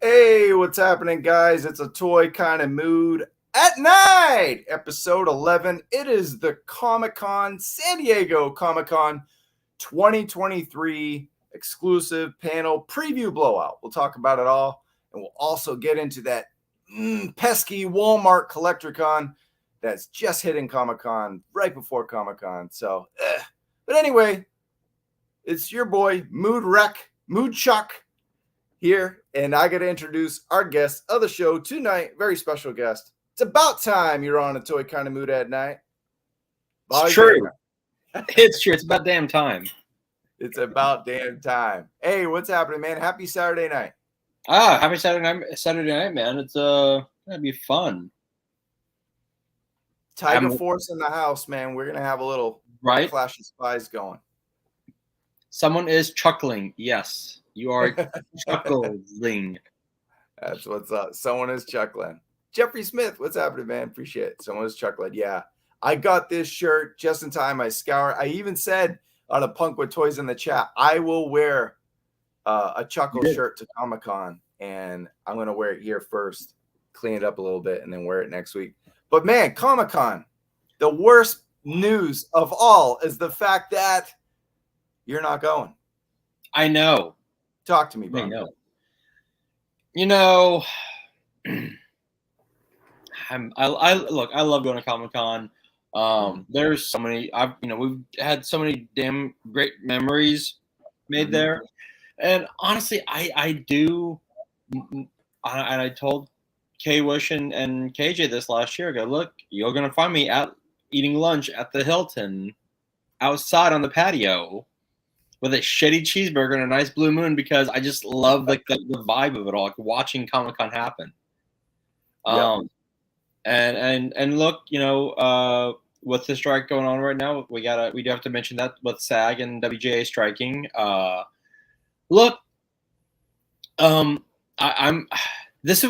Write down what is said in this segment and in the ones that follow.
Hey, what's happening, guys? It's a toy kind of mood at night, episode 11. It is the Comic-Con, San Diego Comic-Con 2023 exclusive panel preview blowout. We'll talk about it all, and we'll also get into that pesky Walmart CollectorCon that's just hitting Comic-Con right before Comic-Con. But anyway, it's your boy, Mood Chuck here, and I got to introduce our guest of the show tonight. Very special guest. It's about time you're on a toy kind of mood at night. It's true. It's true. It's about damn time. It's about damn time. Hey, what's happening, man? Happy Saturday night. Happy Saturday night, man. It's gonna be fun. Tiger Force in the house, man. We're gonna have a little Clash of Spies going. Someone is chuckling. Yes, you are chuckling. That's what's up. Someone is chuckling. Jeffrey Smith, what's happening, man? Appreciate it. Someone is chuckling. Yeah, I got this shirt just in time. I even said on a Punk with Toys in the chat, I will wear a Chuckle shirt to Comic-Con, and I'm going to wear it here first, clean it up a little bit, and then wear it next week. But, man, Comic-Con, the worst news of all is the fact that you're not going. I know. Talk to me, bro. I know. You know, I love going to Comic-Con. There's so many. We've had so many damn great memories made there, and honestly, I do. And I told K Wish and KJ this last year. I go, look, you're gonna find me eating lunch at the Hilton, outside on the patio, with a shitty cheeseburger and a nice blue moon, because I just love the vibe of it all, like watching Comic-Con happen. Yeah. And look, with the strike going on right now, we do have to mention that with SAG and WGA striking. Look, this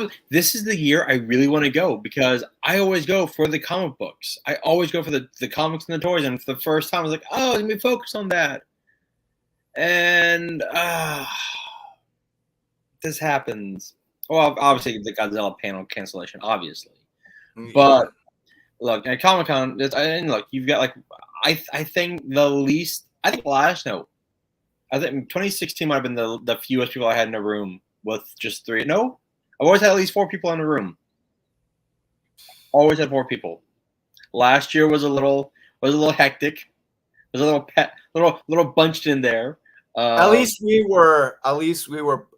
is the year I really want to go, because I always go for the comic books. I always go for the comics and the toys, and for the first time I was like, oh, let me focus on that. And this happens. Well, obviously the Godzilla panel cancellation, obviously. But look, at Comic-Con, you've got I think last note, I think 2016 might have been the fewest people I had in a room with just 3. No, I've always had at least 4 people in a room. Always had 4 people. Last year was a little hectic. It was a little bunched in there. At least we were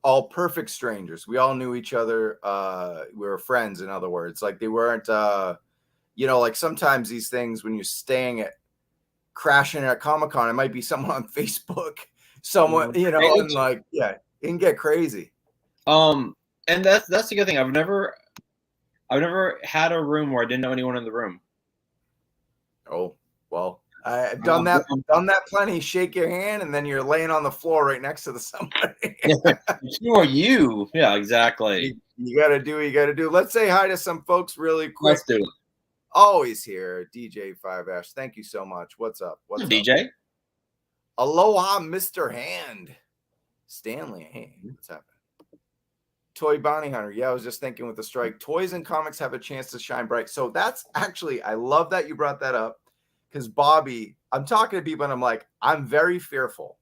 all perfect strangers. We all knew each other. We were friends, in other words. Like, they weren't, like sometimes these things, when you're crashing at Comic-Con, it might be someone on Facebook, someone, and it can get crazy. And that's the good thing. I've never had a room where I didn't know anyone in the room. Oh, well. I've done that plenty. Shake your hand, and then you're laying on the floor right next to somebody. Who are you? Yeah, exactly. You got to do what you got to do. Let's say hi to some folks really quick. Let's do it. Always here, DJ 5Ash. Thank you so much. What's up? What's up, DJ? Aloha, Mr. Hand. Stanley, hey, what's happening? Toy Bounty Hunter. Yeah, I was just thinking with the strike, toys and comics have a chance to shine bright. So that's actually, I love that you brought that up. Because Bobby, I'm talking to people and I'm like, I'm very fearful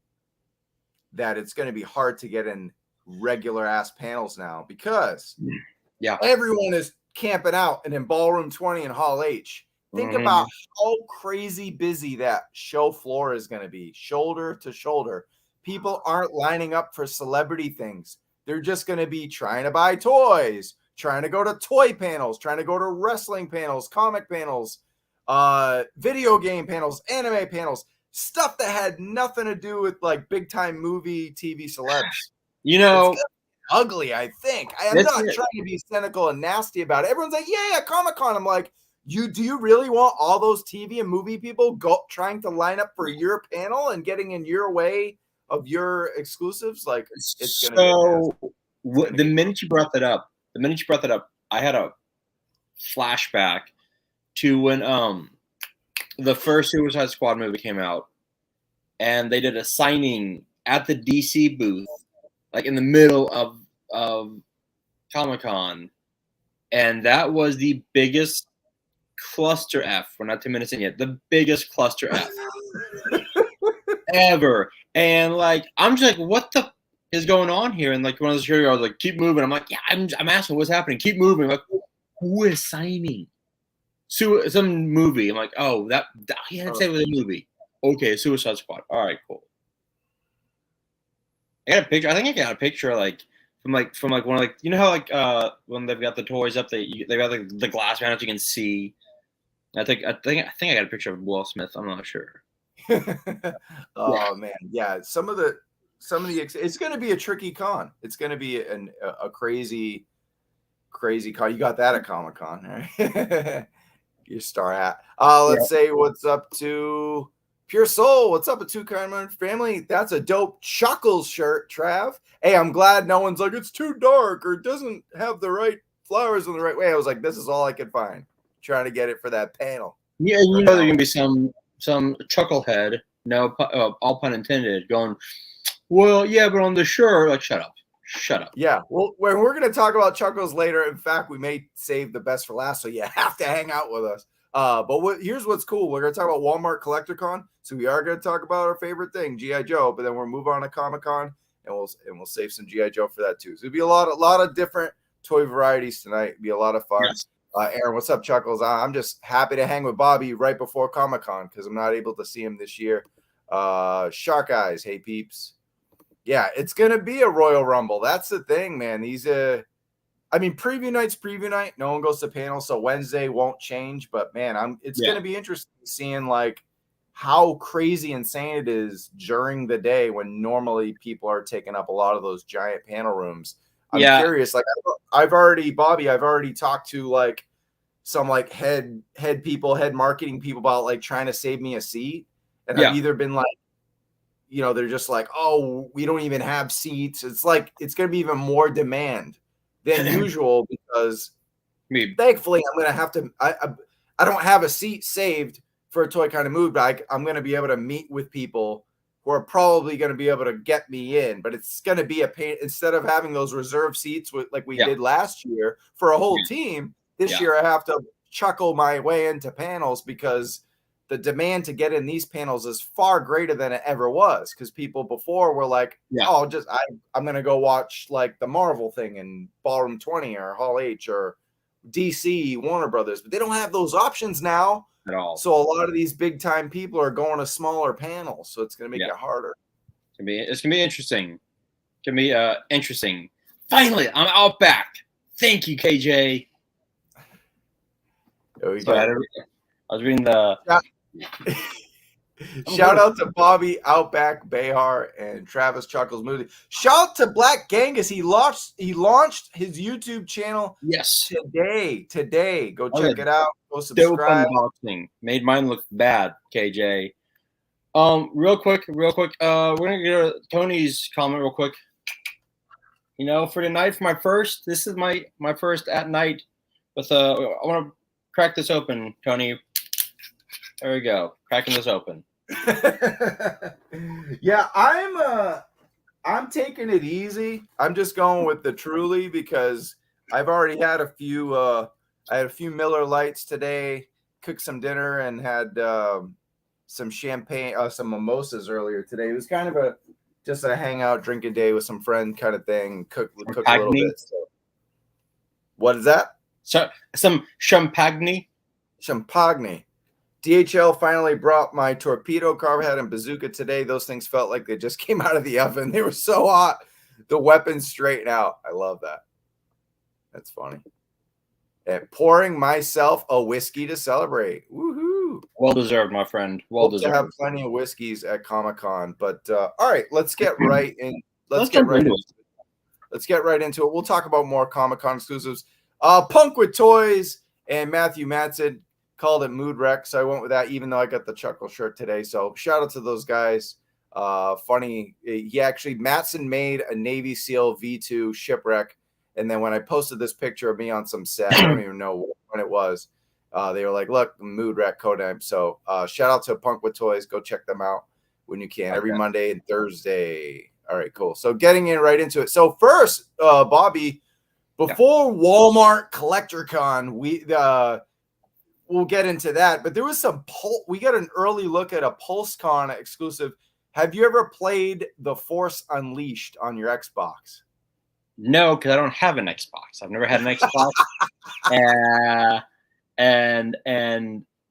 that it's going to be hard to get in regular ass panels now, because everyone is camping out and in Ballroom 20 and Hall H. Think about how crazy busy that show floor is going to be, shoulder to shoulder. People aren't lining up for celebrity things. They're just going to be trying to buy toys, trying to go to toy panels, trying to go to wrestling panels, comic panels, video game panels, anime panels, stuff that had nothing to do with like big time movie, TV celebs. It's ugly, I think. I am not trying to be cynical and nasty about it. Everyone's like, yeah, Comic-Con. I'm like, do you really want all those TV and movie people trying to line up for your panel and getting in your way of your exclusives? Like, it's gonna be the minute you brought that up, I had a flashback to when the first Suicide Squad movie came out, and they did a signing at the DC booth, like in the middle of Comic-Con, and that was the biggest cluster F. We're not 10 minutes in yet. The biggest cluster F ever. And like, I'm just like, what the is going on here? And like one of the security guards was like, keep moving. I'm like, yeah, I'm asking what's happening. Keep moving. I'm like, who is signing? Some movie. I'm like, oh, that he had to say it was a movie. Okay, Suicide Squad. All right, cool. I got a picture. I think I got a picture like from one of like, you know how like when they've got the toys up, they've got like the glass behind it you can see. I think I got a picture of Will Smith. I'm not sure. Oh man, yeah. Some of the it's going to be a tricky con. It's going to be a crazy con. You got that at Comic-Con, right? Your star hat. Let's say what's up to Pure Soul. What's up, a Two Kind Family? That's a dope Chuckles shirt, Trav. Hey, I'm glad no one's like, it's too dark or doesn't have the right flowers in the right way. I was like, this is all I could find. Trying to get it for that panel. Yeah, you know there's gonna be some chucklehead, no, all pun intended, going, well, yeah, but on the shirt, like, shut up. Yeah, well, we're gonna talk about Chuckles later. In fact, we may save the best for last, so you have to hang out with us. But here's what's cool. We're gonna talk about Walmart Collector Con, so we are gonna talk about our favorite thing, GI Joe. But then we'll move on to Comic-Con, and we'll save some GI Joe for that too. So it'll be a lot of different toy varieties tonight. It'll be a lot of fun. Yes. Aaron, what's up, Chuckles? I'm just happy to hang with Bobby right before Comic-Con because I'm not able to see him this year. Shark Eyes, hey peeps. Yeah, it's gonna be a Royal Rumble. That's the thing, man. Preview night's preview night. No one goes to panel, so Wednesday won't change. But man, it's gonna be interesting seeing like how crazy insane it is during the day when normally people are taking up a lot of those giant panel rooms. I'm curious. Like I've already talked to like some like head marketing people about like trying to save me a seat, and I've either been like, you know, they're just like, oh, we don't even have seats. It's like it's gonna be even more demand than usual because thankfully I'm gonna have to. I don't have a seat saved for a toy kind of move, but I'm gonna be able to meet with people who are probably going to be able to get me in, but it's going to be a pain. Instead of having those reserve seats like we did last year for a whole team, this year I have to chuckle my way into panels because the demand to get in these panels is far greater than it ever was. Because people before were like, oh, I'm going to go watch like the Marvel thing in Ballroom 20 or Hall H or DC, Warner Brothers, but they don't have those options now. At all. So a lot of these big time people are going to smaller panels, so it's going to make it harder. It's going to be interesting. It's going to be interesting. Finally, I'm out back. Thank you, KJ. I was reading the. Shout out to Bobby, Outback, Behar, and Travis Chuckles Moody. Shout out to Black Genghis. He launched his YouTube channel. Today. Go check it out. Go subscribe. Dope unboxing. Made mine look bad, KJ. Real quick. We're gonna get to Tony's comment real quick. You know, for tonight, for my first. This is my first at night. With I want to crack this open, Tony. There we go. Cracking this open. Yeah, I'm taking it easy. I'm just going with the Truly because I've already had a few I had a few Miller Lights today, cooked some dinner and had some champagne, some mimosas earlier today. It was kind of just a hangout drinking day with some friend kind of thing. Cook a little bit. So. What is that? So some champagne. DHL finally brought my torpedo, carve head, and bazooka today. Those things felt like they just came out of the oven. They were so hot. The weapons straighten out. I love that. That's funny. And pouring myself a whiskey to celebrate. Woohoo! Well deserved, my friend. Well deserved. To have plenty of whiskeys at Comic-Con. But all right, let's get right in. Let's get right into it. We'll talk about more Comic-Con exclusives. Punk with Toys and Matthew Matson called it Mood Wreck, so I went with that, even though I got the Chuckle shirt today. So shout out to those guys. Funny, Matson made a Navy SEAL V2 shipwreck, and then when I posted this picture of me on some set, I don't even know when it was, they were like, look, Mood Wreck codename. So shout out to Punk with Toys. Go check them out. when you can, every Monday and Thursday. All right, cool. So getting in right into it. So first, Bobby, before Walmart CollectorCon, we'll get into that. But there was we got an early look at a PulseCon exclusive. Have you ever played The Force Unleashed on your Xbox? No, because I don't have an Xbox. I've never had an Xbox.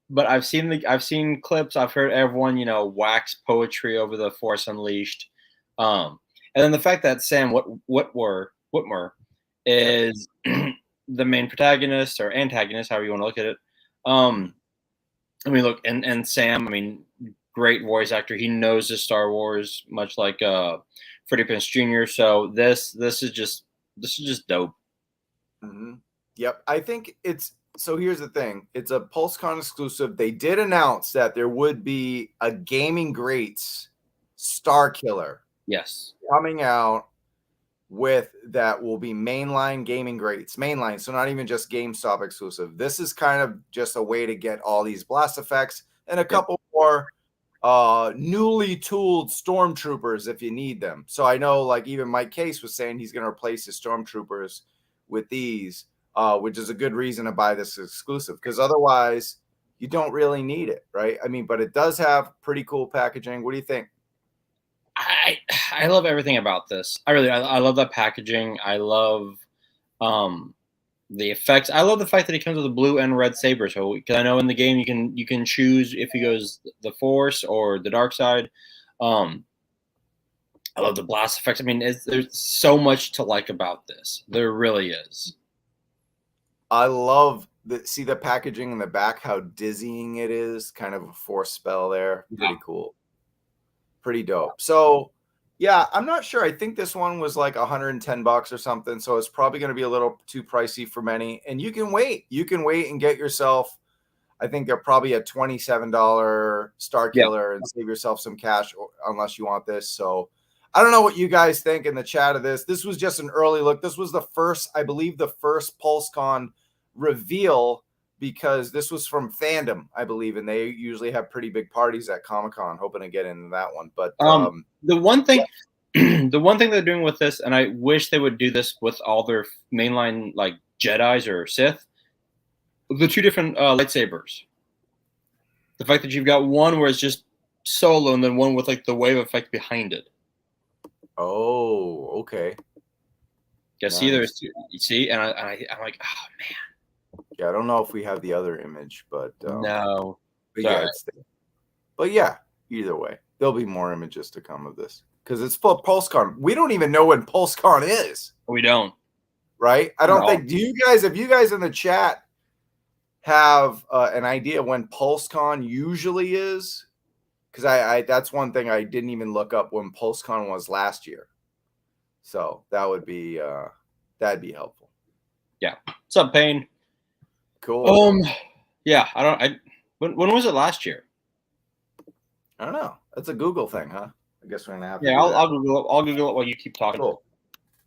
But I've seen clips. I've heard everyone, wax poetry over The Force Unleashed. And then the fact that Sam Witwer is the main protagonist or antagonist, however you want to look at it. Look, and Sam, great voice actor. He knows his Star Wars, much like Freddie Prinze Jr. So this is just dope. Mm-hmm. Yep, I think it's. So here's the thing. It's a PulseCon exclusive. They did announce that there would be a Gaming Greats Star Killer. Yes. Coming out with that will be mainline Gaming Greats. Mainline, so not even just GameStop exclusive. This is kind of just a way to get all these blast effects and a couple more newly tooled stormtroopers if you need them. So I know like even Mike Case was saying he's going to replace his stormtroopers with these. Which is a good reason to buy this exclusive because otherwise you don't really need it, right? But it does have pretty cool packaging. What do you think? I love everything about this. I love that packaging. I love the effects. I love the fact that it comes with a blue and red saber. So because I know in the game you can choose if he goes the Force or the dark side. I love the blast effects. There's so much to like about this. There really is. I love the packaging in the back, how dizzying it is, kind of a force spell there. Pretty cool. Pretty dope. So yeah, I'm not sure. I think this one was like $110 or something. So it's probably going to be a little too pricey for many. And you can wait. You can wait and get yourself, I think they're probably a $27 Star Killer and save yourself some cash unless you want this. So I don't know what you guys think in the chat of this. This was just an early look. This was the first PulseCon reveal because this was from Fandom, I believe, and they usually have pretty big parties at Comic-Con. Hoping to get into that one, but the one thing they're doing with this, and I wish they would do this with all their mainline like Jedis or Sith, the two different lightsabers. The fact that you've got one where it's just solo, and then one with like the wave effect behind it. Oh, okay. Yeah, nice. See, there's two. You see, and I'm like, oh man. Yeah, I don't know if we have the other image, but no. But yeah, either way, there'll be more images to come of this because it's full PulseCon. We don't even know when PulseCon is. We don't, right? I don't think. Do you guys? If you guys in the chat have an idea when PulseCon usually is, because I that's one thing I didn't even look up when PulseCon was last year. So that would be that'd be helpful. Yeah. What's up, Payne? Cool. Yeah, when was it last year? I don't know. That's a Google thing, huh? I guess we're gonna have to I'll Google it while you keep talking. Cool.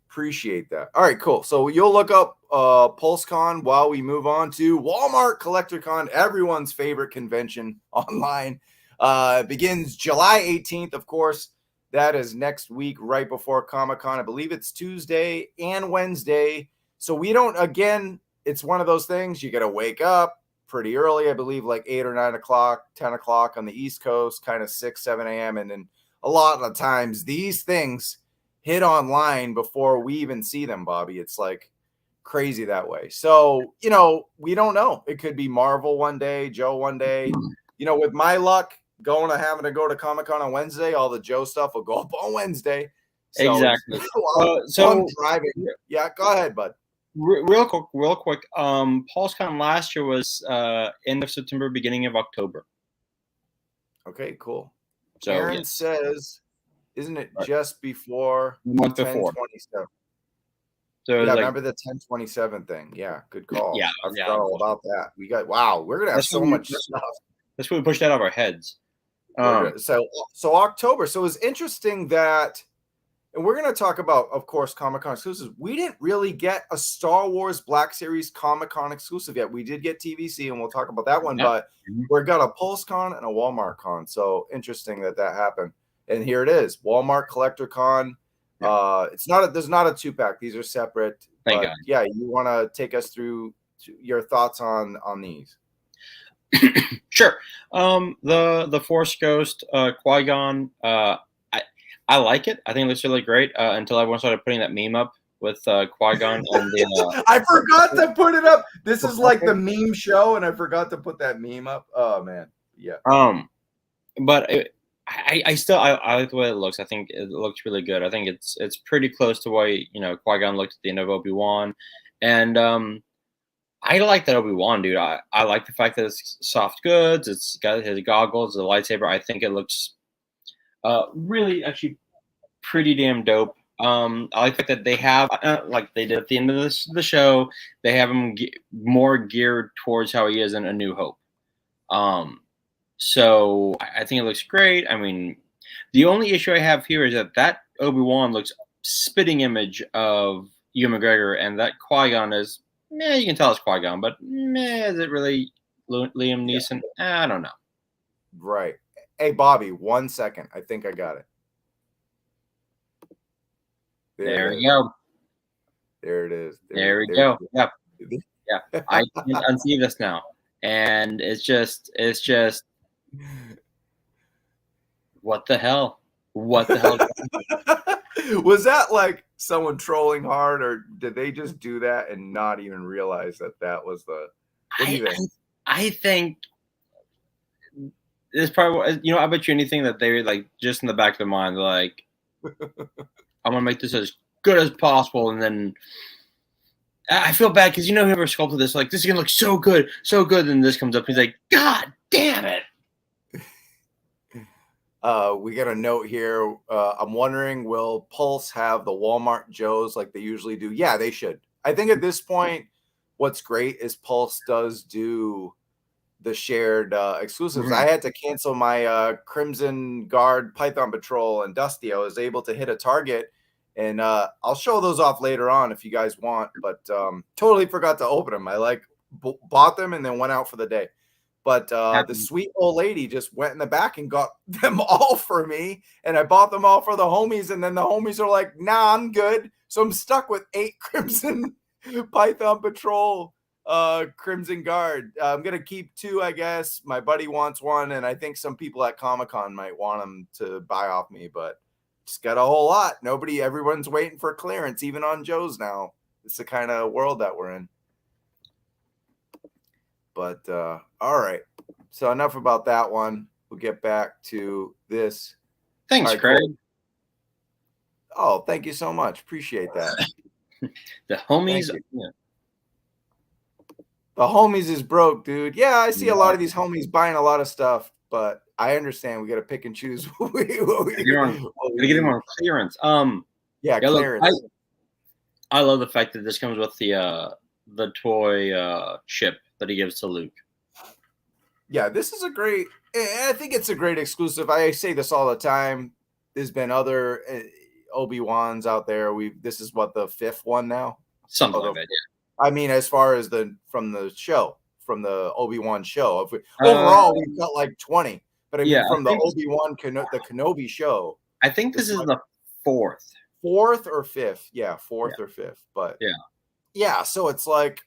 Appreciate that. All right, cool. So you'll look up PulseCon while we move on to Walmart CollectorCon, everyone's favorite convention online. Begins July 18th, of course. That is next week, right before Comic-Con. I believe it's Tuesday and Wednesday. So we don't, again, it's one of those things you got to wake up pretty early. I believe like 8 or 9 o'clock, 10 o'clock on the East Coast, kind of 6, 7 a.m. And then a lot of the times these things hit online before we even see them, Bobby. It's like crazy that way. So, we don't know. It could be Marvel one day, Joe one day. With my luck, having to go to Comic-Con on Wednesday, all the Joe stuff will go up on Wednesday. So exactly. so I'm driving. Yeah, go ahead, bud. Real quick. PulseCon last year was end of September, beginning of October. Okay, cool. So Aaron says, isn't it just before the month before? 10/27? So yeah, remember the 10/27 thing? Yeah, good call. Yeah, I forgot all about that. We're gonna have so much stuff. That's what we pushed out of our heads. So October. So it's interesting that And we're going to talk about, of course, Comic-Con exclusives. We didn't really get a Star Wars Black Series Comic-Con exclusive yet. We did get TVC, and we'll talk about that one. But we got a PulseCon and a Walmart Con. So interesting that happened. And here it is, Walmart Collector Con. There's not a 2-pack. These are separate. Thank God. Yeah, you want to take us through your thoughts on these? Sure. The Force Ghost Qui-Gon. I like it. I think it looks really great. Until everyone started putting that meme up with Qui-Gon and the. I forgot to put it up. This is like the meme show, and I forgot to put that meme up. Oh man, yeah. But I still like the way it looks. I think it looks really good. I think it's pretty close to what Qui-Gon looked at the end of Obi-Wan, and I like that Obi-Wan dude. I like the fact that it's soft goods. It's got his goggles, the lightsaber. I think it looks really actually pretty damn dope. I like the fact that they have like they did at the end of the show. They have him more geared towards how he is in A New Hope. So I think it looks great. I mean, the only issue I have here is that Obi-Wan looks spitting image of Ewan McGregor, and that Qui-Gon is, you can tell it's Qui-Gon, but is it really Liam Neeson? I don't know. Right. Hey, Bobby, 1 second. I think I got it. There we go. There it is. There we go. Yep. Yeah. I can't unsee this now. And it's just what the hell? What the hell? Was that like someone trolling hard, or did they just do that and not even realize that was the? What do you think? I think it's probably, I bet you anything that they're like just in the back of their mind, like, I'm gonna make this as good as possible, and then I feel bad because whoever sculpted this, like, this is gonna look so good, and this comes up, and he's like, God damn it. We got a note here. I'm wondering, will Pulse have the Walmart Joes like they usually do? Yeah, they should. I think at this point, what's great is Pulse does do the shared exclusives. I had to cancel my Crimson Guard Python Patrol and Dusty. I was able to hit a target, and I'll show those off later on if you guys want, but totally forgot to open them. I bought them and then went out for the day. But the sweet old lady just went in the back and got them all for me. And I bought them all for the homies. And then the homies are like, nah, I'm good. So I'm stuck with 8 Crimson Python Patrol Crimson Guard. I'm going to keep 2, I guess. My buddy wants 1. And I think some people at Comic-Con might want them to buy off me. But just got a whole lot. Everyone's waiting for clearance, even on Joe's now. It's the kind of world that we're in. But all right, so enough about that one. We'll get back to this. Thanks, Craig. Cool. Oh, thank you so much. Appreciate that. The homies. Yeah. The homies is broke, dude. Yeah, I see a lot of these homies buying a lot of stuff, but I understand we got to pick and choose. What we get them on clearance. Yeah, clearance. Look, I love the fact that this comes with the toy ship that he gives to Luke. Yeah, this is I think it's a great exclusive. I say this all the time. There's been other Obi-Wans out there. This is what, the 5th one now? Something like that, yeah. I mean, as far as from the Obi-Wan show. Overall, we've got like 20. But I mean, from the Obi-Wan, the Kenobi show. I think this is the 4th. 4th or 5th. Yeah, 4th or 5th. But yeah, so it's like.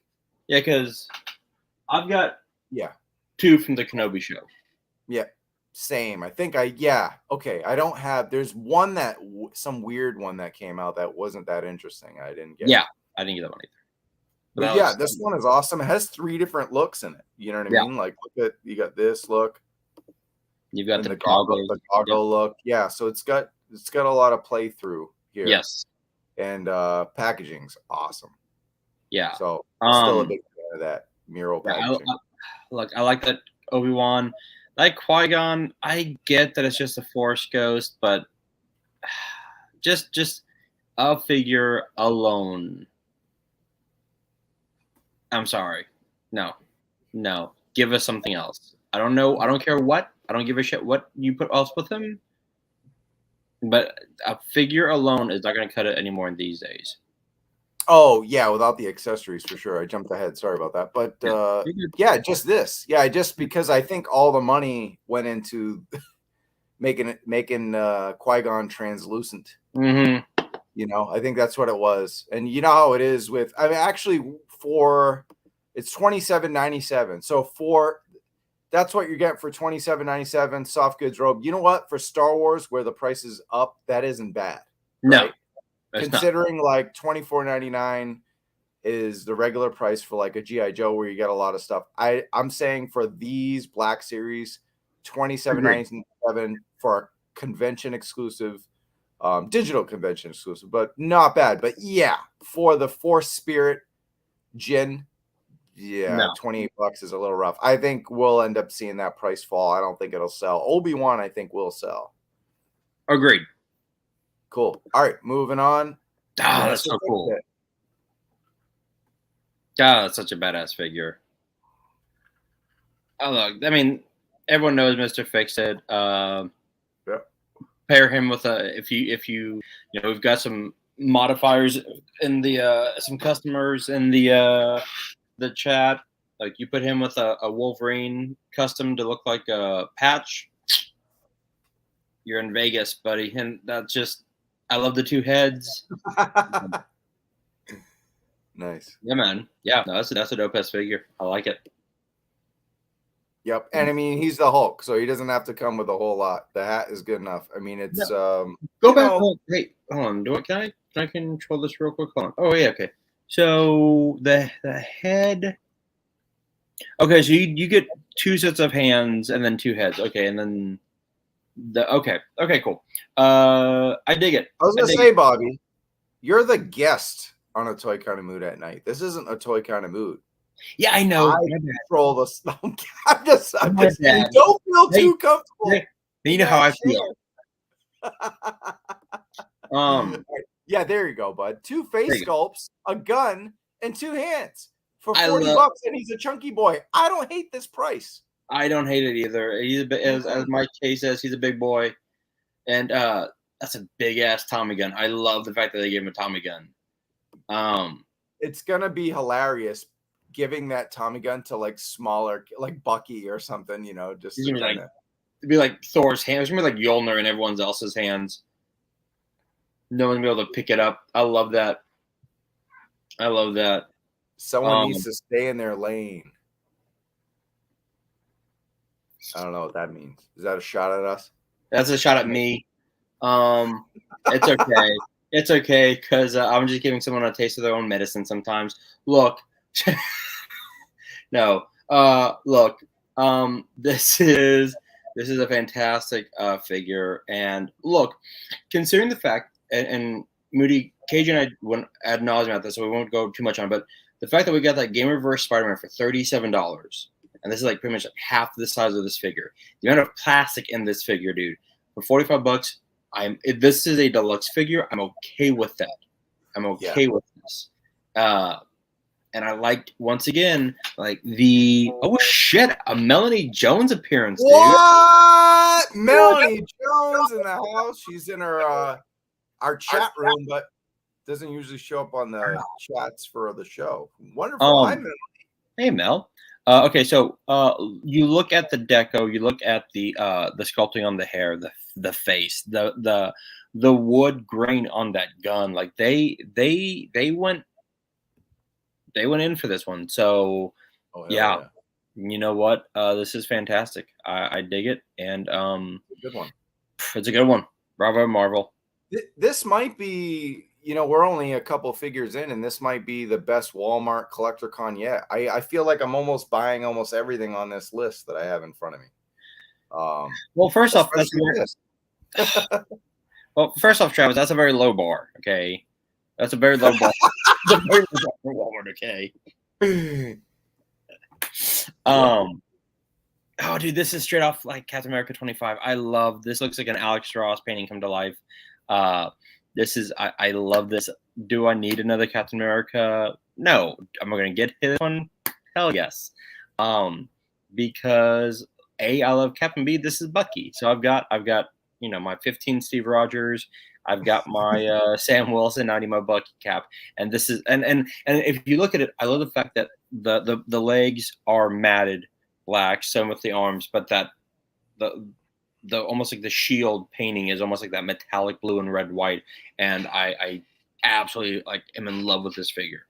Yeah, because I've got 2 from the Kenobi show. Yeah, same. I think okay. I don't have. There's one that some weird one that came out that wasn't that interesting. I didn't get. Yeah, I didn't get that one either. But yeah, this one is awesome. It has 3 different looks in it. You know what I mean? Like, you got this look. You've got the goggle look. Yeah, so it's got a lot of playthrough here. Yes, and packaging's awesome. Yeah. So still a big fan of that mural packaging. I like that Obi-Wan. Like Qui-Gon, I get that it's just a Force ghost, but just a figure alone. I'm sorry. No. Give us something else. I don't know. I don't care what. I don't give a shit what you put else with him. But a figure alone is not going to cut it anymore in these days. Oh yeah, without the accessories for sure. I jumped ahead. Sorry about that. But yeah, just this. Yeah, just because I think all the money went into making Qui-Gon translucent. Mm-hmm. You know, I think that's what it was. And you know how it is with, I mean, actually it's $27.97. So that's what you're getting for $27.97 soft goods robe. You know what? For Star Wars, where the price is up, that isn't bad. No, right? Considering like $24.99 is the regular price for like a GI Joe where you get a lot of stuff. I'm saying for these Black Series, $27.97 for a convention exclusive, digital convention exclusive, but not bad. But yeah, for the Force Spirit Jin, yeah, no. $28 is a little rough. I think we'll end up seeing that price fall. I don't think it'll sell. Obi-Wan, I think, will sell. Agreed. Cool. All right, moving on. Ah, that's so cool. God, that's such a badass figure. Oh, look, I mean, everyone knows Mr. Fix-It. Pair him with if you know, we've got some modifiers in the some customers in the chat. Like you put him with a Wolverine custom to look like a Patch. You're in Vegas, buddy, and that's just. I love the two heads. Nice. Yeah, man. Yeah, no, that's a dope ass figure. I like it. Yep, and I mean he's the Hulk, so he doesn't have to come with a whole lot. The hat is good enough. I mean, it's go back. Hey, hold on. Can I control this real quick? Hold on. Oh yeah, okay. So the head. Okay, so you get two sets of hands and then two heads. Okay, and then okay, cool. I dig it. I was gonna say, Bobby, you're the guest on a Toy Kind of Mood at Night. This isn't a Toy Kind of Mood. Yeah, I know. I control the. I'm just don't feel too comfortable. You know how I feel. Yeah, there you go, bud. Two face sculpts, a gun, and two hands for $40, and he's a chunky boy. I don't hate this price. I don't hate it either. He's as Mike K says, he's a big boy, and that's a big ass Tommy gun. I love the fact that they gave him a Tommy gun. It's gonna be hilarious giving that Tommy gun to like smaller, like Bucky or something. You know, just to it'd be like Thor's hands. It's gonna be like Mjolnir in everyone else's hands. No one's gonna be able to pick it up. I love that. Someone needs to stay in their lane. I don't know what that means. Is that a shot at us? That's a shot at me. It's okay. It's okay because I'm just giving someone a taste of their own medicine sometimes. Look, no. Look. This is a fantastic figure, and look, considering the fact, and Moody, KJ, and I went ad nauseum at this, so we won't go too much on. But the fact that we got that Game Reverse Spider-Man for $37, and this is like pretty much like half the size of this figure. The amount of plastic in this figure, dude, for $45, this is a deluxe figure. I'm okay with that. I'm okay with this. And I like, once again, like the a Melanie Jones appearance, dude. What? Melanie Jones in the house. She's in her our chat room, but doesn't usually show up on the chats for the show. Wonderful. Hi, Melanie. Hey, Mel. Okay, so you look at the deco, you look at the sculpting on the hair, the face, the wood grain on that gun. Like they went in for this one. So yeah. You know what? This is fantastic. I dig it, and good one. It's a good one. Bravo, Marvel. This might be, you know, we're only a couple figures in, and this might be the best Walmart collector con yet. I feel like I'm almost buying almost everything on this list that I have in front of me. Well, first off, Travis, that's a very low bar. Okay, that's a very low bar. That's a very low bar for Walmart. Okay. Oh, dude, this is straight off like Captain America 25. I love this. Looks like an Alex Ross painting come to life. This is I love this. Do I need another Captain America? No. Am I gonna get this one? Hell yes. Because A, I love Captain B. This is Bucky. So I've got my 15 Steve Rogers. I've got my Sam Wilson. I need my Bucky cap. And this is and if you look at it, I love the fact that the legs are matted black, same with the arms, but that the almost like the shield painting is almost like that metallic blue and red white. And I absolutely am in love with this figure.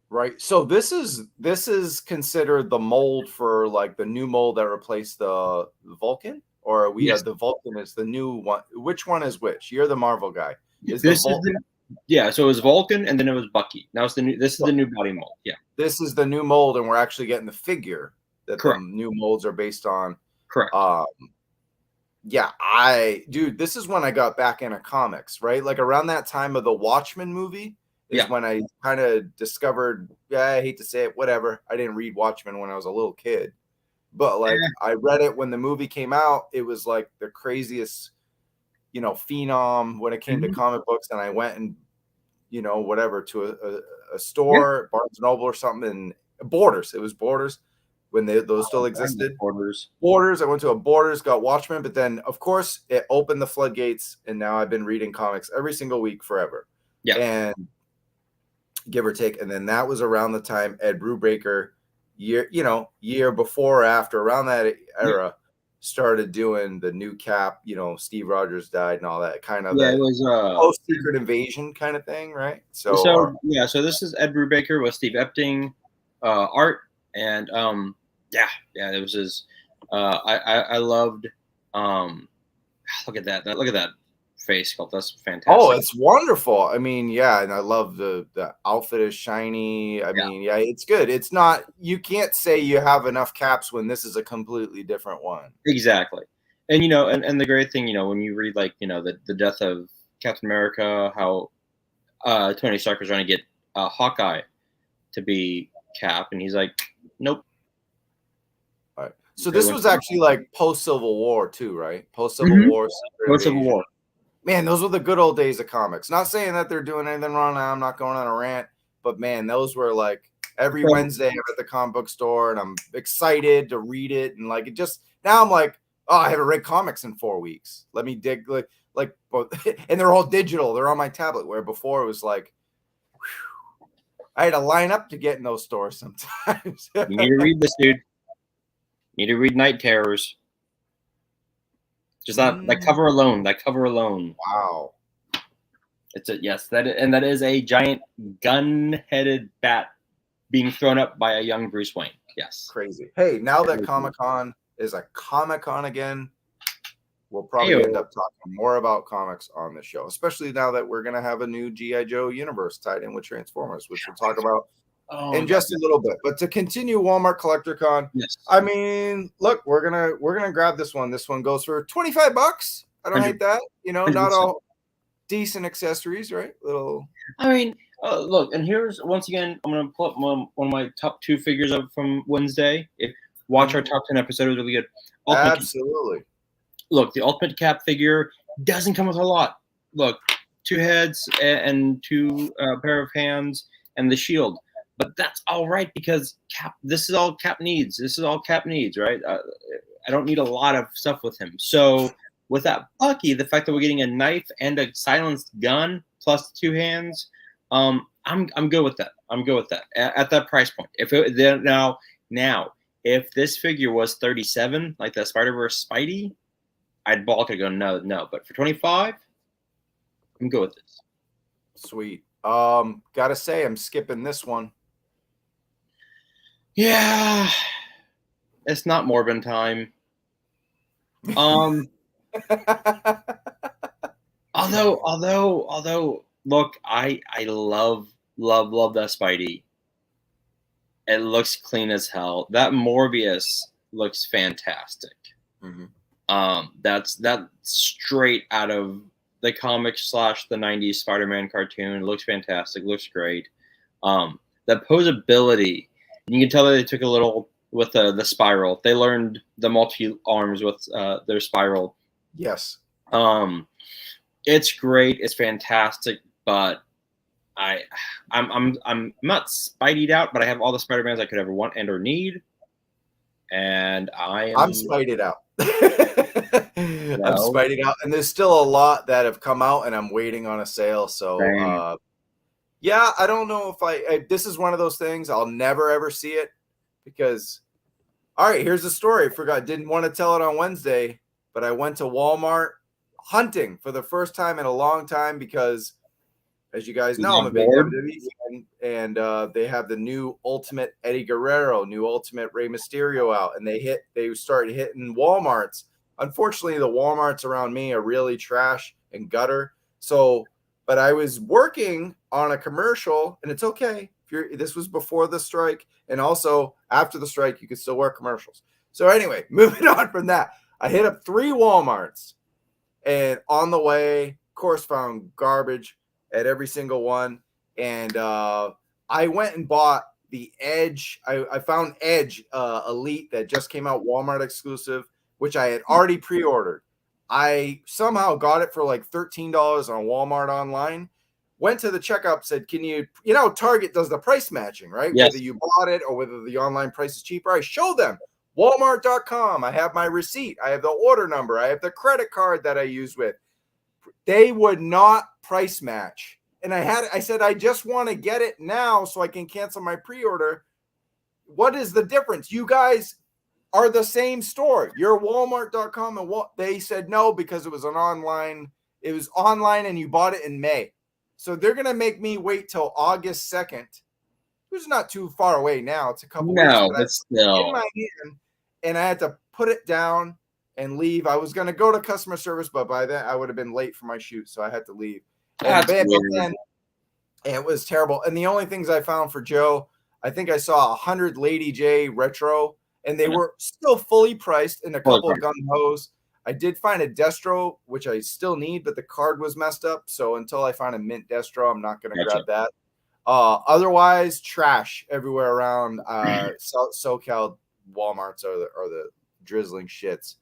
Right. So this is considered the mold for like the new mold that replaced the Vulcan, or we Yes. have the Vulcan is the new one. Which one is which? You're the Marvel guy. So it was Vulcan and then it was Bucky. Now this is the new body mold. Yeah. This is the new mold, and we're actually getting the figure that Correct. the new molds are based on. Correct. Yeah, dude, this is when I got back into comics, right? Like around that time of the Watchmen movie is when I kind of discovered, I hate to say it, whatever. I didn't read Watchmen when I was a little kid, but like I read it when the movie came out. It was like the craziest, phenom when it came to comic books. And I went and, whatever, to a store, Barnes & Noble or something, and Borders. It was Borders when those still existed. Borders. I went to a Borders, got Watchmen, but then, of course, it opened the floodgates, and now I've been reading comics every single week forever. Yeah. And give or take. And then that was around the time Ed Brubaker, year before or after, around that era, started doing the new Cap, Steve Rogers died and all that kind of it was post-Secret Invasion kind of thing, right? So this is Ed Brubaker with Steve Epting art, and it was his I loved look at that face sculpt. That's fantastic. Oh, it's wonderful. I mean, and I love the outfit is shiny. I mean, it's good. It's not, you can't say you have enough Caps when this is a completely different one. Exactly. And and the great thing, when you read the death of Captain America, how Tony Stark was trying to get Hawkeye to be Cap, and he's like, nope. All right. So this was actually like post Civil War too, right? Post Civil War. Post Civil War. Man, those were the good old days of comics. Not saying that they're doing anything wrong now. I'm not going on a rant, but man, those were like every Wednesday I'm at the comic book store and I'm excited to read it. And like, it just, now I'm like, oh, I haven't read comics in 4 weeks. Let me dig like, and they're all digital. They're on my tablet, where before it was like, whew, I had to line up to get in those stores sometimes. You need to read this, dude. You need to read Night Terrors. Just that cover alone. Wow. That is a giant gun-headed bat being thrown up by a young Bruce Wayne. Yes. Crazy. Hey, now that Comic-Con is a Comic-Con again, we'll probably end up talking more about comics on the show, especially now that we're going to have a new G.I. Joe universe tied in with Transformers, which we'll talk about in just a little bit. But to continue Walmart Collector Con, I mean, look, we're gonna grab this one. This one goes for $25. I don't hate that. Not all decent accessories, right? I mean, look, and here's once again, I'm gonna pull up one of my top 2 figures up from Wednesday. Watch our top 10 episode; it was really good. Absolutely. Look, the Ultimate Cap figure doesn't come with a lot. Look, 2 heads and 2 pair of hands and the shield. But that's all right, because this is all Cap needs. Right? I don't need a lot of stuff with him. So with that Bucky, the fact that we're getting a knife and a silenced gun plus 2 hands, I'm good with that. I'm good with that at that price point. If this figure was $37, like the Spider-Verse Spidey, I'd balk and go no. But for $25, I'm good with this. Sweet. Gotta say, I'm skipping this one. Yeah, it's not Morbin time. Although, look, I love that Spidey. It looks clean as hell. That Morbius looks fantastic. That's straight out of the comics / the 90s Spider-Man cartoon. It looks fantastic. Looks great. The posability. You can tell that they took a little with the spiral. They learned the multi-arms with their spiral. Yes. It's great. It's fantastic. But I'm not Spidey'd out, but I have all the Spider-Mans I could ever want and or need. And I'm Spidey'd out. I'm Spideyed out, and there's still a lot that have come out, and I'm waiting on a sale. So, yeah, I don't know if this is one of those things I'll never ever see it because. All right, here's the story. Didn't want to tell it on Wednesday, but I went to Walmart hunting for the first time in a long time because, as you guys know, I'm a big WWE fan, and they have the new Ultimate Eddie Guerrero, new Ultimate Rey Mysterio out, and they started hitting Walmarts. Unfortunately, the Walmarts around me are really trash and gutter. So, but I was working on a commercial, and it's okay. This was before the strike, and also after the strike, you could still wear commercials. So anyway, moving on from that, I hit up 3 Walmarts, and on the way, of course, found garbage at every single one. And I went and bought the Edge. I found Edge Elite that just came out, Walmart exclusive, which I had already pre-ordered. I somehow got it for like $13 on Walmart online. Went to the checkout, said, can you Target does the price matching, right? Yes. Whether you bought it or whether the online price is cheaper. I show them Walmart.com. I have my receipt. I have the order number. I have the credit card that I use with. They would not price match. And I said, I just want to get it now so I can cancel my pre-order. What is the difference? You guys are the same store. You're Walmart.com. And they said no because it was online. It was online and you bought it in May. So they're going to make me wait till August 2nd, which is not too far away now. It's a couple weeks. But still. In my hand, and I had to put it down and leave. I was going to go to customer service, but by then I would have been late for my shoot, so I had to leave. And it was terrible. And the only things I found for Joe, I think I saw 100 Lady J retro, and they were still fully priced in a couple of gun hos. I did find a Destro, which I still need, but the card was messed up. So until I find a mint Destro, I'm not going to grab that. Otherwise, trash everywhere around. SoCal Walmarts are the drizzling shits.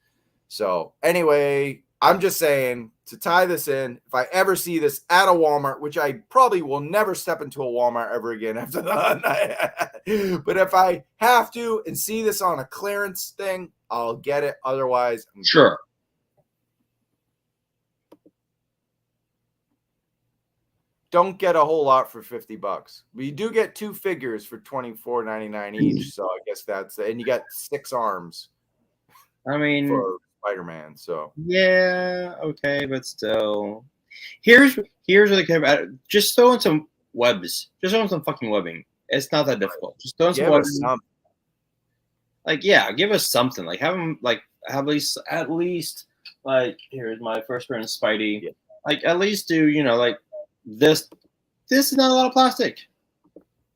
So anyway, I'm just saying, to tie this in, if I ever see this at a Walmart, which I probably will never step into a Walmart ever again after that, but if I have to and see this on a clearance thing, I'll get it. Otherwise, I'm sure. Good. Don't get a whole lot for $50. But you do get 2 figures for $24.99 each. So I guess and you got 6 arms. I mean, for Spider-Man. So yeah, okay, but still, here's what I care about. Just throw in some webs. Just throw in some fucking webbing. It's not that difficult. Just throw in some webbing. Like, yeah, give us something. Like, have them at least like, here's my first friend Spidey. Yeah. Like, at least do like. This is not a lot of plastic.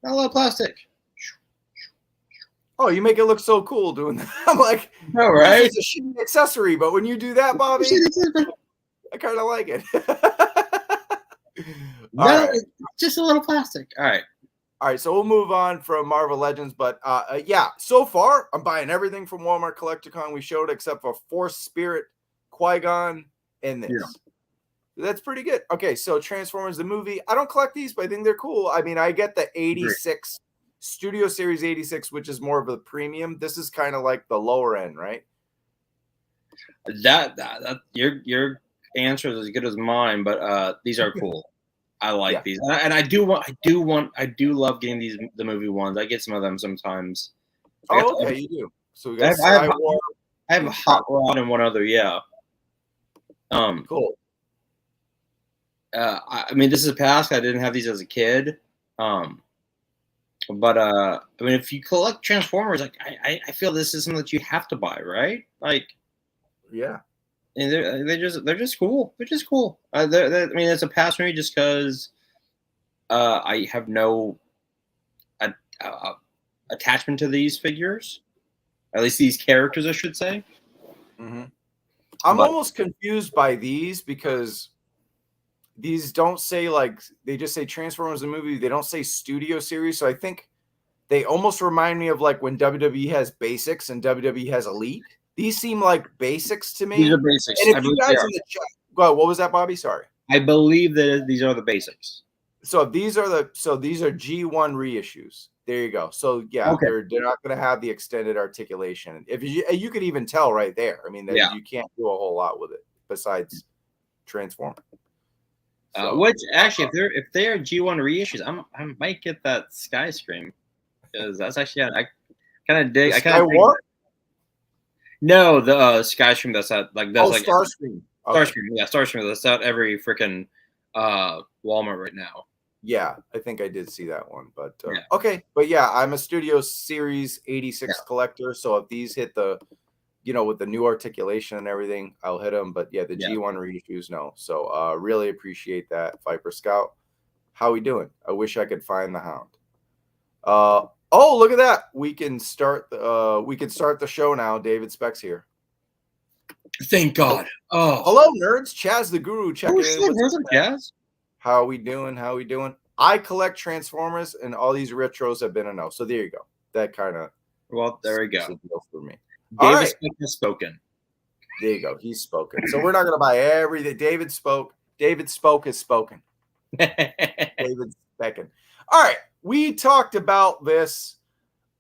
Not a lot of plastic. Oh, you make it look so cool doing that. I'm like, no, right? It's a shitty accessory, but when you do that, Bobby, I kind of like it. Just a little plastic. All right. So we'll move on from Marvel Legends, but yeah, so far I'm buying everything from Walmart Collecticon. We showed except for Force Spirit, Qui-Gon, and this. Yeah. That's pretty good. Okay, so Transformers the movie. I don't collect these, but I think they're cool. I mean, I get the 86 Studio Series 86, which is more of a premium. This is kind of like the lower end, right? That your answer is as good as mine, but these are cool. I like these, and I do love getting the movie ones. I get some of them sometimes. Oh, okay, you do. So we got I have a Hot Rod and one other, yeah. Cool. I mean, this is a past. I didn't have these as a kid. But I mean, if you collect Transformers, like I feel this is something that you have to buy, right? Like, yeah. And they're just cool. They're just cool. I mean, it's a pass for me just because I have no attachment to these figures, at least these characters, I should say. Mm-hmm. I'm almost confused by these because these don't say, like, they just say Transformers the movie. They don't say Studio Series. So I think they almost remind me of like when WWE has Basics and WWE has Elite. These seem like basics to me. These are basics. And if you guys in the chat, go ahead, what was that, Bobby? Sorry. I believe that these are the basics. So these are G1 reissues. There you go. So yeah, Okay. they're not going to have the extended articulation. If you could even tell right there. I mean, Yeah. you can't do a whole lot with it besides transform. So, Which actually, if they're G1 reissues, I might get that Skyscream because that's actually I kind of dig. I kind of dig. No, the Skyscream that's out like that's like Starscream. Starscream, yeah, Starscream that's out every freaking Walmart right now. Yeah, I think I did see that one, but okay. But yeah, I'm a Studio Series 86 collector, so if these hit the, with the new articulation and everything, I'll hit them. But yeah, the G1 reissues, no. So really appreciate that, Viper Scout. How we doing? I wish I could find the Hound. Oh, look at that. We can start the show now. David Specs here. Thank God. Oh, hello, nerds. Chaz the Guru checking in. What's up, Chaz? How we doing? I collect Transformers, and all these retros have been a no. So there you go. That kind of there we go for me. David Specs has spoken. There you go. He's spoken. So we're not going to buy everything. David spoke. David spoke has spoken. David's speaking. All right. We talked about this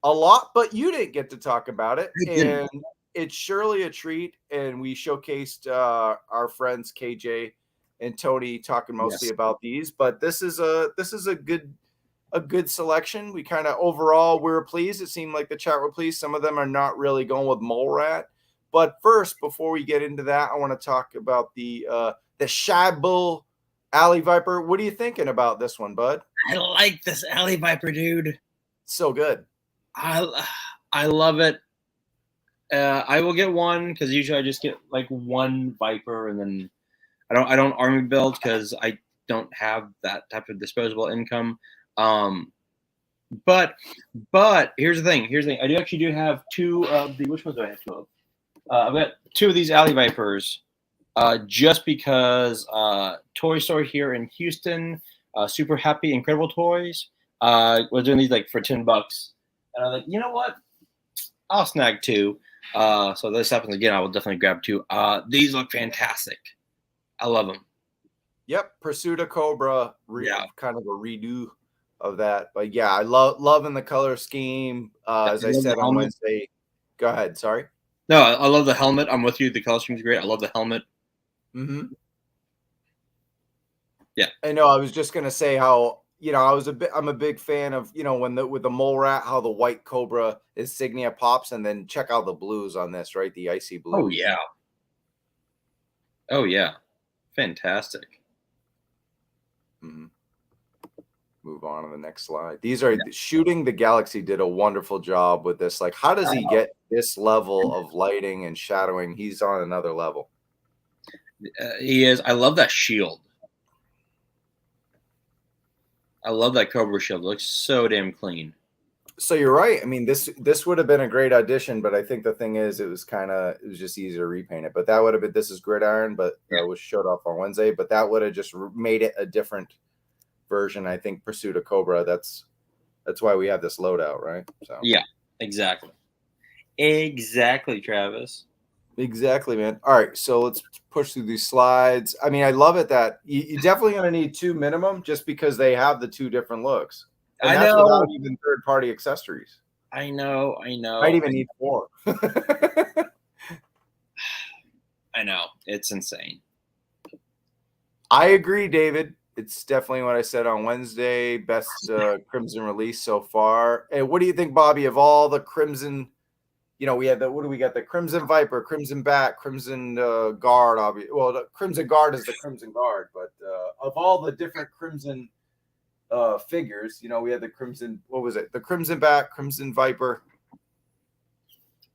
a lot, but you didn't get to talk about it. And it's surely a treat. And we showcased our friends KJ and Tony talking mostly about these. But this is a good selection. We kind of overall we're pleased. It seemed like the chat were pleased. Some of them are not really going with Mole Rat. But first, before we get into that, I want to talk about the Shabull Alley Viper. What are you thinking about this one, bud? I like this Alley Viper, dude. So good. I love it. I will get one because usually I just get like one Viper, and then I don't army build because I don't have that type of disposable income. But here's the thing. I do have two of the which ones do I have two of? I've got two of these Alley Vipers. Just because Toy Store here in Houston, Super Happy Incredible Toys, was doing these like for $10, and I was like, you know what? I'll snag two. So this happens again, I will definitely grab two. These look fantastic. I love them. Yep, Pursuit of Cobra, kind of a redo of that. But yeah, I loving the color scheme. As I said on Wednesday. Go ahead. Sorry. No, I love the helmet. I'm with you. The color scheme is great. I love the helmet. Mm-hmm. Yeah. I know. I was just gonna say how I'm a big fan of with the Mole Rat, how the white Cobra insignia pops, and then check out the blues on this, right? The icy blue. Oh yeah, fantastic. Mm-hmm. Move on to the next slide. These are Shooting the Galaxy did a wonderful job with this. Like, how does he get this level of lighting and shadowing? He's on another level. He is. I love that shield. I love that Cobra shield. It looks so damn clean. So you're right. I mean, this would have been a great audition, but I think the thing is, it was just easier to repaint it. But that would have been. This is Gridiron, but it was showed off on Wednesday. But that would have just made it a different version. I think Pursuit of Cobra. That's why we have this loadout, right? So yeah, exactly, Travis. Exactly, man. All right, so let's push through these slides. I mean, I love it that you definitely going to need two minimum just because they have the two different looks. And that's without even third-party accessories. I know. Might even need 4. I know. It's insane. I agree, David. It's definitely what I said on Wednesday. Best Crimson release so far. And what do you think, Bobby, of all the Crimson? We had what do we got? The Crimson Viper, Crimson Bat, Crimson Guard. Obviously, well, the Crimson Guard is the Crimson Guard, but of all the different Crimson figures, we had the Crimson. What was it? The Crimson Bat, Crimson Viper.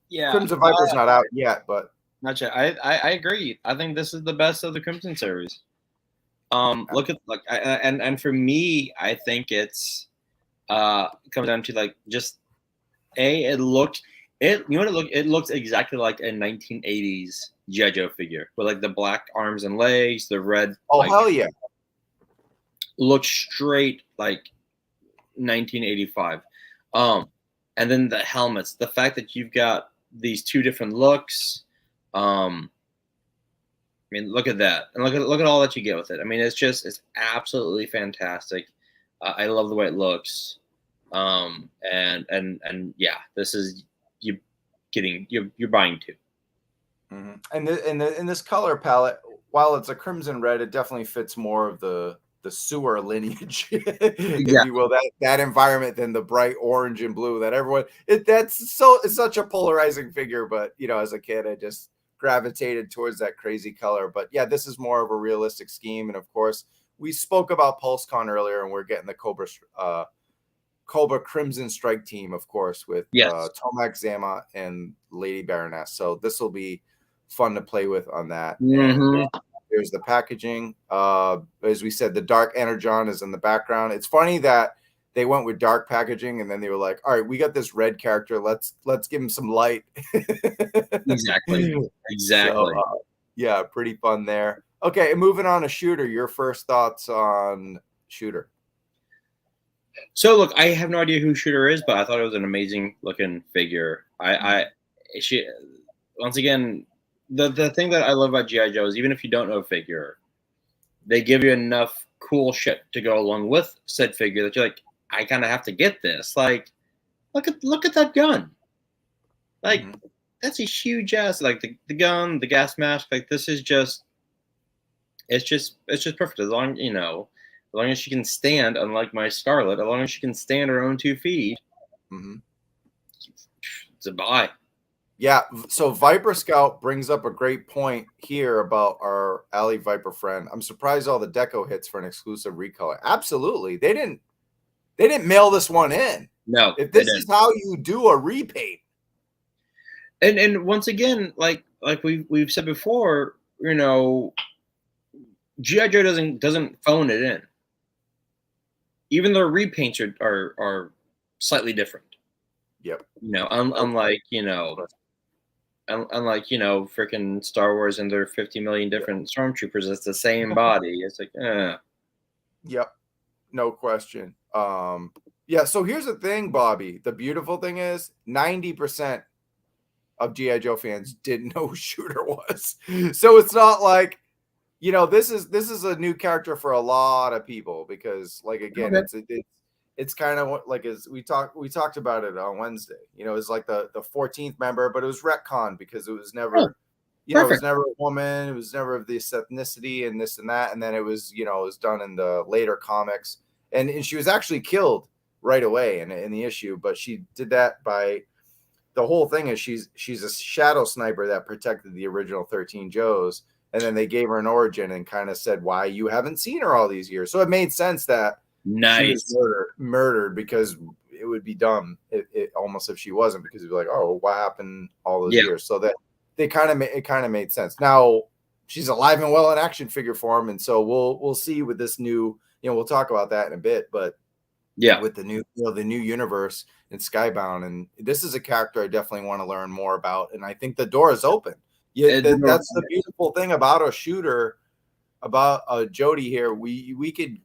Yeah, Crimson Viper's not out yet, but not yet. I agree. I think this is the best of the Crimson series. Look at and for me, I think it's comes down to like just it looked. It looks exactly like a 1980s G.I. Joe figure with like the black arms and legs, the red. Oh, hell yeah! Looks straight like 1985. And then the helmets, the fact that you've got these two different looks. I mean, look at that, and look at all that you get with it. I mean, it's absolutely fantastic. I love the way it looks. And yeah, this is you're buying two. And in this color palette, while it's a crimson red, it definitely fits more of the sewer lineage, if you will, that environment than the bright orange and blue that everyone. It's such a polarizing figure, but as a kid, I just gravitated towards that crazy color. But yeah, this is more of a realistic scheme, and of course, we spoke about PulseCon earlier, and we're getting the Cobra Crimson Strike team, of course, with Tomac Zama and Lady Baroness. So this will be fun to play with on that. And there's the packaging. As we said, the Dark Energon is in the background. It's funny that they went with dark packaging, and then they were like, "All right, we got this red character. Let's give him some light." Exactly. So, yeah, pretty fun there. Okay, moving on to Shooter. Your first thoughts on Shooter? So look, I have no idea who Shooter is, but I thought it was an amazing looking figure. She once again, the thing that I love about G.I. Joe is even if you don't know a figure, they give you enough cool shit to go along with said figure that you're like, I kind of have to get this. Like, look at that gun. Like, that's a huge ass. Like the gun, the gas mask. Like this is just, it's just perfect. As long as she can stand, unlike my Scarlet, as long as she can stand her own 2 feet, it's a buy. Yeah, so Viper Scout brings up a great point here about our Alley Viper friend. I'm surprised all the deco hits for an exclusive recolor. Absolutely. They didn't mail this one in. No. If this is how you do a repaint. And once again, like we've said before, G.I. Joe doesn't phone it in. Even their repaints are slightly different. Yep. Unlike freaking Star Wars and their 50 million different stormtroopers, it's the same body. It's like, Yep. No question. Yeah, so here's the thing, Bobby. The beautiful thing is 90% of G.I. Joe fans didn't know who Shooter was. So it's not like, this is a new character for a lot of people because, like, again, it's kind of like as we talked about it on Wednesday. It's like the 14th member, but it was retcon because it was never, it was never a woman. It was never of this ethnicity and this and that. And then it was, it was done in the later comics, and she was actually killed right away in the issue. But she did that by the whole thing is she's a shadow sniper that protected the original 13 Joes. And then they gave her an origin and kind of said why you haven't seen her all these years. So it made sense that she was murdered because it would be dumb almost if she wasn't, because it'd be like, oh, what happened all those years? So that it kind of made sense. Now she's alive and well in action figure form, and so we'll see with this new, we'll talk about that in a bit, but yeah, with the new the new universe in Skybound, and this is a character I definitely want to learn more about, and I think the door is open. Yeah, that's the beautiful thing about a Shooter, about Jody here. We could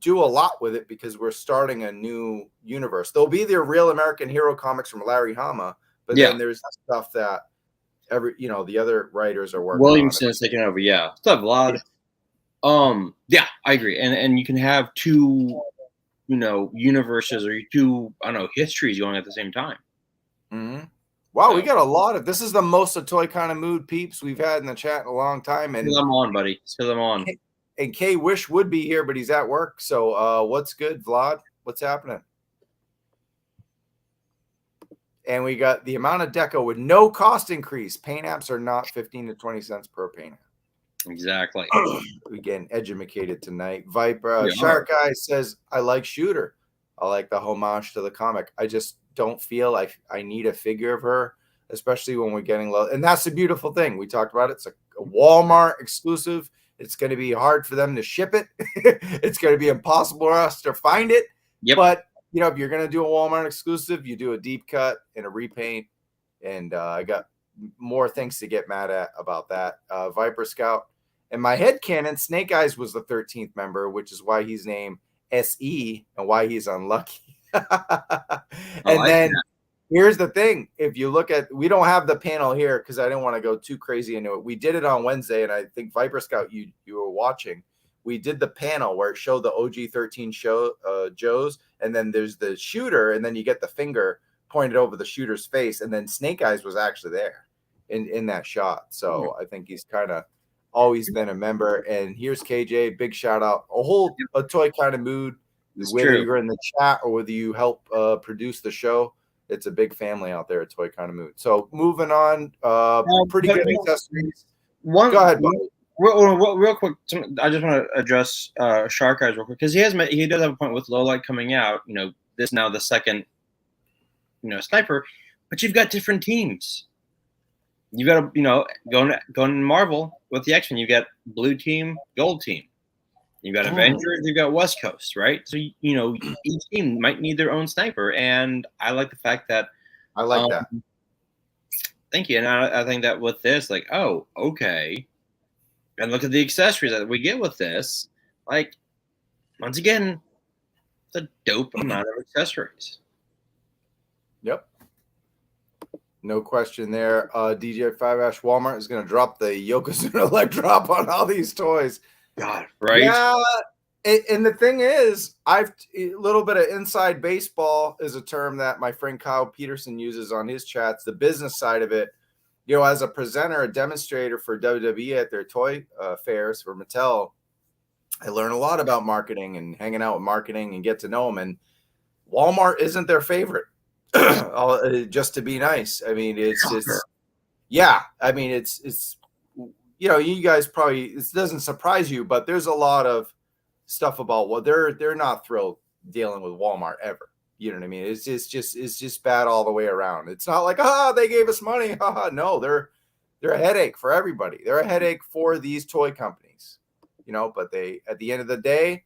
do a lot with it because we're starting a new universe. There'll be the real American hero comics from Larry Hama, but then there's stuff that the other writers are working Williamson is taking over. Yeah. What's up, Vlad? Yeah, I agree. And you can have two, universes or two, histories going at the same time. Wow, we got a lot of. This is the most of Toy Kind of Mood peeps we've had in the chat in a long time. And still them on, buddy. Still them on. And Kay Wish would be here, but he's at work. So what's good, Vlad? What's happening? And we got the amount of deco with no cost increase. Paint apps are not 15 to 20 cents per paint app. Exactly. We getting educated tonight. Viper Shark Guy says, I like Shooter. I like the homage to the comic. I just don't feel like I need a figure of her, especially when we're getting low. And that's the beautiful thing. We talked about it. It's a Walmart exclusive. It's going to be hard for them to ship it. It's going to be impossible for us to find it. Yep. But, if you're going to do a Walmart exclusive, you do a deep cut and a repaint. And I got more things to get mad at about that. Viper Scout. And my headcanon, Snake Eyes was the 13th member, which is why he's named SE and why he's unlucky. And then here's the thing. If you look at, we don't have the panel here because I didn't want to go too crazy into it. We did it on Wednesday, and I think Viper Scout, you were watching. we did the panel where it showed the OG-13 Joes, and then there's the shooter, and then you get the finger pointed over the shooter's face, and then Snake Eyes was actually there in that shot. So I think he's kind of always been a member. And here's KJ, big shout out, a toy kind of mood. Whether you're in the chat or whether you help produce the show, it's a big family out there at Toy Kind of Mood. So moving on, pretty good accessories. Go ahead, buddy. Real quick, I just want to address Shark Eyes real quick, because he does have a point with Low Light coming out. This now the second, sniper, but you've got different teams. You've got going Marvel with the X-Men. You got blue team, gold team. You've got Avengers, you've got West Coast, right? So, each team might need their own sniper. And I like the fact that. I like that. Thank you. And I think that with this, like, oh, okay. And look at the accessories that we get with this. Like, once again, it's a dope amount of accessories. Yep. No question there. DJ 5 Ash Walmart is going to drop the Yokozuna leg drop on all these toys. God, right? Yeah, and the thing is, a little bit of inside baseball is a term that my friend Kyle Peterson uses on his chats. The business side of it, as a presenter, a demonstrator for WWE at their toy fairs for Mattel, I learn a lot about marketing and hanging out with marketing and get to know them. And Walmart isn't their favorite, just to be nice. I mean, it's you guys probably, it doesn't surprise you, but there's a lot of stuff about they're not thrilled dealing with Walmart ever. You know what I mean? It's just bad all the way around. It's not like, they gave us money. No, they're a headache for everybody. They're a headache for these toy companies, but at the end of the day,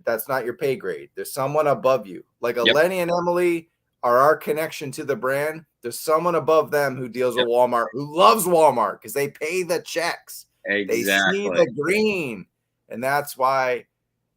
that's not your pay grade. There's someone above you. Like Lenny and Emily are our connection to the brand. There's someone above them who deals with Walmart, who loves Walmart because they pay the checks. Exactly. They see the green. And that's why.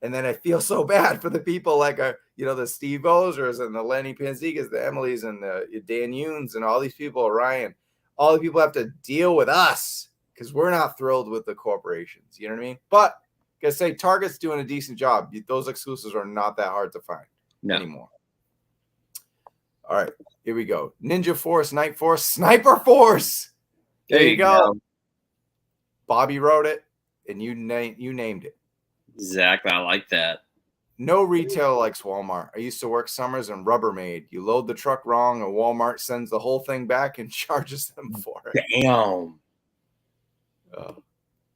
And then I feel so bad for the people like, the Steve Ozers and the Lenny Panzigas, the Emilys and the Dan Yunes and all these people, Ryan. All the people have to deal with us because we're not thrilled with the corporations. You know what I mean? But I gotta say, Target's doing a decent job. Those exclusives are not that hard to find anymore. All right, here we go. Ninja Force, Night Force, Sniper Force. There you go. Bobby wrote it, and you named it. Exactly. I like that. No retailer likes Walmart. I used to work summers in Rubbermaid. You load the truck wrong, and Walmart sends the whole thing back and charges them for it. Damn.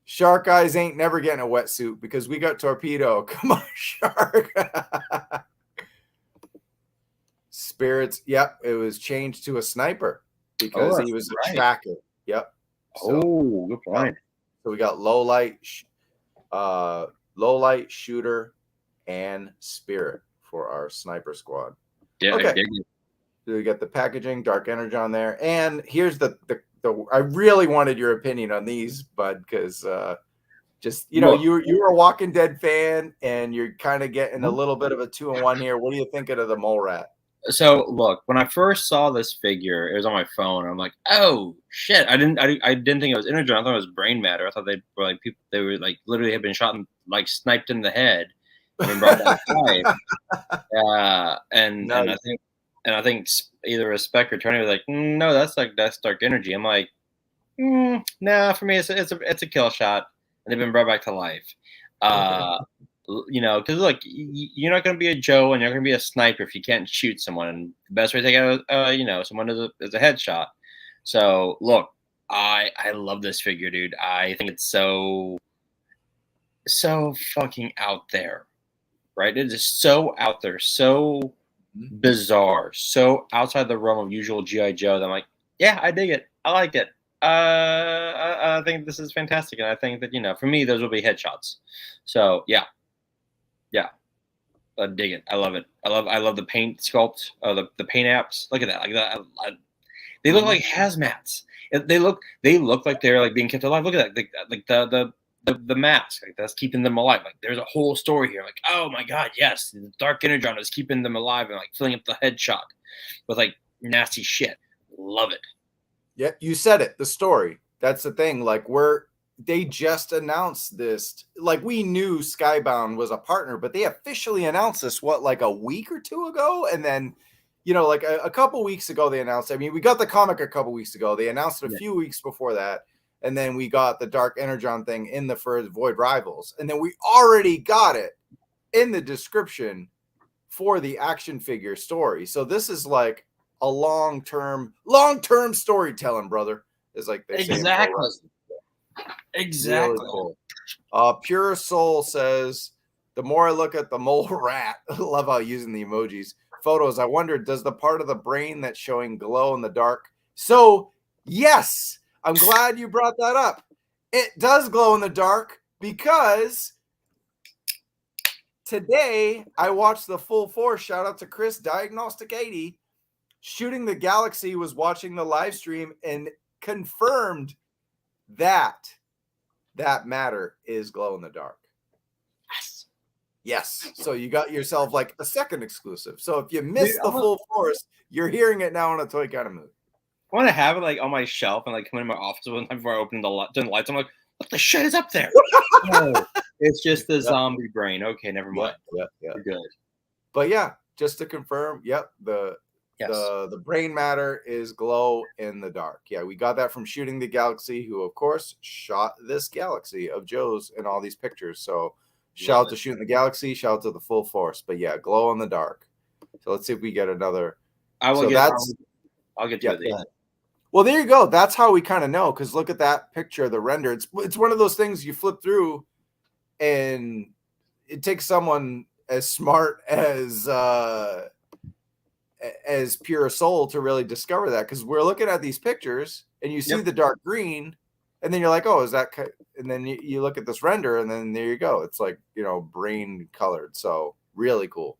Shark Eyes ain't never getting a wetsuit because we got Torpedo. Come on, Shark. Spirits, yep, it was changed to a sniper because he was a tracker. Yep. So, good point. So we got low light, shooter, and spirit for our sniper squad. Yeah. Okay. So we got the packaging, Dark Energy on there, and here's the I really wanted your opinion on these, bud, because you're a Walking Dead fan, and you're kind of getting a little bit of a 2-in-1 here. What are you thinking of the Mole Rat? So look, when I first saw this figure, it was on my phone. I'm like, oh shit! I didn't think it was Energon. I thought it was brain matter. I thought they were like people. They were like literally had been shot and like sniped in the head and been brought back to life. And I think either a Spec or Tony was like, no, that's Dark Energy. I'm like, nah. For me, it's a kill shot, and they've been brought back to life. Because look, you're not going to be a Joe and you're not going to be a sniper if you can't shoot someone. And the best way to take out, someone is a headshot. So look, I love this figure, dude. I think it's so fucking out there, right? It is so out there, so bizarre, so outside the realm of usual G.I. Joe that I'm like, yeah, I dig it. I like it. I think this is fantastic, and I think that for me, those will be headshots. So yeah. I dig it. I love it. I love the paint sculpt. The paint apps. Look at that. Like that. They look like hazmats. They look like they're like being kept alive. Look at that. Like the mask. Like that's keeping them alive. Like there's a whole story here. Like, oh my god, yes, the Dark Energon is keeping them alive and like filling up the headshot with like nasty shit. Love it. Yeah, you said it. The story. That's the thing. Like they just announced this. Like, we knew Skybound was a partner, but they officially announced this, like a week or two ago? And then, like a couple weeks ago, they announced, I mean, we got the comic a couple weeks ago. They announced it a few weeks before that. And then we got the Dark Energon thing in the first Void Rivals. And then we already got it in the description for the action figure story. So this is like a long-term storytelling, brother. Is like they say. Exactly. Really cool. Pure Soul says, the more I look at the mole rat, I love how using the emojis, photos, I wonder, does the part of the brain that's showing glow in the dark? So, yes, I'm glad you brought that up. It does glow in the dark because today I watched the Full Force. Shout out to Chris, Diagnostic 80. Shooting the Galaxy was watching the live stream and confirmed that matter is glow in the dark. Yes. So you got yourself like a second exclusive. So if you missed the Full Force, you're hearing it now on a Toy Kind of Mood. I want to have it like on my shelf and like come into my office one time before I open the lights. I'm like, what the shit is up there? Oh, it's just the zombie brain. Okay, never mind. Yeah. You're good. But yeah, just to confirm, the brain matter is glow in the dark. Yeah, we got that from Shooting the Galaxy, who of course shot this galaxy of Joe's in all these pictures. So shout out to Shooting the Galaxy, shout out to the Full Force. But yeah, glow in the dark. So let's see if we get another. I'll get to it. Well, there you go. That's how we kind of know, because look at that picture, the render. It's one of those things you flip through, and it takes someone as smart as Pure Soul to really discover that, because we're looking at these pictures and you see the dark green, and then you're like, oh, is that? And then you look at this render, and then there you go. It's like, brain colored. So really cool.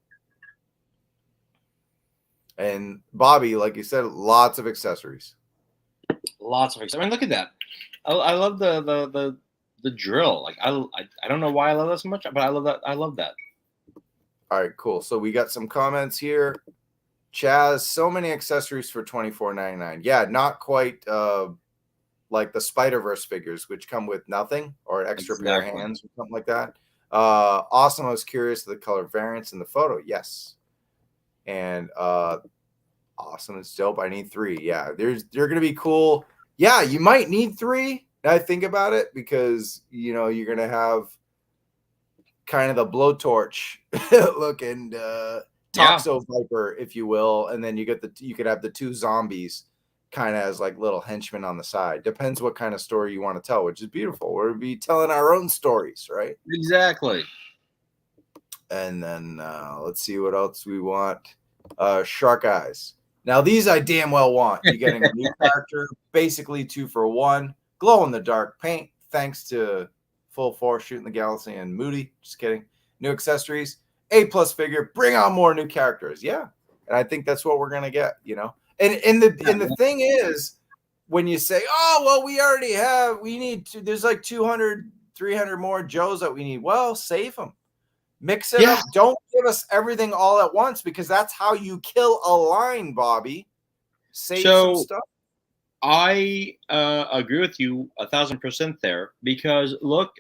And Bobby, like you said, lots of accessories. Lots of accessories. I mean, look at that. I love the drill. Like I don't know why I love that so much, but I love that. I love that. All right, cool. So we got some comments here. Chaz, so many accessories for $24.99. Yeah, not quite like the Spider-Verse figures, which come with nothing or an extra pair of hands or something like that. Awesome. I was curious of the color variants in the photo. Yes. And awesome. It's dope. I need 3. Yeah, they're going to be cool. Yeah, you might need 3. Now I think about it, because, you're going to have kind of the blowtorch looking Toxo Viper, if you will, and then you could have the 2 zombies kind of as like little henchmen on the side. Depends what kind of story you want to tell, which is beautiful. We'll be telling our own stories, right? Exactly. And then let's see what else we want. Shark Eyes. Now these I damn well want. You're getting a new character, basically 2 for 1. Glow in the dark paint, thanks to Full Force, Shooting the Galaxy, and Moody. Just kidding. New accessories. A+ figure, bring on more new characters. Yeah. And I think that's what we're gonna get, And the thing is, when you say, oh well, we need to, there's like 200, 300 more Joes that we need. Well, save them. Mix it up. Don't give us everything all at once, because that's how you kill a line, Bobby. Save some stuff. I agree with you 1,000% there, because look.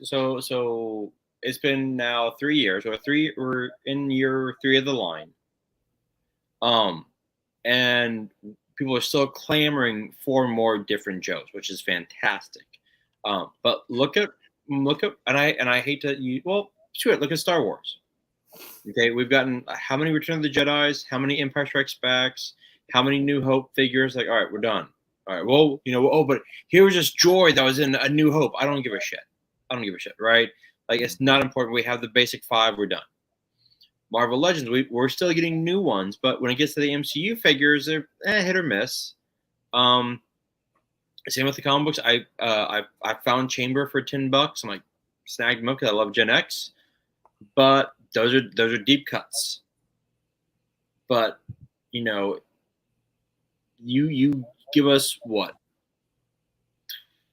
So it's been now 3 years, we're in year 3 of the line. And people are still clamoring for more different Joes, which is fantastic. But look at, and I hate to use, look at Star Wars. Okay, we've gotten how many Return of the Jedis, how many Empire Strikes Backs, how many New Hope figures? Like, all right, we're done. All right, well, but here was this droid that was in A New Hope. I don't give a shit, right? Like, it's not important. We have the basic 5. We're done. Marvel Legends, we're still getting new ones, but when it gets to the MCU figures, they're hit or miss. Same with the comic books. I found Chamber for $10. I'm like, snagged them up because I love Gen X, but those are deep cuts. But you give us what?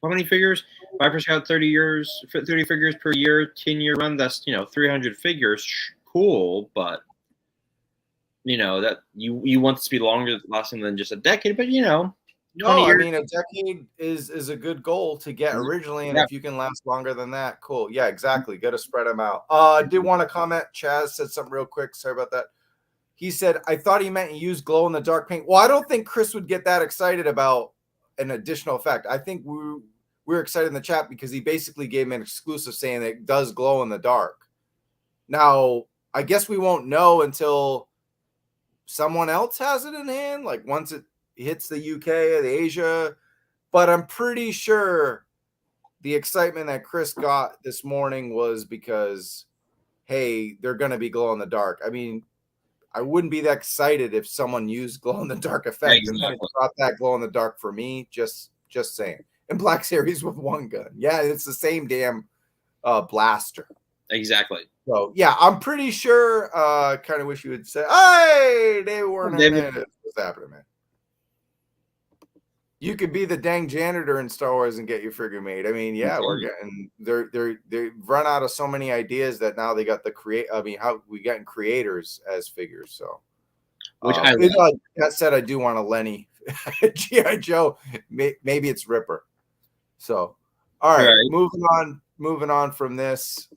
How many figures? 5% 30 figures per year, 10-year run. That's 300 figures. Cool, but that you want this to be longer lasting than just a decade. But 20 No, I years. mean a decade is a good goal to get originally, and Yeah. if you can last longer than that, cool. Yeah, exactly. Got to spread them out. I did want to comment. Chaz said something real quick. Sorry about that. He said, I thought he meant use glow in the dark paint. Well, I don't think Chris would get that excited about an additional effect. I think we're excited in the chat because he basically gave me an exclusive saying that it does glow in the dark. Now, I guess we won't know until someone else has it in hand, like once it hits the UK or the Asia. But I'm pretty sure the excitement that Chris got this morning was because, hey, they're going to be glow in the dark. I mean, I wouldn't be that excited if someone used glow in the dark effect and then it brought that glow in the dark for me. Just saying. And Black Series with one gun. Yeah, it's the same damn blaster. Exactly. So yeah, I'm pretty sure. Kind of wish you would say, "Hey, they weren't in it." What's happening, man? You could be the dang janitor in Star Wars and get your figure made. I mean, yeah, we're getting they've run out of so many ideas that now they got the create. I mean, how we getting creators as figures? So, Which that said, I do want a Lenny GI Joe. Maybe it's Ripper. So, all right, moving on from this.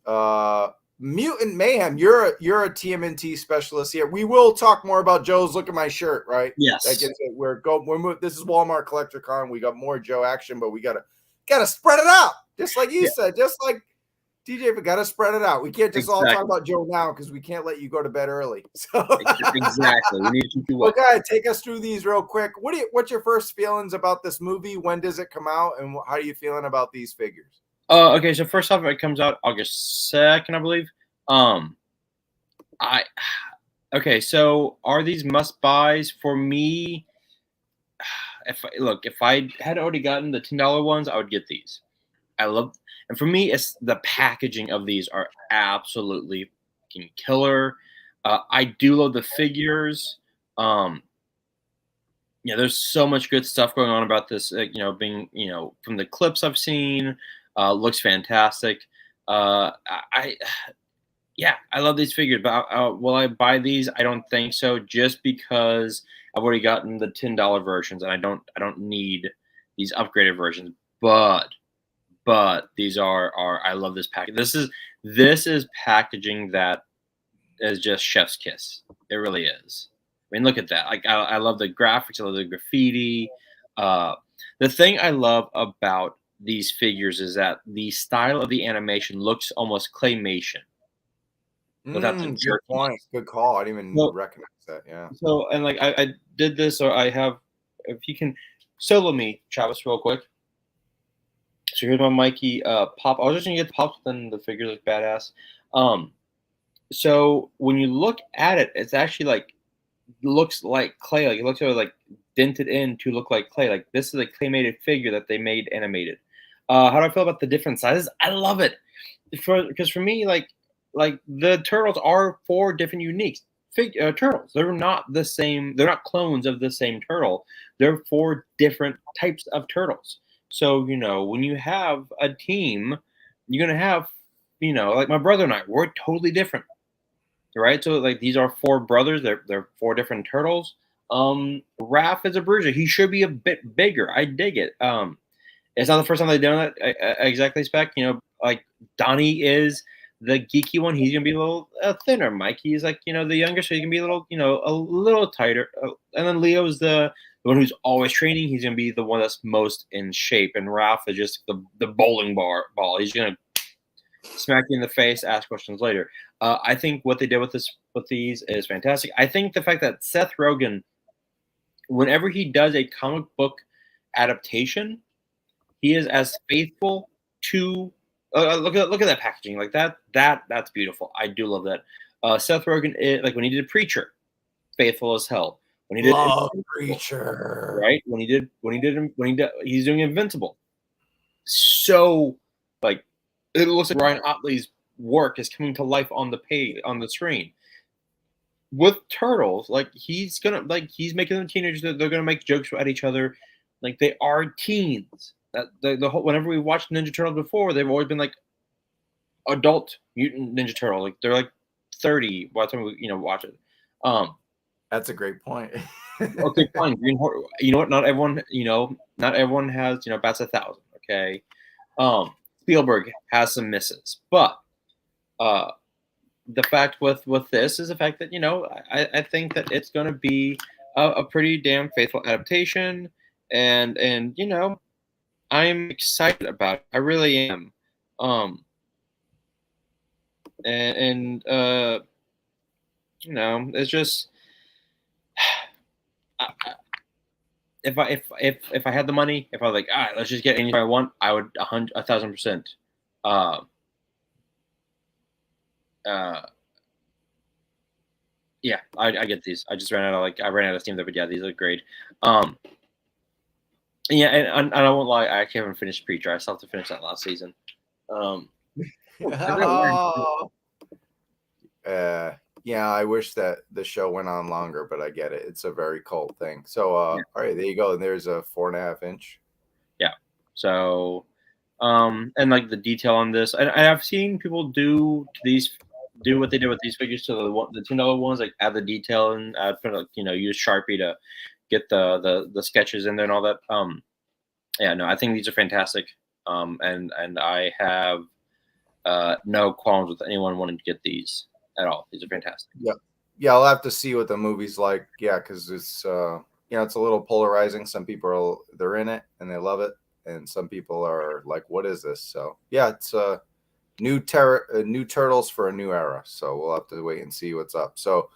Mutant Mayhem, you're a TMNT specialist here. We will talk more about Joe's. Look at my shirt, right? Yes. That gets it. This is Walmart Collector Con. We got more Joe action, but we gotta spread it out. Just like you said, just like DJ, we gotta spread it out. We can't just all talk about Joe now because we can't let you go to bed early. So exactly. We need to keep you up. Okay, take us through these real quick. What's your first feelings about this movie? When does it come out, and how are you feeling about these figures? Okay, so first off, it comes out August 2nd, I believe. Okay, so are these must buys for me? If I had already gotten the $10 ones, I would get these. And for me, it's the packaging of these are absolutely fucking killer. I do love the figures. Yeah, there's so much good stuff going on about this. Being from the clips I've seen. Looks fantastic. I love these figures, but will I buy these? I don't think so, just because I've already gotten the $10 versions, and I don't need these upgraded versions. But these are I love this package. This is packaging that is just chef's kiss. It really is. I mean, look at that. Like I love the graphics. I love the graffiti. The thing I love about these figures is that the style of the animation looks almost claymation. Good point. Good call. I didn't even recognize that. Yeah. So, and like I did this, or I have, if you can solo me, Travis, real quick. So here's my Mikey pop. I was just gonna get the pops, but then the figure look badass. So when you look at it, it's actually looks like clay. Like it looks like dented in to look like clay. Like this is a claymated figure that they made animated. How do I feel about the different sizes? I love it because for me, like the turtles are 4 different unique turtles. They're not the same. They're not clones of the same turtle. They're 4 different types of turtles. So when you have a team, you're gonna have like my brother and I. We're totally different, right? So like these are 4 brothers. They're 4 different turtles. Raph is a bruiser. He should be a bit bigger. I dig it. It's not the first time they've done that exactly spec. Like Donnie is the geeky one. He's gonna be a little thinner. Mike, he's like the younger, so he can be a little tighter. And then Leo's the one who's always training. He's gonna be the one that's most in shape. And Ralph is just the bowling ball. He's gonna smack you in the face, ask questions later. I think what they did with these is fantastic. I think the fact that Seth Rogen, whenever he does a comic book adaptation, he is as faithful to look at that packaging. Like that's beautiful. I do love that. Seth Rogen is, like when he did Preacher, faithful as hell. When he did Preacher, right? He's doing Invincible. So like it looks like Ryan Otley's work is coming to life on the page, on the screen. With Turtles, like he's making them teenagers. They're gonna make jokes at each other, like they are teens. That the whole, whenever we watched Ninja Turtles before, they've always been like adult Mutant Ninja Turtle. Like they're like 30 by the time we watch it. That's a great point. Okay, fine. Green Hornet. You know what? Not everyone. Not everyone has. Bats 1,000. Okay. Spielberg has some misses, but the fact with this is the fact that I think that it's going to be a pretty damn faithful adaptation, and I'm excited about it. I really am. And it's just if I had the money, if I was like, all right, let's just get anything I want, I would 1,000%. Yeah, I get these. I just ran out of Steam, but yeah, these look great. Yeah, and I won't lie, I actually haven't finished Preacher. I still have to finish that last season. Yeah, I wish that the show went on longer, but I get it. It's a very cold thing. So, all right, there you go. And there's a 4.5 inch. Yeah. So, and like the detail on this, and I've seen people do what they did with these figures to the $10 ones, like add the detail and use Sharpie to get the sketches in there and all that. Yeah, no, I think these are fantastic. And I have no qualms with anyone wanting to get these at all. These are fantastic. Yeah, I'll have to see what the movie's like. Yeah, because it's it's a little polarizing. Some people they're in it and they love it, and some people are like, "What is this?" So yeah, it's new turtles for a new era. So we'll have to wait and see what's up. So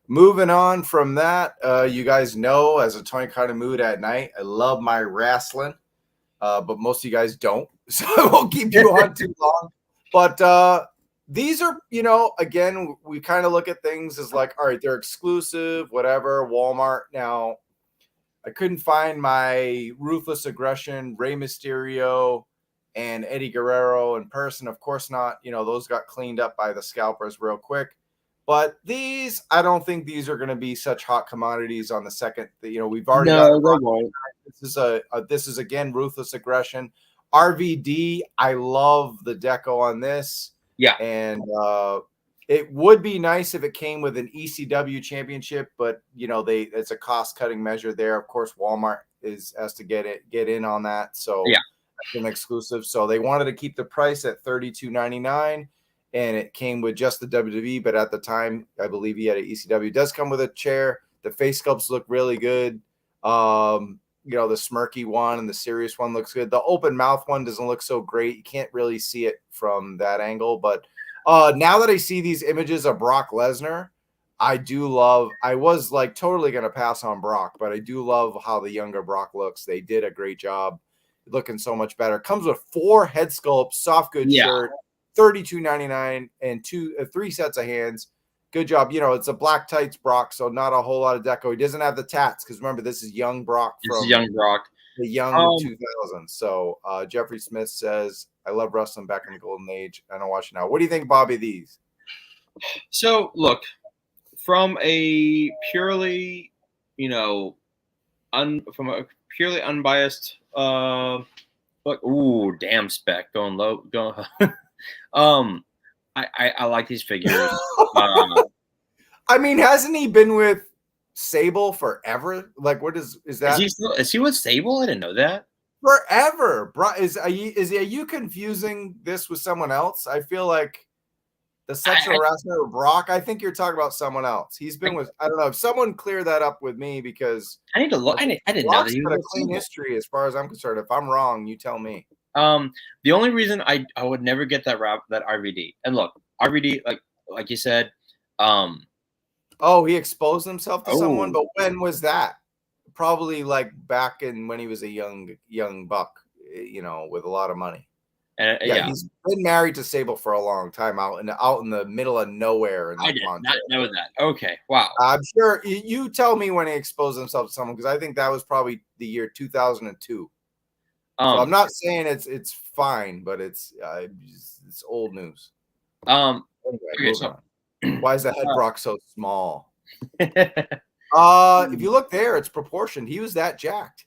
moving on from that, you guys know, as a Tony kind of mood at night, I love my wrestling, but most of you guys don't, so I won't keep you on too long. But these are, again, we kind of look at things as like, all right, they're exclusive, whatever, Walmart. Now, I couldn't find my Ruthless Aggression, Rey Mysterio, and Eddie Guerrero in person. Of course not. Those got cleaned up by the scalpers real quick. But these, I don't think these are going to be such hot commodities on the second. We've already got. This is again Ruthless Aggression. RVD, I love the deco on this. Yeah. And it would be nice if it came with an ECW championship, but it's a cost-cutting measure there. Of course, Walmart has to get in on that. So yeah, that's an exclusive. So they wanted to keep the price at $32.99, and it came with just the WWE. But at the time, I believe he had an ECW. It does come with a chair. The face sculpts look really good. The smirky one and the serious one looks good. The open mouth one doesn't look so great. You can't really see it from that angle. But now that I see these images of Brock Lesnar, I do love. I was like totally going to pass on Brock, but I do love how the younger Brock looks. They did a great job, looking so much better. Comes with 4 head sculpts, soft goods shirt, $32.99, and 3 sets of hands. Good job. It's a black tights Brock, so not a whole lot of deco. He doesn't have the tats because remember, this is young Brock from the young 2000s. So Jeffrey Smith says, I love wrestling back in the golden age. I don't watch it now. What do you think, Bobby, these? So look, from a purely, from a purely unbiased look, ooh, damn spec going low, I like these figures. I mean, hasn't he been with Sable forever? Like, what is that? Is he with Sable? I didn't know that. Forever, bro. Are you confusing this with someone else? I feel like the sexual wrestler Brock. I think you're talking about someone else. He's been with. I don't know. If someone clear that up with me, because I need to look. I didn't know that he was a clean history as far as I'm concerned. If I'm wrong, you tell me. The only reason I would never get that RVD, and look, RVD, like you said, he exposed himself to someone, but when was that? Probably like back in when he was a young buck, with a lot of money. And he's been married to Sable for a long time, out in the middle of nowhere. I did not know that. Okay, wow. I'm sure you tell me when he exposed himself to someone, because I think that was probably the year 2002. So I'm not saying it's fine, but it's old news. Okay, so why is the head Brock so small? If you look there, it's proportioned. He was that jacked.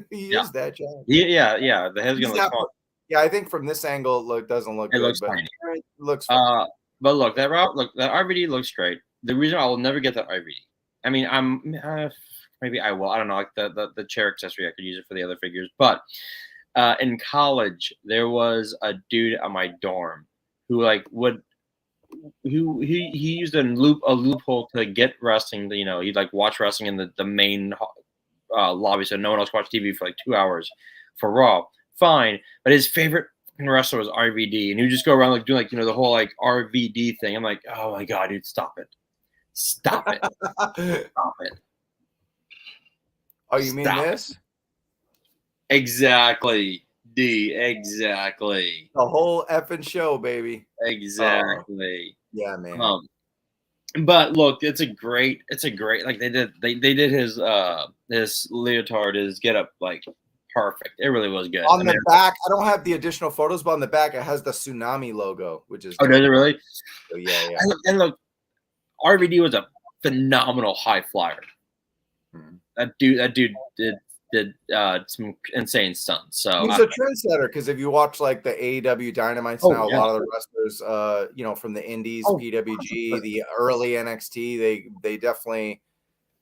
He is that jacked. Yeah. The head's gonna look small. Yeah, I think from this angle, it doesn't look good. Looks but tiny. It looks fine. But look, that RVD looks great. The reason I will never get that RVD, I mean, I'm maybe I will. I don't know, like the chair accessory. I could use it for the other figures. But in college, there was a dude at my dorm who like would he used a loophole to get wrestling. You know, he'd like watch wrestling in the main lobby, so no one else watched TV for like 2 hours for Raw. Fine, but his favorite wrestler was RVD, and he would just go around like doing like, you know, the whole like RVD thing. I'm like, oh my god, dude, stop it, stop it, stop it. Oh, you mean this? Exactly, D. Exactly. The whole effing show, baby. Exactly. Yeah, man. But look, it's a great like they did his leotard, his get up like perfect. It really was good. On the back, I don't have the additional photos, but on the back it has the tsunami logo, which is does it really? So, yeah. And look, RVD was a phenomenal high flyer. Hmm. That dude did some insane stunts. So he's a trendsetter, because if you watch like the AEW Dynamites now, a lot of the wrestlers, you know, from the Indies, PWG, the early NXT, they definitely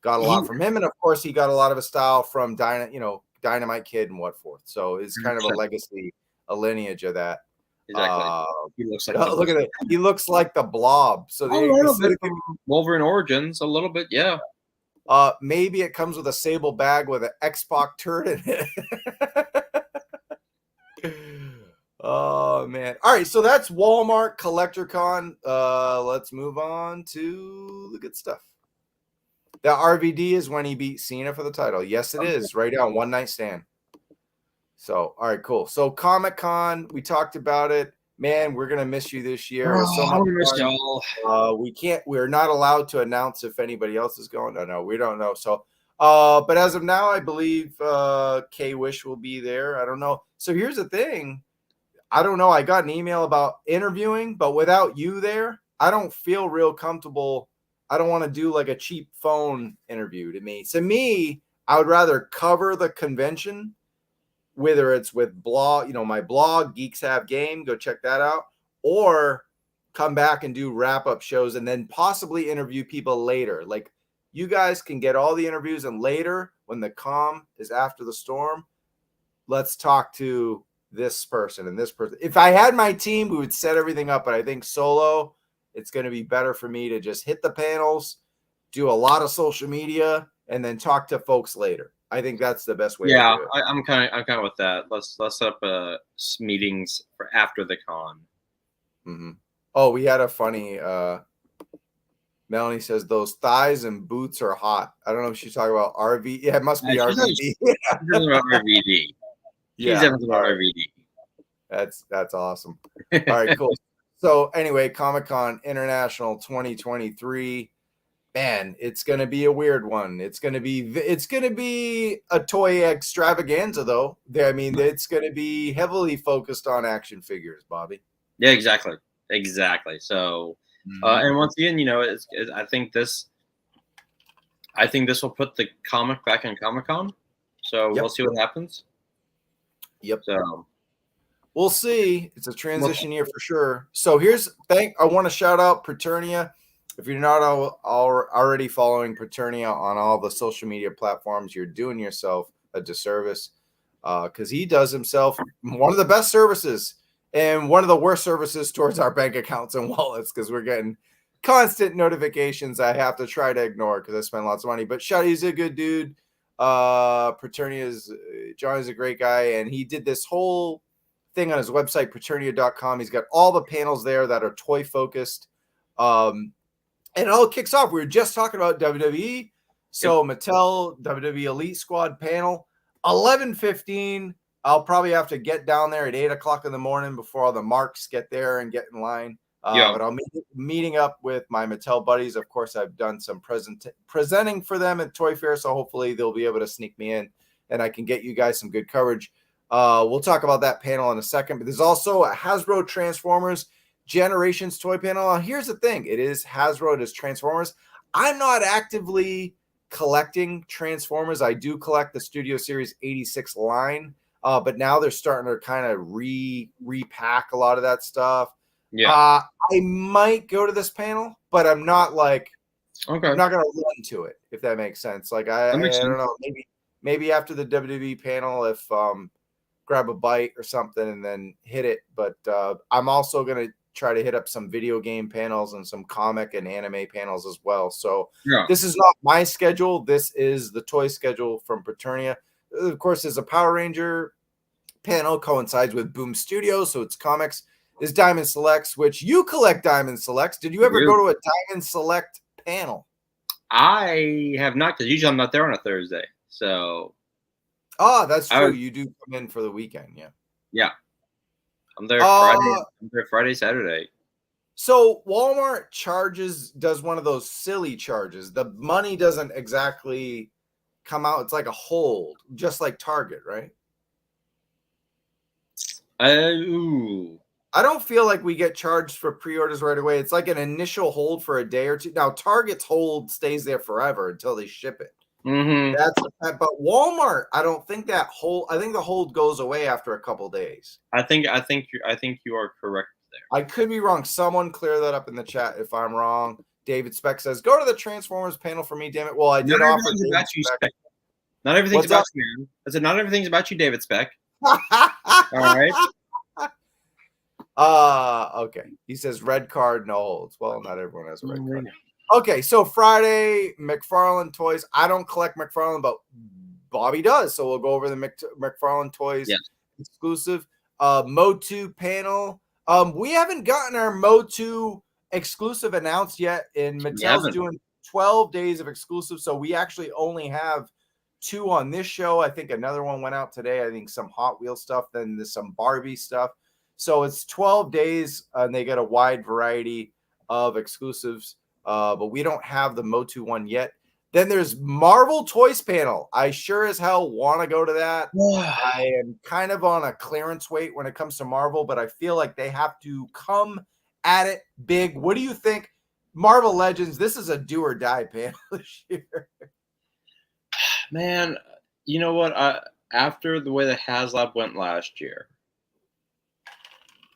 got a lot from him, and of course he got a lot of his style from Dynamite Kid and what forth. So it's kind of a legacy, a lineage of that. Exactly. He looks like look at it. He looks like the Blob. So from Wolverine Origins, a little bit, yeah. Maybe it comes with a sable bag with an X-Pac turd in it. Oh man! All right, so that's Walmart Collector Con. Let's move on to the good stuff. The RVD is when he beat Cena for the title. Yes, it is. Right now, one night stand. So, all right, cool. So Comic-Con, we talked about it. Man, we're gonna miss you this year. It was so much fun. We're not allowed to announce if anybody else is going. No, we don't know. So, but as of now, I believe K-Wish will be there. I don't know. So here's the thing. I don't know. I got an email about interviewing, but without you there, I don't feel real comfortable. I don't want to do like a cheap phone interview to me, I would rather cover the convention, whether it's with blog, you know, my blog, Geeks Have Game, go check that out, or come back and do wrap-up shows and then possibly interview people later. Like, you guys can get all the interviews, and later, when the calm is after the storm, let's talk to this person and this person. If I had my team, we would set everything up, but I think solo, it's going to be better for me to just hit the panels, do a lot of social media, and then talk to folks later. I think that's the best way. Yeah, to do it. I'm kind of with that. Let's set up meetings for after the con. Mm-hmm. Oh, we had a funny. Melanie says those thighs and boots are hot. I don't know if she's talking about RV. Yeah, it must be RVD. She's about RVD. She's about RVD. That's awesome. All right, cool. So anyway, Comic-Con International 2023. Man, it's gonna be a weird one. It's gonna be a toy extravaganza, though. I mean, it's gonna be heavily focused on action figures, Bobby. Yeah, exactly. So, and once again, you know, I think this will put the comic back in Comic-Con. So we'll see what happens. Yep. So we'll see. It's a transition year for sure. So I want to shout out Preternia. If you're not already following Preternia on all the social media platforms, you're doing yourself a disservice, because he does himself one of the best services and one of the worst services towards our bank accounts and wallets, because we're getting constant notifications I have to try to ignore because I spend lots of money. But he's a good dude. John is a great guy, and he did this whole thing on his website, Preternia.com. He's got all the panels there that are toy focused. And it all kicks off. We were just talking about WWE. So Mattel WWE Elite Squad panel, 11:15. I'll probably have to get down there at 8 o'clock in the morning before all the marks get there and get in line. But I'll meeting up with my Mattel buddies. Of course, I've done some presenting for them at Toy Fair, so hopefully they'll be able to sneak me in and I can get you guys some good coverage. We'll talk about that panel in a second. But there's also a Hasbro Transformers Generations toy panel. Here's the thing. It is Hasbro. It is Transformers. I'm not actively collecting Transformers. I do collect the Studio Series 86 line, but now they're starting to kind of repack a lot of that stuff. Yeah. I might go to this panel, but I'm not like Okay. I'm not gonna run to it, if that makes sense. Like I don't know, maybe after the WWE panel, if grab a bite or something and then hit it. But I'm also gonna try to hit up some video game panels and some comic and anime panels as well. So this is not my schedule. This is the toy schedule from Paternia. Of course, there's a Power Ranger panel, coincides with Boom Studios, so it's comics. Is Diamond Selects, which you collect Diamond Selects. Did you ever go to a Diamond Select panel? I have not, because usually I'm not there on a Thursday. So. Oh, that's true. You do come in for the weekend, yeah. Yeah. I'm there Friday. I'm there Friday, Saturday. So Walmart does one of those silly charges. The money doesn't exactly come out. It's like a hold, just like Target, right? I don't feel like we get charged for pre-orders right away. It's like an initial hold for a day or two. Now Target's hold stays there forever until they ship it. But Walmart, I don't think that hold. I think the hold goes away after a couple days. I think you are correct there. I could be wrong. Someone clear that up in the chat if I'm wrong. David Speck says, "Go to the Transformers panel for me, damn it." Well, I did offer. Not everything's about you, man. I said not everything's about you, David Speck. All right. Okay. He says red card, no holds. Well, not everyone has a red card. Okay, so Friday, McFarlane toys. I don't collect McFarlane, but Bobby does. So we'll go over the McFarlane toys exclusive. Mo2 panel. We haven't gotten our Mo2 exclusive announced yet, and Mattel's doing 12 days of exclusive. So we actually only have 2 on this show. I think another one went out today. I think some Hot Wheels stuff, then there's some Barbie stuff. So it's 12 days, and they get a wide variety of exclusives. But we don't have the Mo2 one yet. Then there's Marvel Toys panel. I sure as hell want to go to that. I am kind of on a clearance wait when it comes to Marvel, but I feel like they have to come at it big. What do you think? Marvel Legends, this is a do or die panel this year. Man, you know what? After the way the HasLab went last year.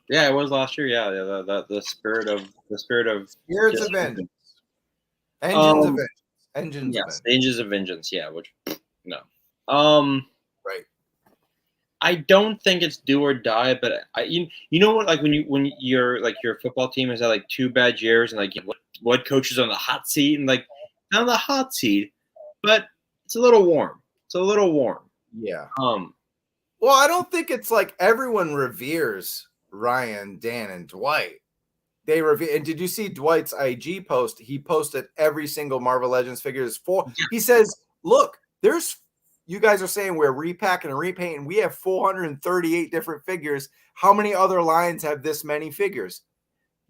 Yeah, it was last year. Yeah, the spirit of Spirits of Vengeance. Engines of Vengeance. Engines of Vengeance. Yeah, which no. Right. I don't think it's do or die, but you know what? Like when your football team has had like 2 bad years and like what coach is on the hot seat and like not on the hot seat, but it's a little warm. Yeah. Well, I don't think it's like everyone reveres Ryan, Dan, and Dwight. They revere. And did you see Dwight's IG post? He posted every single Marvel Legends figure. He says, "Look, you guys are saying we're repacking and repainting. We have 438 different figures. How many other lines have this many figures?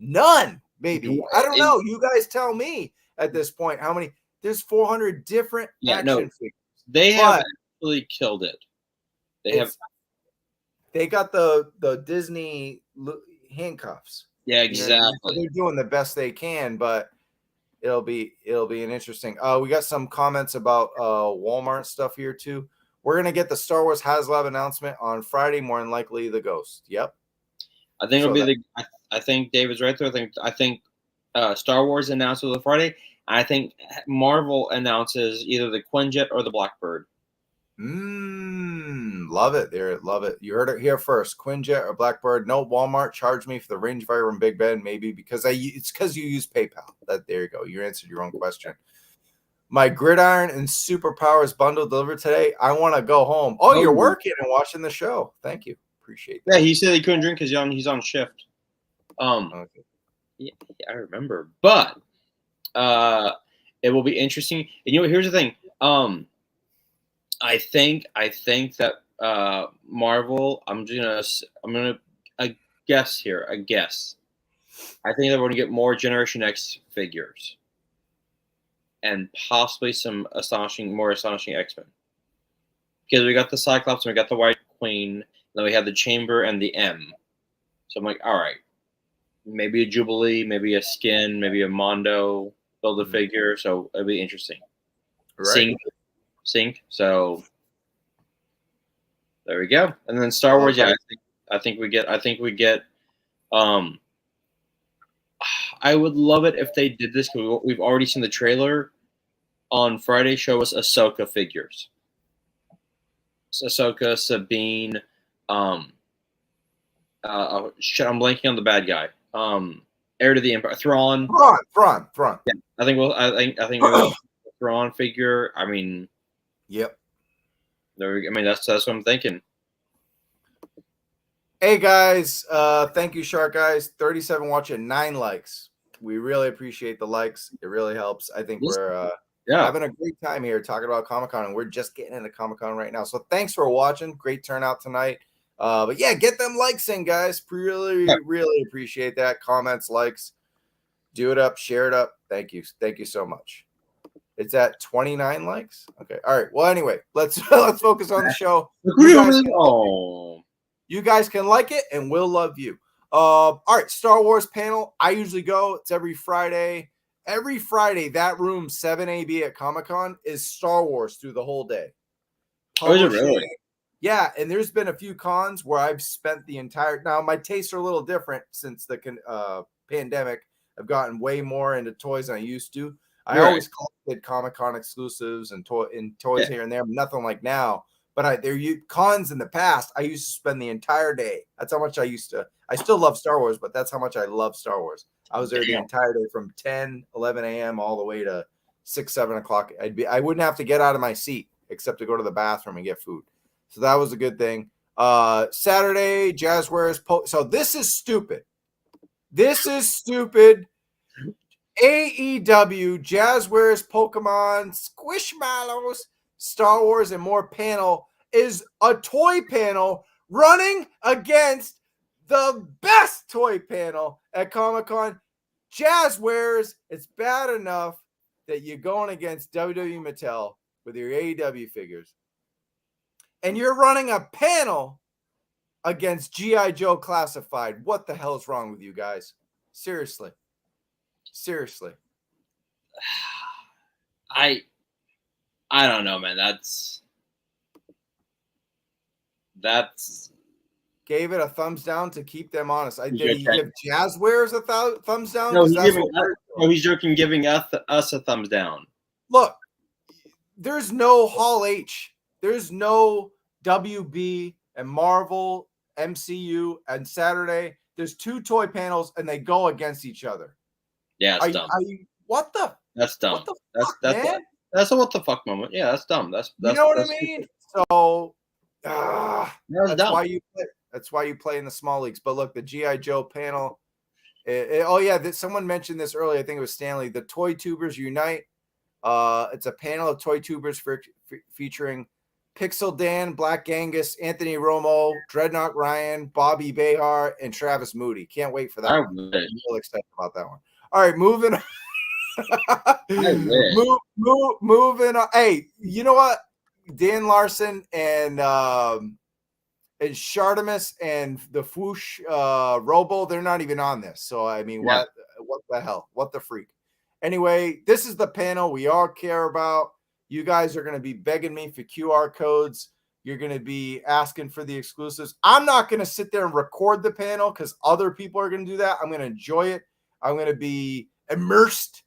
None, maybe. I don't know. You guys tell me at this point how many. There's 400 different action figures. They have actually killed it. They got the Disney handcuffs. Yeah, exactly. They're doing the best they can, but it'll be an interesting. We got some comments about Walmart stuff here too. We're gonna get the Star Wars HasLab announcement on Friday, more than likely the Ghost. Yep. I think it'll be I think David's right there. I think Star Wars announces on Friday. I think Marvel announces either the Quinjet or the Blackbird. Love it. Love it. You heard it here first. Quinjet or Blackbird. No, Walmart charged me for the rangefinder and Big Ben, maybe because it's because you use PayPal. There you go. You answered your own question. My Gridiron and Superpowers bundle delivered today. I want to go home. Oh, you're working and watching the show. Thank you. Appreciate that. Yeah, he said he couldn't drink because he's on shift. Okay. Yeah, I remember. But it will be interesting. And here's the thing. I think that Marvel. I'm gonna guess here. I guess. I think they're going to get more Generation X figures, and possibly some more astonishing X-Men. Because we got the Cyclops and we got the White Queen, and then we have the Chamber and the M. So I'm like, all right, maybe a Jubilee, maybe a Skin, maybe a Mondo build a figure. So it'll be interesting. Right. Sync. So there we go. And then Star Wars. Yeah, I think we get. I would love it if they did this because we've already seen the trailer on Friday. Show us Ahsoka figures. Ahsoka, Sabine, shit, I'm blanking on the bad guy. Heir to the Empire, Thrawn. Thrawn. Yeah, I think maybe we'll Thrawn figure. I mean, yep. That's what I'm thinking. Hey guys, thank you, Shark Guys. 37 watching, 9 likes. We really appreciate the likes. It really helps. I think we're having a great time here talking about Comic-Con, and we're just getting into Comic-Con right now. So thanks for watching. Great turnout tonight. But yeah, get them likes in, guys. Really appreciate that. Comments, likes, do it up, share it up. Thank you so much. It's at 29 likes. Okay, all right. Well, anyway, let's focus on the show. You guys can like it, and we'll love you. All right, Star Wars panel. I usually go. It's every Friday. Every Friday, that room 7AB at Comic-Con is Star Wars through the whole day. Oh, is it really? Yeah, and there's been a few cons where I've spent the entire. Now my tastes are a little different since the pandemic. I've gotten way more into toys than I used to. I always collected Comic-Con exclusives and toys here and there, nothing like now. But there cons in the past, I used to spend the entire day. That's how much I used to. I still love Star Wars, but that's how much I love Star Wars. I was there the entire day from 10, 11 a.m. all the way to 6, 7 o'clock. I wouldn't have to get out of my seat except to go to the bathroom and get food. So that was a good thing. Saturday, Jazzwares. So this is stupid. AEW, Jazzwares, Pokemon, Squishmallows, Star Wars, and more panel is a toy panel running against the best toy panel at Comic-Con. Jazzwares, it's bad enough that you're going against WWE Mattel with your AEW figures. And you're running a panel against G.I. Joe Classified. What the hell is wrong with you guys? Seriously. I don't know, man. That's gave it a thumbs down to keep them honest. Did he give Jazzwares a thumbs down? No, he's joking, giving us a thumbs down. Look, there's no Hall H. There's no WB and Marvel, MCU, and Saturday. There's 2 toy panels, and they go against each other. Yeah, it's dumb. What the? That's dumb. What the fuck, man? That's a what the fuck moment. Yeah, that's dumb. That's you know what I mean? So that's dumb. why you play. That's why you play in the small leagues. But look, the G.I. Joe panel. Someone mentioned this earlier. I think it was Stanley. The Toy Tubers Unite. It's a panel of Toy Tubers featuring Pixel Dan, Black Angus, Anthony Romo, Dreadnought Ryan, Bobby Behar, and Travis Moody. Can't wait for that. I'm really excited about that one. All right, moving on. Moving on. Hey, you know what? Dan Larson and Shartimus and the Fwoosh Robo, they're not even on this. So I mean, what the hell? What the freak? Anyway, this is the panel we all care about. You guys are going to be begging me for QR codes. You're going to be asking for the exclusives. I'm not going to sit there and record the panel because other people are going to do that. I'm going to enjoy it. I'm going to be immersed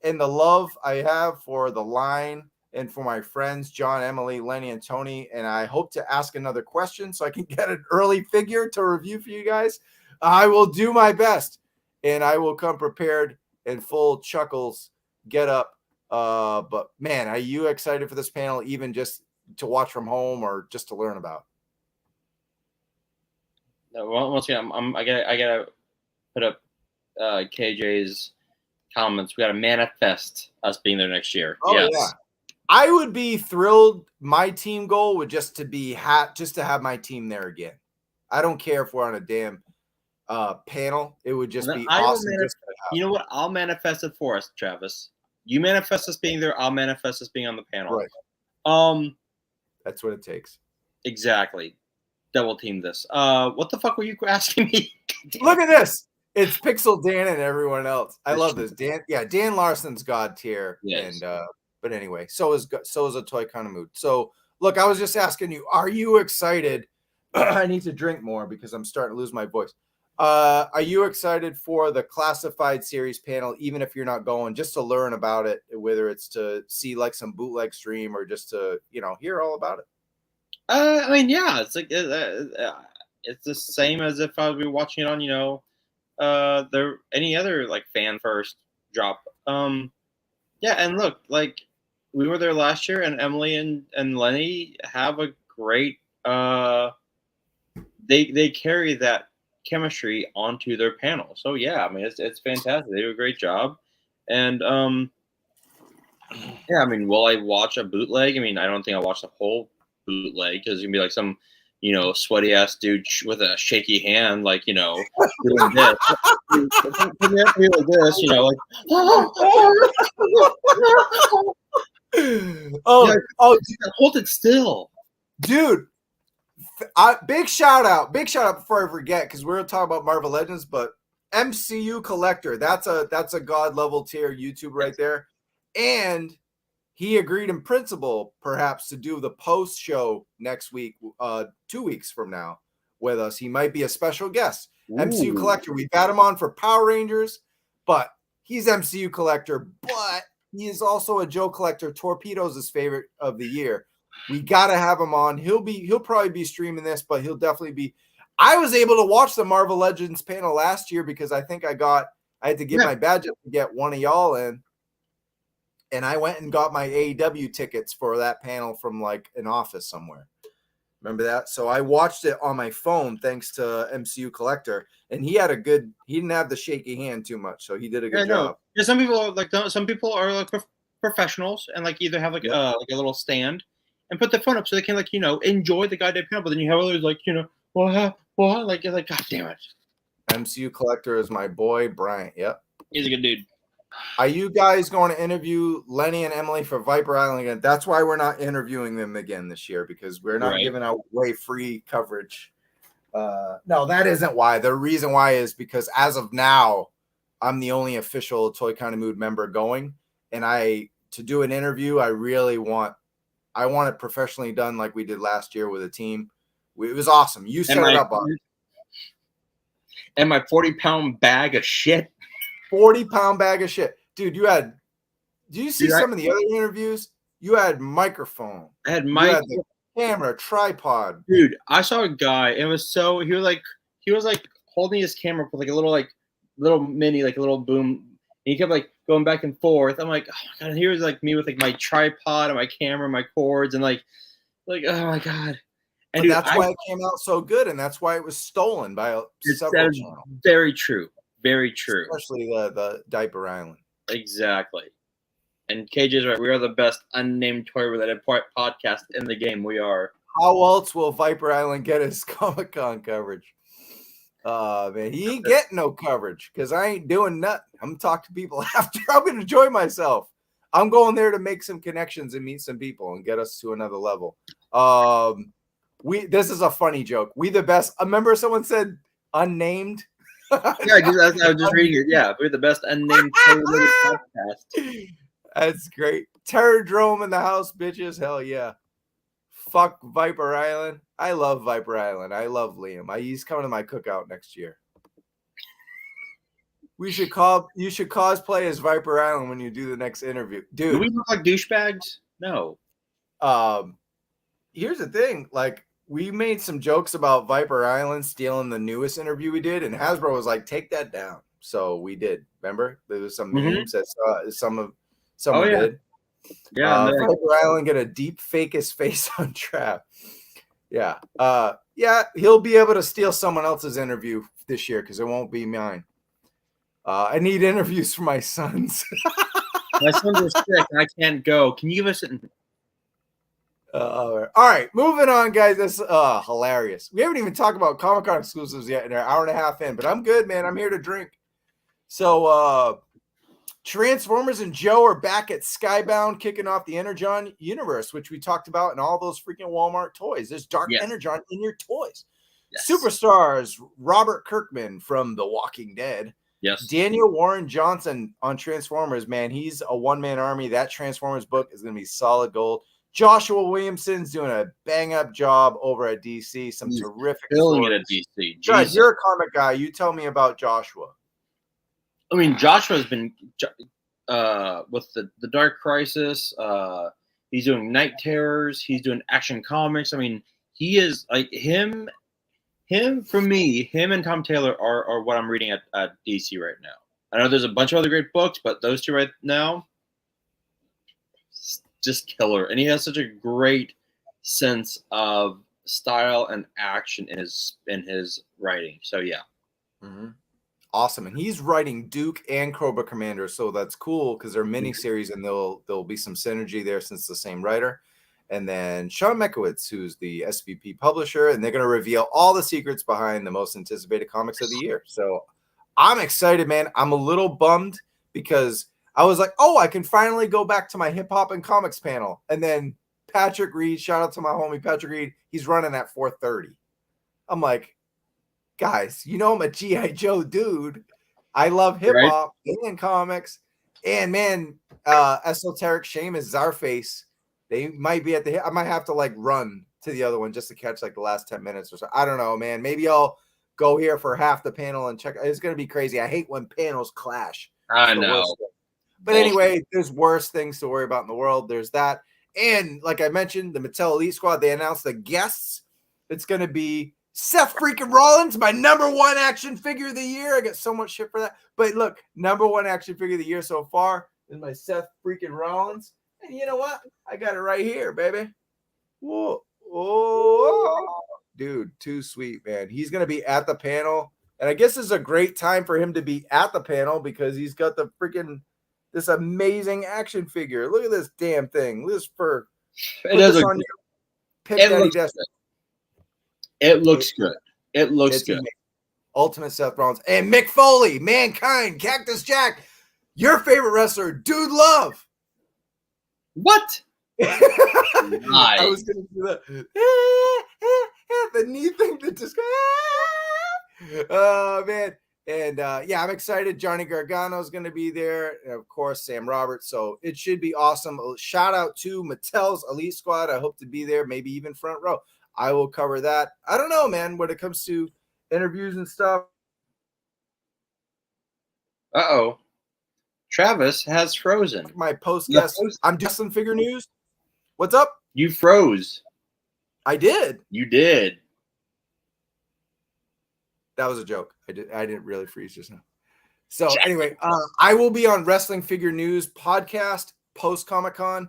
in the love I have for the line and for my friends, John, Emily, Lenny, and Tony. And I hope to ask another question so I can get an early figure to review for you guys. I will do my best, and I will come prepared in full Chuckles get up. But man, are you excited for this panel, even just to watch from home or just to learn about? Well, once again, I gotta put up KJ's comments. We gotta manifest us being there next year. Oh, yes. Yeah. I would be thrilled. My team goal would just to have my team there again. I don't care if we're on a damn panel. It would just be awesome. You know what? I'll manifest it for us, Travis. You manifest us being there. I'll manifest us being on the panel. Right. That's what it takes. Exactly. Double team this. What the fuck were you asking me? Look at this. It's Pixel Dan and everyone else. I love this. Dan Larson's God tier. Yes. And but anyway, so is a Toy Kind of Mood. So look, I was just asking you, are you excited? I need to drink more because I'm starting to lose my voice. Are you excited for the classified series panel, even if you're not going, just to learn about it, whether it's to see like some bootleg stream or just to, hear all about it? I mean, yeah, it's like it's the same as if I would be watching it on, there any other like fan first drop. Yeah, and look, like we were there last year, and Emily and Lenny have a great. They carry that chemistry onto their panel. So yeah, I mean it's fantastic. They do a great job, and yeah, I mean, will I watch a bootleg? I mean, I don't think I'll watch the whole bootleg because it's gonna be like some, sweaty ass dude with a shaky hand, like doing this. Like this, like. Oh, hold it still, dude. Big shout out before I forget, because we're talking about Marvel Legends, but MCU Collector, that's a god level tier YouTube right there, and he agreed in principle perhaps to do the post show next week, 2 weeks from now with us. He might be a special guest. Ooh. MCU Collector, we've had him on for Power Rangers, but he's MCU Collector, but he is also a Joe Collector. Torpedo's his favorite of the year. We got to have him on. He'll probably be streaming this, but he'll definitely be. I was able to watch the Marvel Legends panel last year because I think I had to get my badge up to get one of y'all in. And I went and got my AEW tickets for that panel from like an office somewhere. Remember that? So I watched it on my phone thanks to MCU Collector, and he didn't have the shaky hand too much, so he did a good job. Yeah, some people are like professionals and like either have like a little stand and put their phone up so they can like enjoy the goddamn panel, but then you have others like what like you're like, god damn it. MCU Collector is my boy Bryant. Yep, he's a good dude. Are you guys going to interview Lenny and Emily for Viper Island again? That's why we're not interviewing them again this year, because we're not giving away free coverage. No, that isn't why. The reason why is because as of now, I'm the only official Toy Kind of Mood member going, and to do an interview, I want it professionally done like we did last year with a team. It was awesome. You set it up, Bob. And my 40-pound bag of shit. 40-pound bag of shit. Dude, do you see some of the other interviews? You had microphone. I had the camera, tripod. Dude, I saw a guy. It was he was holding his camera with like a little mini, like a little boom. And he kept like going back and forth. I'm like, oh my god, and here's like me with like my tripod and my camera, my cords, and like oh my god. And dude, that's why it came out so good, and that's why it was stolen by several channels. Very true. Very true. Especially the Diaper Island. Exactly. And KJ is right. We are the best unnamed toy-related podcast in the game. We are. How else will Viper Island get his Comic-Con coverage? Man, he ain't getting no coverage because I ain't doing nothing. I'm going to talk to people after. I'm going to enjoy myself. I'm going there to make some connections and meet some people and get us to another level. This is a funny joke. We the best. I remember someone said unnamed. Yeah, I was just reading it. Yeah, we're the best unnamed podcast. That's great. Terrordrome in the house, bitches. Hell yeah. Fuck Viper Island. I love Viper Island. I love Liam. He's coming to my cookout next year. You should cosplay as Viper Island when you do the next interview. Dude. Do we look like douchebags? No. Here's the thing. Like, we made some jokes about Viper Island stealing the newest interview we did, and Hasbro was like, take that down. So we did. Remember? There was some memes that someone did. Yeah. Viper Island get a deep fake his face on Trap. Yeah. He'll be able to steal someone else's interview this year because it won't be mine. I need interviews for my sons. My sons are sick and I can't go. Can you give us an... All right, moving on, guys. That's hilarious. We haven't even talked about Comic-Con exclusives yet, and an hour and a half in, but I'm good, man. I'm here to drink. So, Transformers and Joe are back at Skybound, kicking off the Energon universe, which we talked about in all those freaking Walmart toys. There's Dark Energon in your toys. Yes. Superstars, Robert Kirkman from The Walking Dead. Yes. Daniel Warren Johnson on Transformers, man. He's a one-man army. That Transformers book is going to be solid gold. Joshua Williamson's doing a bang up job over at DC. Some terrific killing it stories. at DC. God, you're a comic guy. You tell me about Joshua. I mean, Joshua's been with the Dark Crisis. He's doing Night Terrors. He's doing Action Comics. I mean, he is like him. For me, him and Tom Taylor are what I'm reading at DC right now. I know there's a bunch of other great books, but those two right now, just killer. And he has such a great sense of style and action in his writing. So yeah. Mm-hmm. Awesome. And he's writing Duke and Cobra Commander, so that's cool because they're miniseries and there'll be some synergy there since it's the same writer. And then Sean Mekowitz, who's the SVP publisher, and they're going to reveal all the secrets behind the most anticipated comics of the year. So I'm excited, man. I'm a little bummed because I was like, oh, I can finally go back to my hip hop and comics panel. And then Patrick Reed, shout out to my homie Patrick Reed, he's running at 4:30. I'm like, guys, you know I'm a G.I. Joe dude. I love hip hop and comics. And man, Esoteric Seamus, Czarface, they might be at the. I might have to like run to the other one just to catch like the last 10 minutes or so. I don't know, man. Maybe I'll go here for half the panel and check. It's gonna be crazy. I hate when panels clash. I know. But anyway, there's worse things to worry about in the world. There's that. And like I mentioned, the Mattel Elite Squad, they announced the guests. It's gonna be Seth freaking Rollins, my #1 action figure of the year. I get so much shit for that. But look, #1 action figure of the year so far is my Seth freaking Rollins. And you know what? I got it right here, baby. Whoa. Oh, dude, too sweet, man. He's going to be at the panel. And I guess it's a great time for him to be at the panel because he's got the freaking, this amazing action figure. Look at this damn thing. Look at this fur. It does look good. It looks good. It looks good. Amazing. Ultimate Seth Rollins. And Mick Foley, Mankind, Cactus Jack, your favorite wrestler, Dude Love. What? I was going to do that. The knee thing that just. Oh, man. And yeah, I'm excited. Johnny Gargano is going to be there. And of course, Sam Roberts. So it should be awesome. Shout out to Mattel's Elite Squad. I hope to be there, maybe even front row. I will cover that. I don't know, man, when it comes to interviews and stuff. Uh-oh. Travis has frozen. My post guest. I'm Justin Figure News. What's up? You froze. I did. You did. That was a joke. I didn't really freeze just now. So anyway, I will be on Wrestling Figure News podcast post Comic-Con.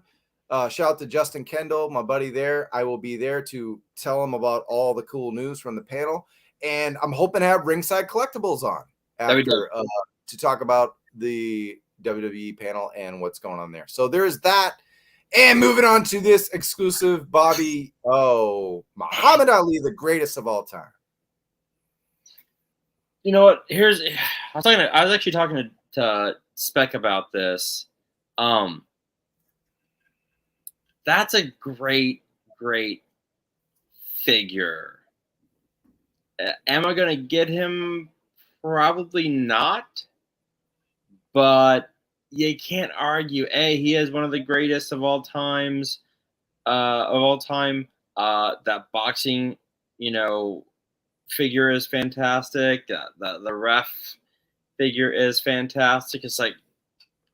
Shout out to Justin Kendall, my buddy there. I will be there to tell him about all the cool news from the panel. And I'm hoping to have Ringside Collectibles on after to talk about the WWE panel and what's going on there. So there's that. And moving on to this exclusive Bobby, Muhammad Ali, the greatest of all time. You know what? I was actually talking to Spec about this. That's a great figure. Am I going to get him? Probably not. But you can't argue. He is one of the greatest of all times. That boxing, figure is fantastic. The ref figure is fantastic. It's like,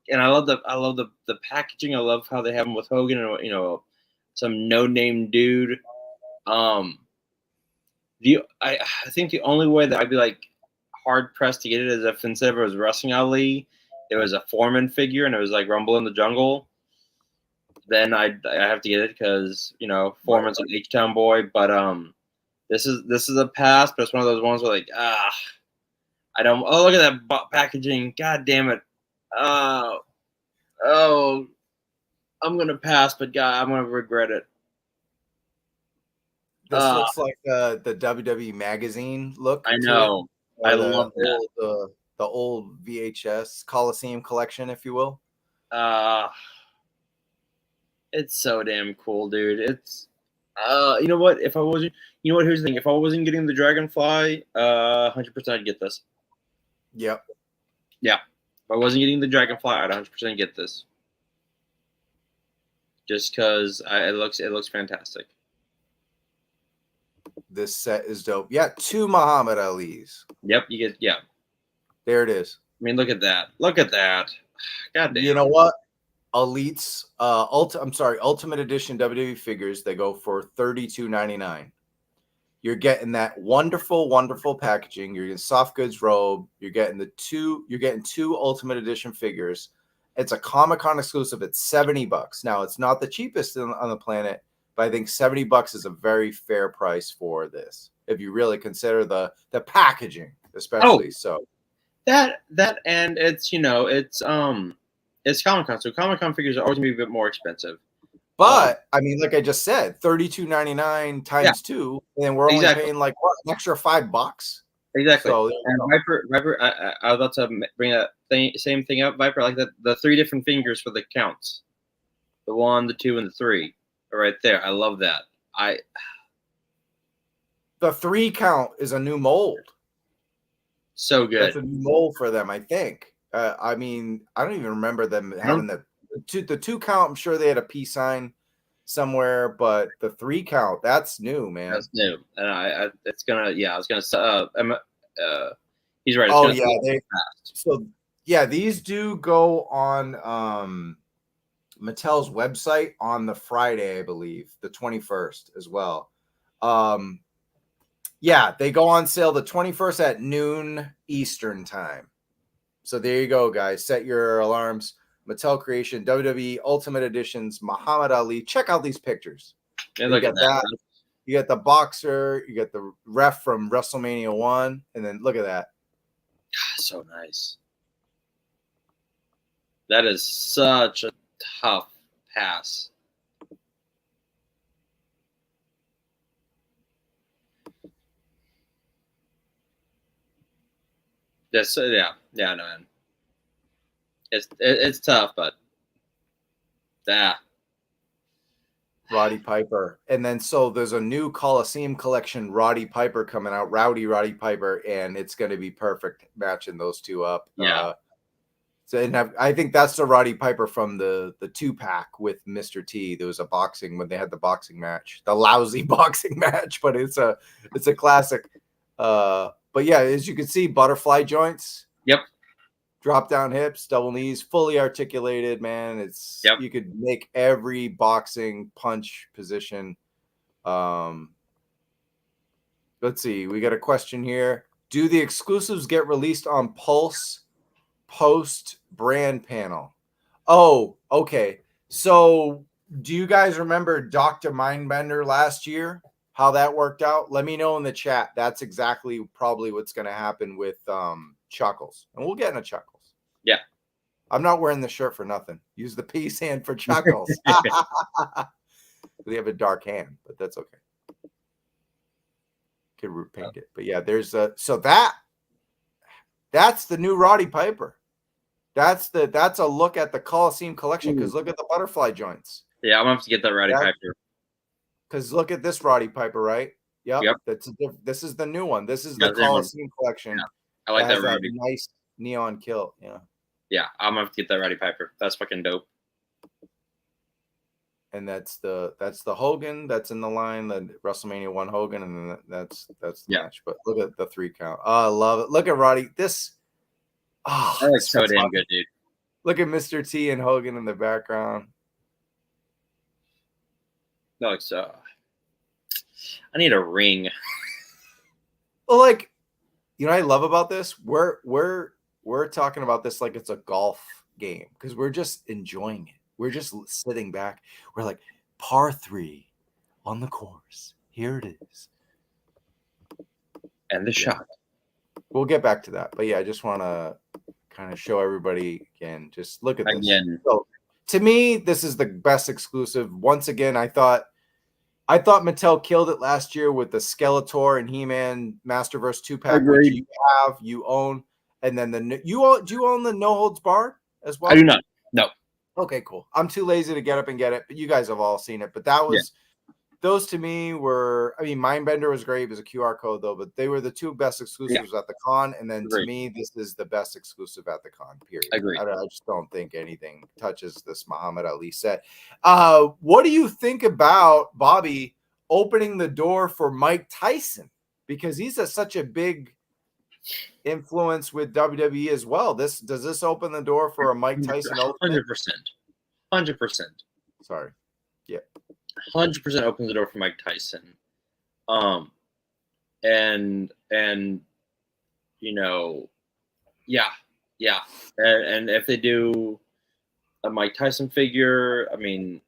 and I love the packaging. I love how they have him with Hogan and some no-name dude. I think the only way that I'd be like hard pressed to get it is if instead of it was Wrestling Ali, it was a Foreman figure and it was like Rumble in the Jungle. Then I have to get it because Foreman's an H-Town boy. But this is a pass, but it's one of those ones where like I don't. Oh, look at that packaging! God damn it! I'm gonna pass, but God, I'm gonna regret it. This looks like the WWE magazine look. I know. I love that. The old VHS Coliseum collection, if you will. It's so damn cool, dude. It's you know what? Here's the thing. If I wasn't getting the Dragonfly, 100% I'd get this. Yep. Yeah. If I wasn't getting the Dragonfly, I'd 100% get this. just because it looks fantastic. This set is dope. Yeah, 2 Muhammad Ali's. Yep, you get There it is. I mean, look at that. Look at that. God damn. You know what? Elites, Ultimate Edition WWE figures, they go for $32.99. You're getting that wonderful, wonderful packaging. You're getting soft goods robe. You're getting two Ultimate Edition figures. It's a Comic-Con exclusive. It's $70. Now, it's not the cheapest on the planet, but I think $70 is a very fair price for this. If you really consider the packaging, especially. So that and it's it's Comic-Con, so Comic-Con figures are always gonna be a bit more expensive. But I mean, like I just said, $32.99 times 2, and we're only paying like what, an extra $5. Exactly. So, and Viper, I was about to bring that same thing up. Viper, like the 3 different fingers for the counts, the 1, the 2, and the 3 are right there. I love that. The 3 count is a new mold. So good. That's a new mold for them, I think. I mean, I don't even remember them having the 2 count. I'm sure they had a peace sign somewhere, but the 3 count, that's new, man. That's new, and it's gonna. Yeah, I was gonna. He's right. Oh yeah, so yeah, these do go on Mattel's website on the Friday, I believe, the 21st as well. Yeah, they go on sale the 21st at noon Eastern time. So there you go, guys. Set your alarms. Mattel Creation, WWE Ultimate Editions, Muhammad Ali. Check out these pictures. Yeah, look at that. You got the boxer. You got the ref from WrestleMania 1. And then look at that. God, so nice. That is such a tough pass. Yes, yeah, no, man. It's tough, but Roddy Piper. And then so there's a new Coliseum collection, Roddy Piper, coming out, Roddy Piper, and it's going to be perfect matching those 2 up. Yeah. And I think that's the Roddy Piper from the 2-pack with Mr. T. There was a boxing when they had the boxing match, the lousy boxing match, but it's a classic. But yeah, as you can see, butterfly joints. Yep. Drop down hips, double knees, fully articulated, man. You could make every boxing punch position. Let's see. We got a question here. Do the exclusives get released on Pulse post brand panel? Oh, okay. So do you guys remember Dr. Mindbender last year? How that worked out? Let me know in the chat. That's exactly probably what's going to happen with Chuckles. And we'll get into Chuckles. Yeah. I'm not wearing the shirt for nothing. Use the peace hand for Chuckles. They have a dark hand, but that's okay. Could root paint it. But yeah, there's that's the new Roddy Piper. That's a look at the Coliseum collection, because look at the butterfly joints. Yeah, I'm gonna have to get that Roddy Piper. Because look at this Roddy Piper, right? Yep. This is the new one. This is the Coliseum collection. Yeah. I like that Roddy. Nice neon kilt. Yeah. Yeah, I'm gonna have to get that Roddy Piper. That's fucking dope. And that's the Hogan that's in the line, the WrestleMania 1 Hogan, and then that's the match. But look at the 3 count. Oh, I love it. Look at Roddy. That looks so damn good, dude. Look at Mr. T and Hogan in the background. That looks so. I need a ring. Well, like, you know what I love about this? We're talking about this like it's a golf game, because we're just enjoying it. We're just sitting back. We're like, par 3 on the course. Here it is. And the shot. We'll get back to that. But yeah, I just want to kind of show everybody again. Just look at this. So, to me, this is the best exclusive. Once again, I thought Mattel killed it last year with the Skeletor and He-Man Masterverse 2-pack, which you own. And then do you own the No Holds Barred as well? I do not. No. Okay, cool. I'm too lazy to get up and get it, but you guys have all seen it. But that was those to me were, I mean, Mindbender was great. It was a QR code though, but they were the two best exclusives at the con. And then to me, this is the best exclusive at the con, period. I just don't think anything touches this Muhammad Ali set. What do you think about Bobby opening the door for Mike Tyson? Because he's such a big influence with WWE as well. Does this open the door for a Mike Tyson? 100%. Sorry. Yeah. 100% opens the door for Mike Tyson. And you know, yeah. And if they do a Mike Tyson figure, I mean,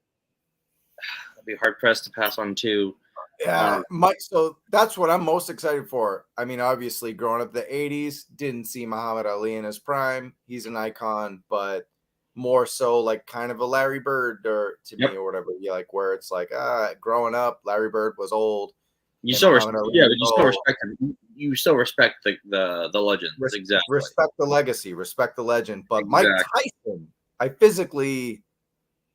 I'd be hard pressed to pass on too. Yeah, Mike. So that's what I'm most excited for. I mean, obviously, growing up the '80s, didn't see Muhammad Ali in his prime. He's an icon, but more so like kind of a Larry Bird or to me or whatever. Yeah, like where it's like growing up, Larry Bird was old. You still respect, but you still respect him. You still respect the legends. Exactly. Respect the legacy, respect the legend. But Mike Tyson, I physically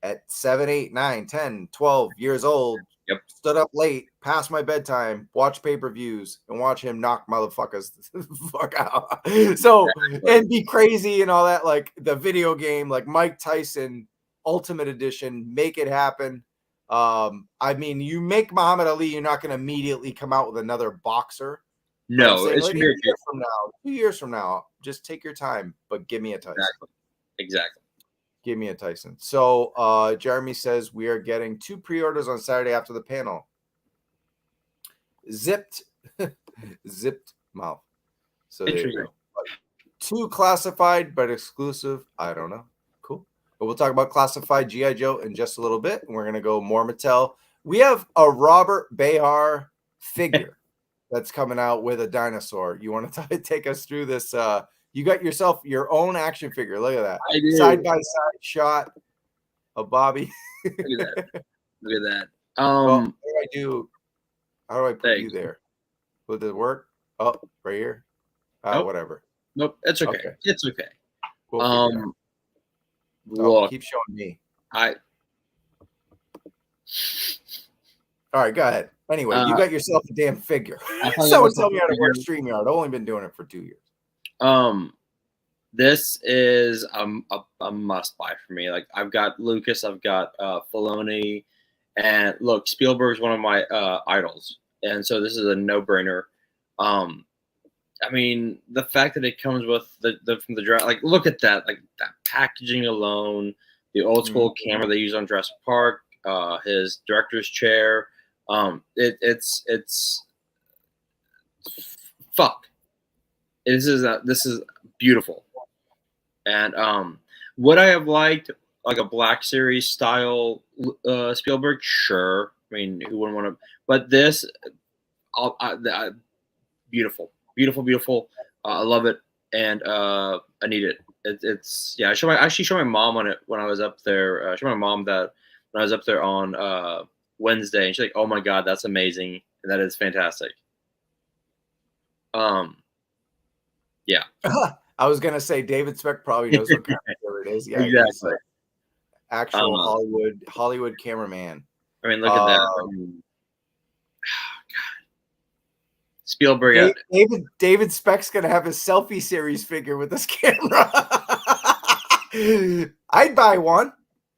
at 7, 8, 9, 10, 12 years old, stood up late, past my bedtime, watch pay-per-views, and watch him knock motherfuckers the fuck out. So, and be crazy and all that, like the video game, like Mike Tyson Ultimate Edition, make it happen. I mean, you make Muhammad Ali, you're not going to immediately come out with another boxer. No, it's like 2 years from now, just take your time, but give me a Tyson. Exactly. Give me a Tyson. So Jeremy says we are getting 2 pre-orders on Saturday after the panel. Zipped mouth. So there you go. 2 classified but exclusive. I don't know. Cool. But we'll talk about classified G.I. Joe in just a little bit. And we're going to go more Mattel. We have a Robert Behar figure that's coming out with a dinosaur. You want to take us through this? You got yourself your own action figure. Look at that. Side by side shot of Bobby. Look at that. Well, what do I do? How do I put you there? Will it work? Oh, right here. Whatever. Nope. It's okay. It's okay. We'll look, keep showing me. All right, go ahead. Anyway, you got yourself a damn figure. Someone tell me how to work StreamYard. I've only been doing it for 2 years. This is a must buy for me. Like I've got Lucas, I've got Filoni, and look, Spielberg's one of my idols, and so this is a no-brainer. I mean, the fact that it comes with from the draft, like look at that, like that packaging alone, the old school camera they use on Jurassic Park, his director's chair, it's fuck. This is beautiful, and would I have liked like a Black Series style Spielberg? Sure. I mean, who wouldn't want to? But this, beautiful. I love it, and I need it. It's yeah. I actually showed my mom on it when I was up there. I showed my mom that when I was up there on Wednesday, and she's like, "Oh my god, that's amazing, and that is fantastic." Yeah. I was gonna say David Speck probably knows what kind of camera it is. Yeah, exactly. Actual Hollywood cameraman. I mean, look at that. God. Spielberg. David Speck's gonna have his selfie series figure with this camera. I'd buy one.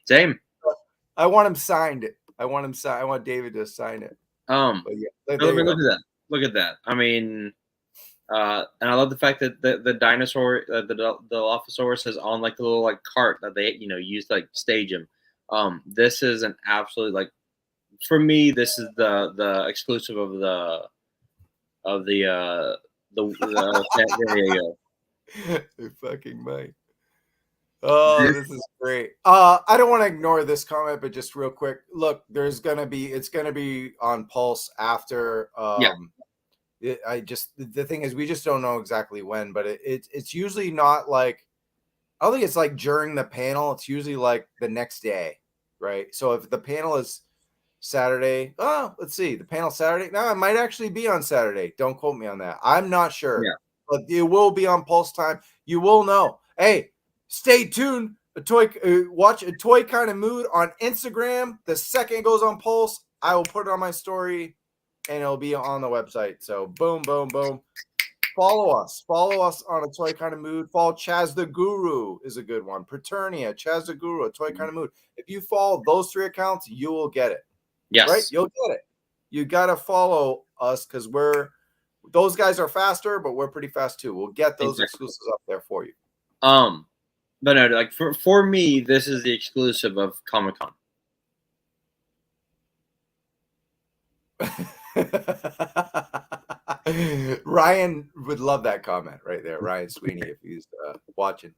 Same. I want him signed. I want David to sign it. Look at that. Look at that. I mean, and I love the fact that the dinosaur, the Dilophosaurus is on like the little like cart that they use to like stage him. This is an absolute like, for me, this is the exclusive of the there you go. You fucking might. Oh, this is great. I don't want to ignore this comment, but just real quick, look, it's gonna be on Pulse after. The thing is, we just don't know exactly when, but it's usually not like, I don't think it's like during the panel. It's usually like the next day, right? So if the panel is Saturday, let's see, the panel Saturday. No, it might actually be on Saturday. Don't quote me on that. I'm not sure, but it will be on Pulse time. You will know. Hey, stay tuned. Watch A Toy Kind of Mood on Instagram. The second it goes on Pulse, I will put it on my story, and it'll be on the website. So boom, boom, boom. Follow us on A Toy Kind of Mood. Follow Chaz the Guru is a good one. Paternia, Chaz the Guru, A Toy Kind of Mood. If you follow those 3 accounts, you will get it. Yes. Right? You'll get it. You got to follow us because those guys are faster, but we're pretty fast too. We'll get those exclusives up there for you. But no, like for me, this is the exclusive of Comic-Con. Ryan would love that comment right there. Ryan Sweeney, if he's watching.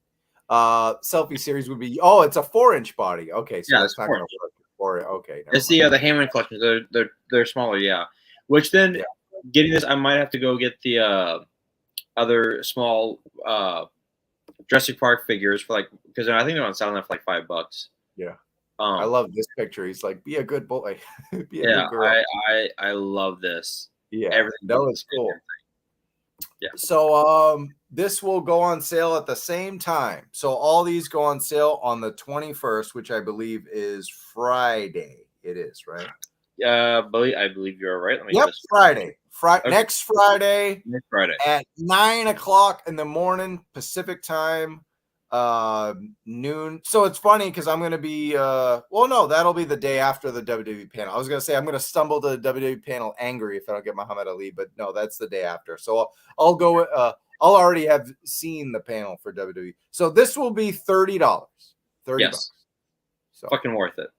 Selfie series would be it's a 4-inch body. Okay, so that's not going to work for it. Okay, it's the Hammond collection. They're smaller, yeah. Which then getting this, I might have to go get the other small Jurassic Park figures for because I think they're on sale now for like $5. Yeah. I love this picture. He's like, be a good boy. Be a good girl. I love this. Yeah, everything. That was cool. Yeah. So this will go on sale at the same time. So all these go on sale on the 21st, which I believe is Friday. It is, right? I believe you're right. Yep, Friday. Okay. Next Friday. Next Friday at 9 o'clock in the morning Pacific time. Noon. So it's funny because I'm going to be that'll be the day after the WWE panel. I was going to say I'm going to stumble to the WWE panel angry if I don't get Muhammad Ali, but no, that's the day after. So I'll go I'll already have seen the panel for WWE. So this will be $30. $30. So fucking worth it.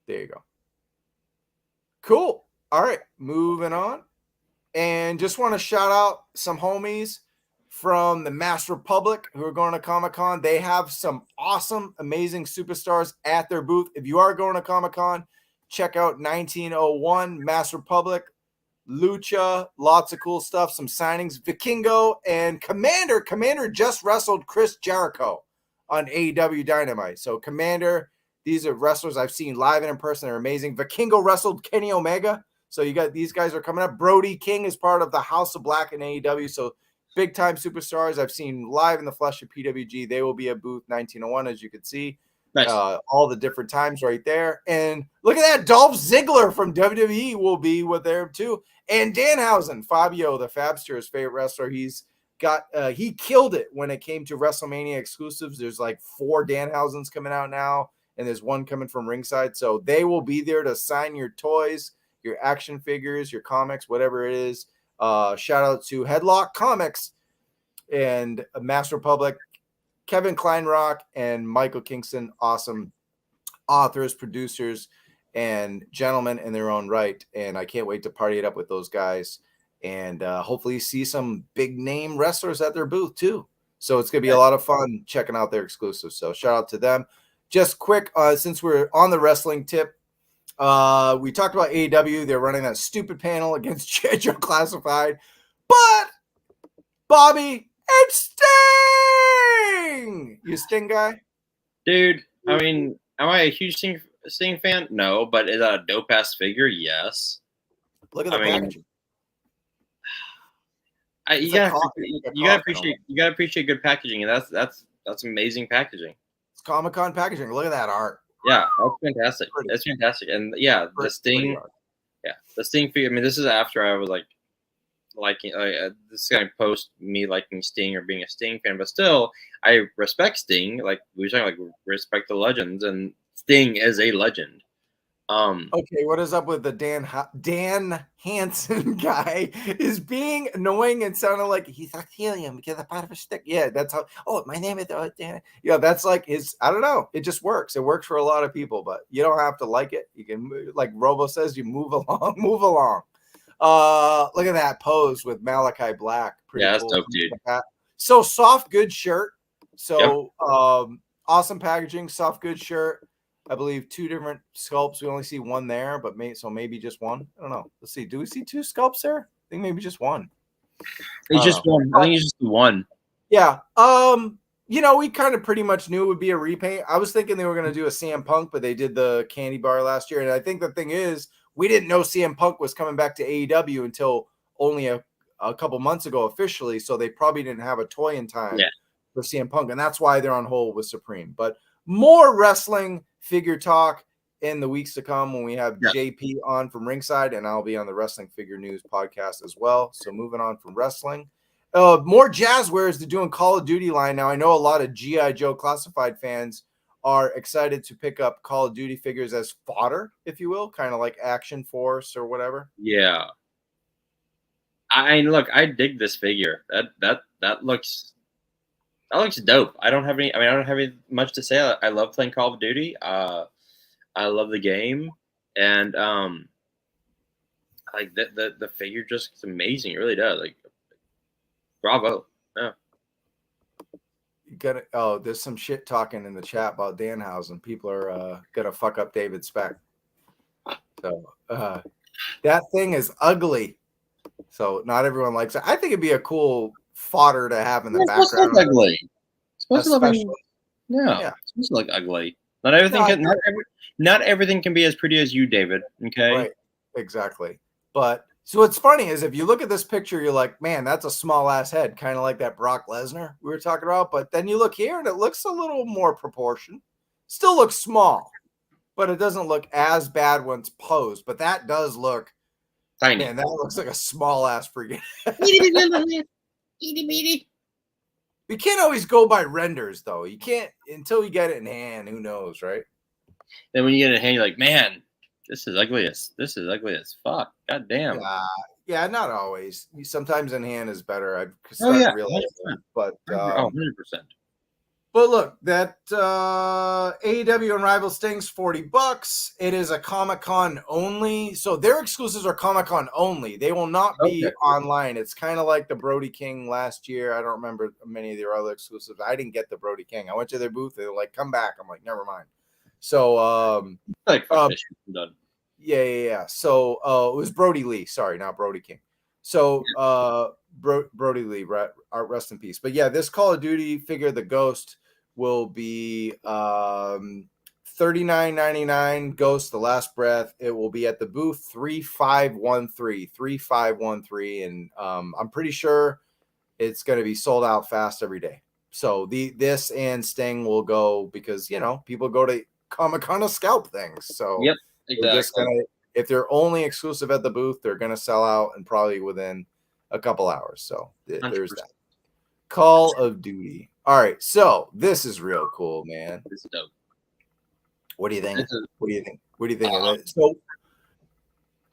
There you go. Cool. All right, moving on. And just want to shout out some homies from the Mass Republic who are going to Comic-Con. They have some awesome, amazing superstars at their booth. If you are going to Comic-Con, check out 1901 Mass Republic, Lucha, lots of cool stuff, some signings. Vikingo and Commander. Commander just wrestled Chris Jericho on AEW Dynamite. So Commander, these are wrestlers I've seen live and in person. They're amazing. Vikingo wrestled Kenny Omega. So you got these guys are coming up. Brody King is part of the House of Black in AEW. So big time superstars I've seen live in the flesh at PWG. They will be at booth 1901, as you can see. Nice. All the different times right there. And look at that. Dolph Ziggler from WWE will be with them too. And Danhausen, Fabio, the Fabster's favorite wrestler. He's got he killed it when it came to WrestleMania exclusives. There's like 4 Danhausens coming out now, and there's one coming from ringside. So they will be there to sign your toys, your action figures, your comics, whatever it is. Shout out to Headlock Comics and Mass Republic, Kevin Kleinrock and Michael Kingston, awesome authors, producers, and gentlemen in their own right. And I can't wait to party it up with those guys and hopefully see some big name wrestlers at their booth too. So it's going to be a lot of fun checking out their exclusives. So shout out to them. Just quick, since we're on the wrestling tip, we talked about AEW. They're running that stupid panel against Joe Classified, but Bobby and Sting. You a Sting guy, dude? I mean, am I a huge Sting fan? No, but is that a dope ass figure? Yes. Look at the packaging. You gotta appreciate good packaging, and that's amazing packaging. It's Comic-Con packaging. Look at that art. Yeah, that's fantastic. That's fantastic. And yeah, the Sting figure. I mean, this is after I was liking this is gonna post me liking Sting or being a Sting fan, but still, I respect Sting. Like we were talking, like respect the legends, and Sting is a legend. Okay, what is up with the Dan Hansen guy? Is being annoying and sounding like he's not helium because a part of a stick. Yeah, that's how. Oh, my name is Dan. Yeah, that's like his. I don't know. It just works. It works for a lot of people, but you don't have to like it. You can, like Robo says, you move along, move along. Look at that pose with Malachi Black. Pretty yeah, cool. That's dope, dude. So soft, good shirt. So awesome packaging, soft, good shirt. I believe 2 different sculpts. We only see one there, but maybe just one. I don't know. Let's see. Do we see 2 sculpts there? I think maybe just one. It's just one. I think it's just one. Yeah. We kind of pretty much knew it would be a repaint. I was thinking they were going to do a CM Punk, but they did the candy bar last year. And I think the thing is, we didn't know CM Punk was coming back to AEW until only a couple months ago officially. So they probably didn't have a toy in time for CM Punk. And that's why they're on hold with Supreme. But more wrestling figure talk. in the weeks to come when we have JP on from Ringside, and I'll be on the Wrestling Figure News podcast as well. So moving on from wrestling. More Jazzwares to do in Call of Duty line. Now, I know a lot of G.I. Joe Classified fans are excited to pick up Call of Duty figures as fodder, if you will, kind of like Action Force or whatever. Yeah. Look, I dig this figure. That looks dope. I don't have any much to say. I love playing Call of Duty. I love the game, and like the figure just is amazing. It really does. Like, bravo. Yeah. There's some shit talking in the chat about Danhausen. People are gonna fuck up David Speck. So that thing is ugly. So not everyone likes it. I think it'd be a cool fodder to have in the background. It's supposed to look ugly. It's supposed to look, it's supposed to look ugly. Not everything can be as pretty as you, David. Okay. Right. Exactly. But so what's funny is if you look at this picture, you're like, man, that's a small ass head, kind of like that Brock Lesnar we were talking about. But then you look here and it looks a little more proportioned. Still looks small, but it doesn't look as bad when it's posed. But that does look tiny. Man, that looks like a small ass freaking. You can't always go by renders though. You can't until you get it in hand. Who knows, right? Then when you get it in hand, you're like, man, this is ugly as fuck. God damn. Yeah, not always. Sometimes in hand is better. I've started to realize that. But 100%. But look, that AEW Unrivaled Sting's $40. It is a Comic-Con only. So their exclusives are Comic-Con only. They will not be online. It's kind of like the Brody King last year. I don't remember many of their other exclusives. I didn't get the Brody King. I went to their booth. They were like, come back. I'm like, never mind. So done. Yeah. So it was Brody Lee. Sorry, not Brody King. So Brody Lee, rest in peace. But yeah, this Call of Duty figure, the Ghost, will be $39.99. Ghost, The Last Breath. It will be at the booth 3513, and I'm pretty sure it's going to be sold out fast every day. So this and Sting will go because people go to Comic-Con to scalp things. So yep, exactly. If they're only exclusive at the booth, they're going to sell out and probably within a couple hours. So there's that. Call of Duty. All right. So this is real cool, man. This is dope. What do you think? What do you think of it? So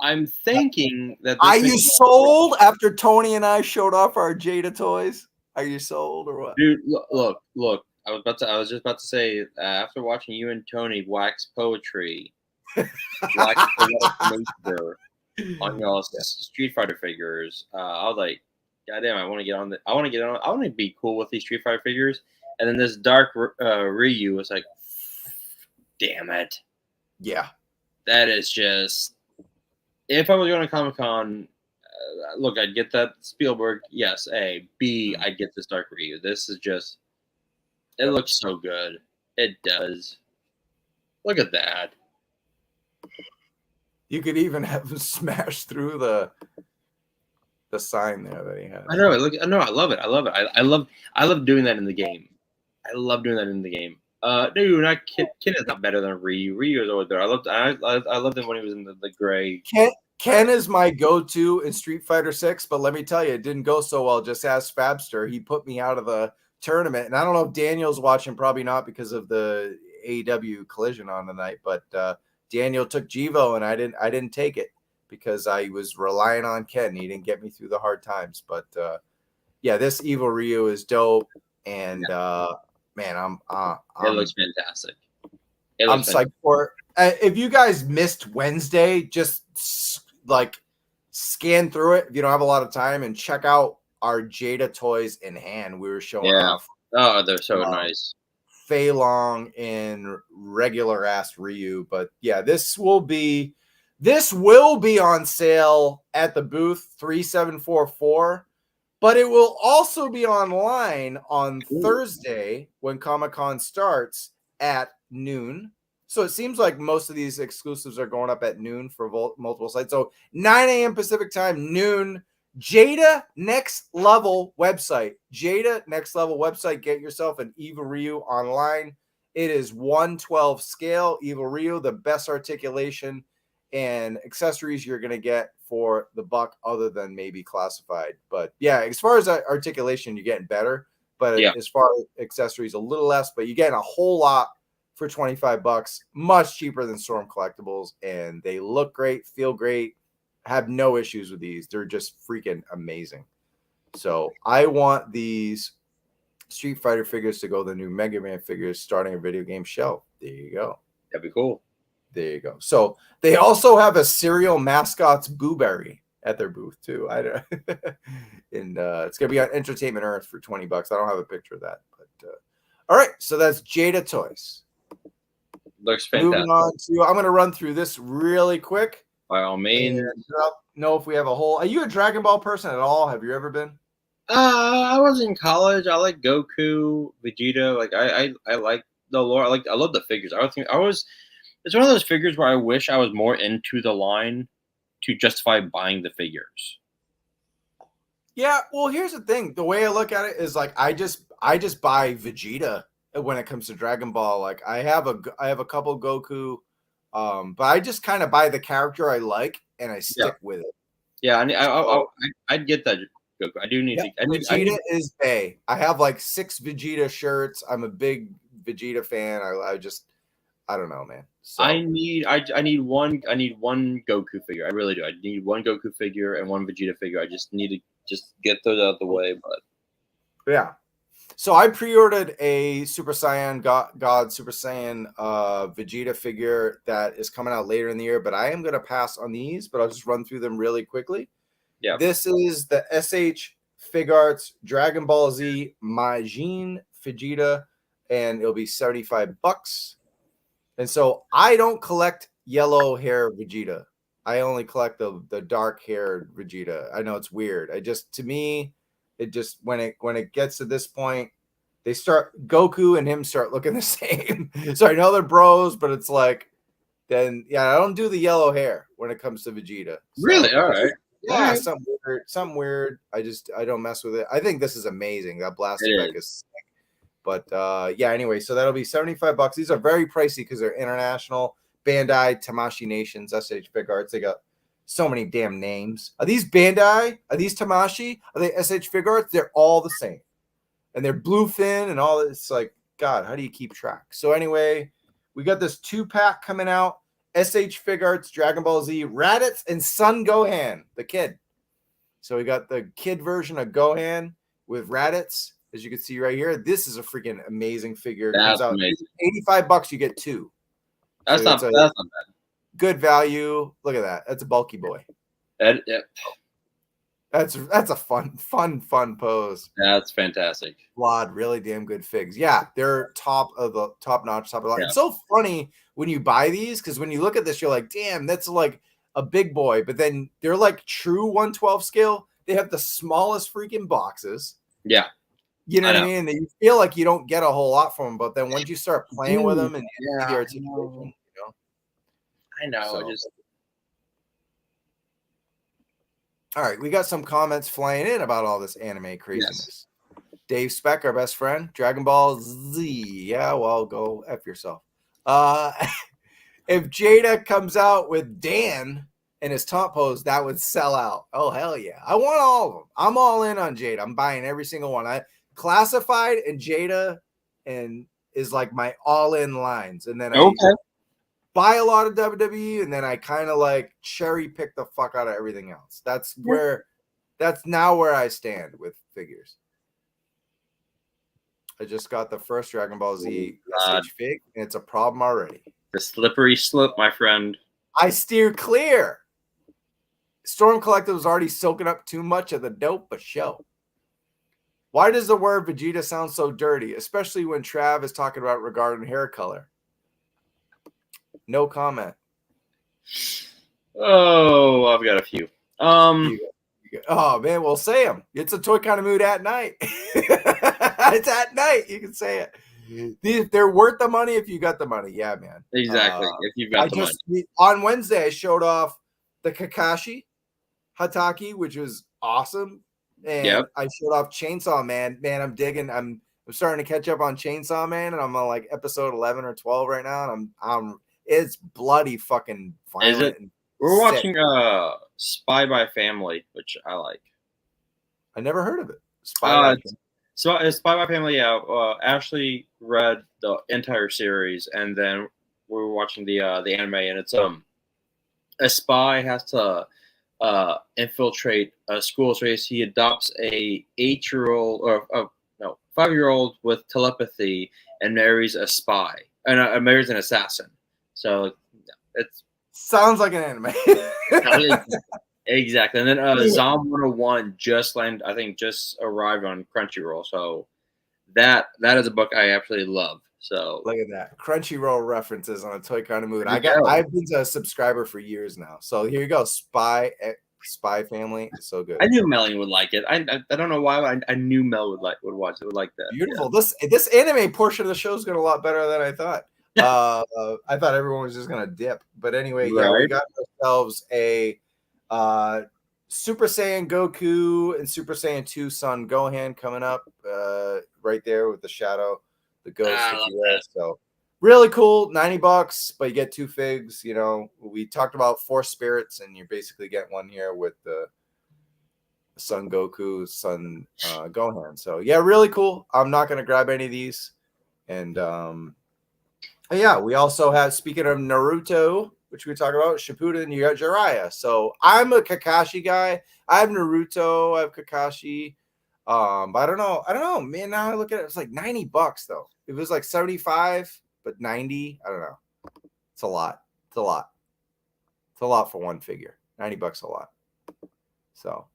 I'm thinking that. Are you sold after Tony and I showed off our Jada toys? Are you sold or what? Dude, look. I was just about to say after watching you and Tony wax poetry, wax nature on y'all Street Fighter figures, I was like, goddamn, I want to get on. I want to be cool with these Street Fighter figures. And then this Dark Ryu was like, damn it. Yeah, that is just. If I was going to Comic-Con, look, I'd get that Spielberg. Yes, A. B. I'd get this Dark Ryu. This is just. It looks so good. It does. Look at that. You could even have him smash through the sign there that he has. I know. I love it. I love doing that in the game. Dude, not Kid is not better than Ryu. Ryu is always better. I loved him when he was in the gray. Ken is my go-to in Street Fighter 6, but let me tell you, it didn't go so well. Just ask Fabster. He put me out of the tournament, and I don't know if Daniel's watching, probably not because of the AEW collision on the night, but Daniel took Jivo and I didn't take it because I was relying on Ken. He didn't get me through the hard times, but yeah, this Evil Ryu is dope, and man, it looks fantastic. I'm psyched for it. If you guys missed Wednesday, just like scan through it if you don't have a lot of time and check out our Jada toys in hand. We were showing off. Oh, they're so nice. Fei Long in regular ass Ryu, but yeah, this will be on sale at the booth 3744, but it will also be online on Thursday when Comic-Con starts at noon. So it seems like most of these exclusives are going up at noon for multiple sites. So 9 a.m. Pacific time, noon. Jada Next Level website. Get yourself an Evil Ryu online. It is 1/12 scale, Evil Ryu, the best articulation and accessories you're going to get for the buck, other than maybe classified. But yeah, as far as articulation, you're getting better. But as far as accessories, a little less. But you're getting a whole lot for $25, much cheaper than Storm Collectibles, and they look great, feel great. Have no issues with these. They're just freaking amazing. So I want these Street Fighter figures to go the new Mega Man figures starting a video game shelf. There you go. That'd be cool. There you go. So they also have a cereal mascot's Booberry at their booth too. I don't and it's gonna be on Entertainment Earth for $20. I don't have a picture of that, but all right. So that's Jada Toys. Looks fantastic. Moving on to, I'm gonna run through this really quick. By all means. Know if we have a whole. Are you a Dragon Ball person at all? Have you ever been? I was in college. I like Goku, Vegeta. Like I like the lore. I love the figures. It's one of those figures where I wish I was more into the line to justify buying the figures. Yeah, well, here's the thing. The way I look at it is like I just buy Vegeta when it comes to Dragon Ball. Like I have a couple Goku, but I just kind of buy the character I like and I stick with it. Yeah, I'd get that Goku. I do need to. Vegeta is Bay. I have like 6 Vegeta shirts. I'm a big Vegeta fan. I don't know, man. So. I need one Goku figure. I really do. I need one Goku figure and one Vegeta figure. I just need to get those out of the way. But yeah. So I pre-ordered a Super Saiyan God Super Saiyan Vegeta figure that is coming out later in the year, but I am going to pass on these, but I'll just run through them really quickly. Yeah. This is the SH Figuarts Dragon Ball Z Majin Vegeta, and it'll be $75. And so I don't collect yellow hair Vegeta. I only collect the dark haired Vegeta. I know it's weird. To me, it just when it gets to this point, they start Goku and him start looking the same. So I know they're bros, but it's like then I don't do the yellow hair when it comes to Vegeta. So, really? All right. Yeah, something weird. I don't mess with it. I think this is amazing. That blast effect is sick. But anyway, so that'll be $75. These are very pricey because they're international. Bandai, Tamashii Nations, SH Figuarts. They got so many damn names. Are these Bandai? Are these Tamashii? Are they SH Figuarts? They're all the same. And they're bluefin and all. It's like, God, how do you keep track? So anyway, we got this 2-pack coming out. SH Figuarts, Dragon Ball Z, Raditz, and Son Gohan, the kid. So we got the kid version of Gohan with Raditz. As you can see right here, this is a freaking amazing figure. It comes out amazing. $85, you get 2. That's not bad. Good value. Look at that. That's a bulky boy. Yeah. That's a fun pose. That's fantastic. Vlad, really damn good figs. Yeah, they're top notch, top of the line. Yeah. It's so funny when you buy these because when you look at this, you're like, damn, that's like a big boy. But then they're like true 1/12 scale. They have the smallest freaking boxes. Yeah. You know what I mean? And you feel like you don't get a whole lot from them, but then once you start playing with them and you see the articulation, I know. So. All right, we got some comments flying in about all this anime craziness. Yes. Dave Speck, our best friend, Dragon Ball Z. Yeah, well, go F yourself. If Jada comes out with Dan in his top pose, that would sell out. Oh, hell yeah. I want all of them. I'm all in on Jada. I'm buying every single one. Classified and Jada and is like my all-in lines. And then I buy a lot of WWE, and then I kind of like cherry pick the fuck out of everything else. That's now where I stand with figures. I just got the first Dragon Ball Z SH fig, and it's a problem already. The slippery slope, my friend. I steer clear. Storm Collective was already soaking up too much of the dope for show. Why does the word Vegeta sound so dirty, especially when Trav is talking about regarding hair color? No comment. Oh, I've got a few. Oh man, well say them. It's a toy kind of mood at night. It's at night. You can say it. They're worth the money if you got the money. Yeah, man. Exactly. If you've got the money. On Wednesday, I showed off the Kakashi Hataki, which was awesome. And I showed off Chainsaw Man. Man, I'm digging. I'm I'm starting to catch up on Chainsaw Man, and I'm on like episode 11 or 12 right now, and I'm it's bloody fucking Is violent. it? And We're sick. watching Spy by Family, which I like. I never heard of it. Spy by Family. Yeah, Ashley read the entire series, and then we were watching the anime, and it's a spy has to infiltrate a school. So he adopts a 8-year-old or 5-year-old with telepathy and marries a spy and marries an assassin. So it's sounds like an anime. Exactly. And then Zom 101 just arrived on Crunchyroll. So that is a book I absolutely love. So look at that. Crunchyroll references on a toy kind of mood. I've been a subscriber for years now. So here you go. Spy Family. So good. I knew Melanie would like it. I don't know why, but I knew Mel would watch it, would like that. Beautiful. Yeah. This anime portion of the show is going a lot better than I thought. I thought everyone was just gonna dip, but anyway, right. Yeah, we got ourselves a Super Saiyan Goku and Super Saiyan 2 Son Gohan coming up right there with the shadow, the ghost, if you will. So really cool, $90, but you get 2 figs. You know, we talked about 4 spirits, and you basically get one here with the Son Goku, Son Gohan. So yeah, really cool. I'm not gonna grab any of these, and yeah, we also have, speaking of Naruto, which we talked about, Shippuden, you got Jiraiya. So I'm a Kakashi guy. I have Naruto, I have Kakashi. But I don't know. Man, now I look at it, it's like $90 though. It was like 75, but 90. I don't know. It's a lot. It's a lot for one figure. $90 a lot. So,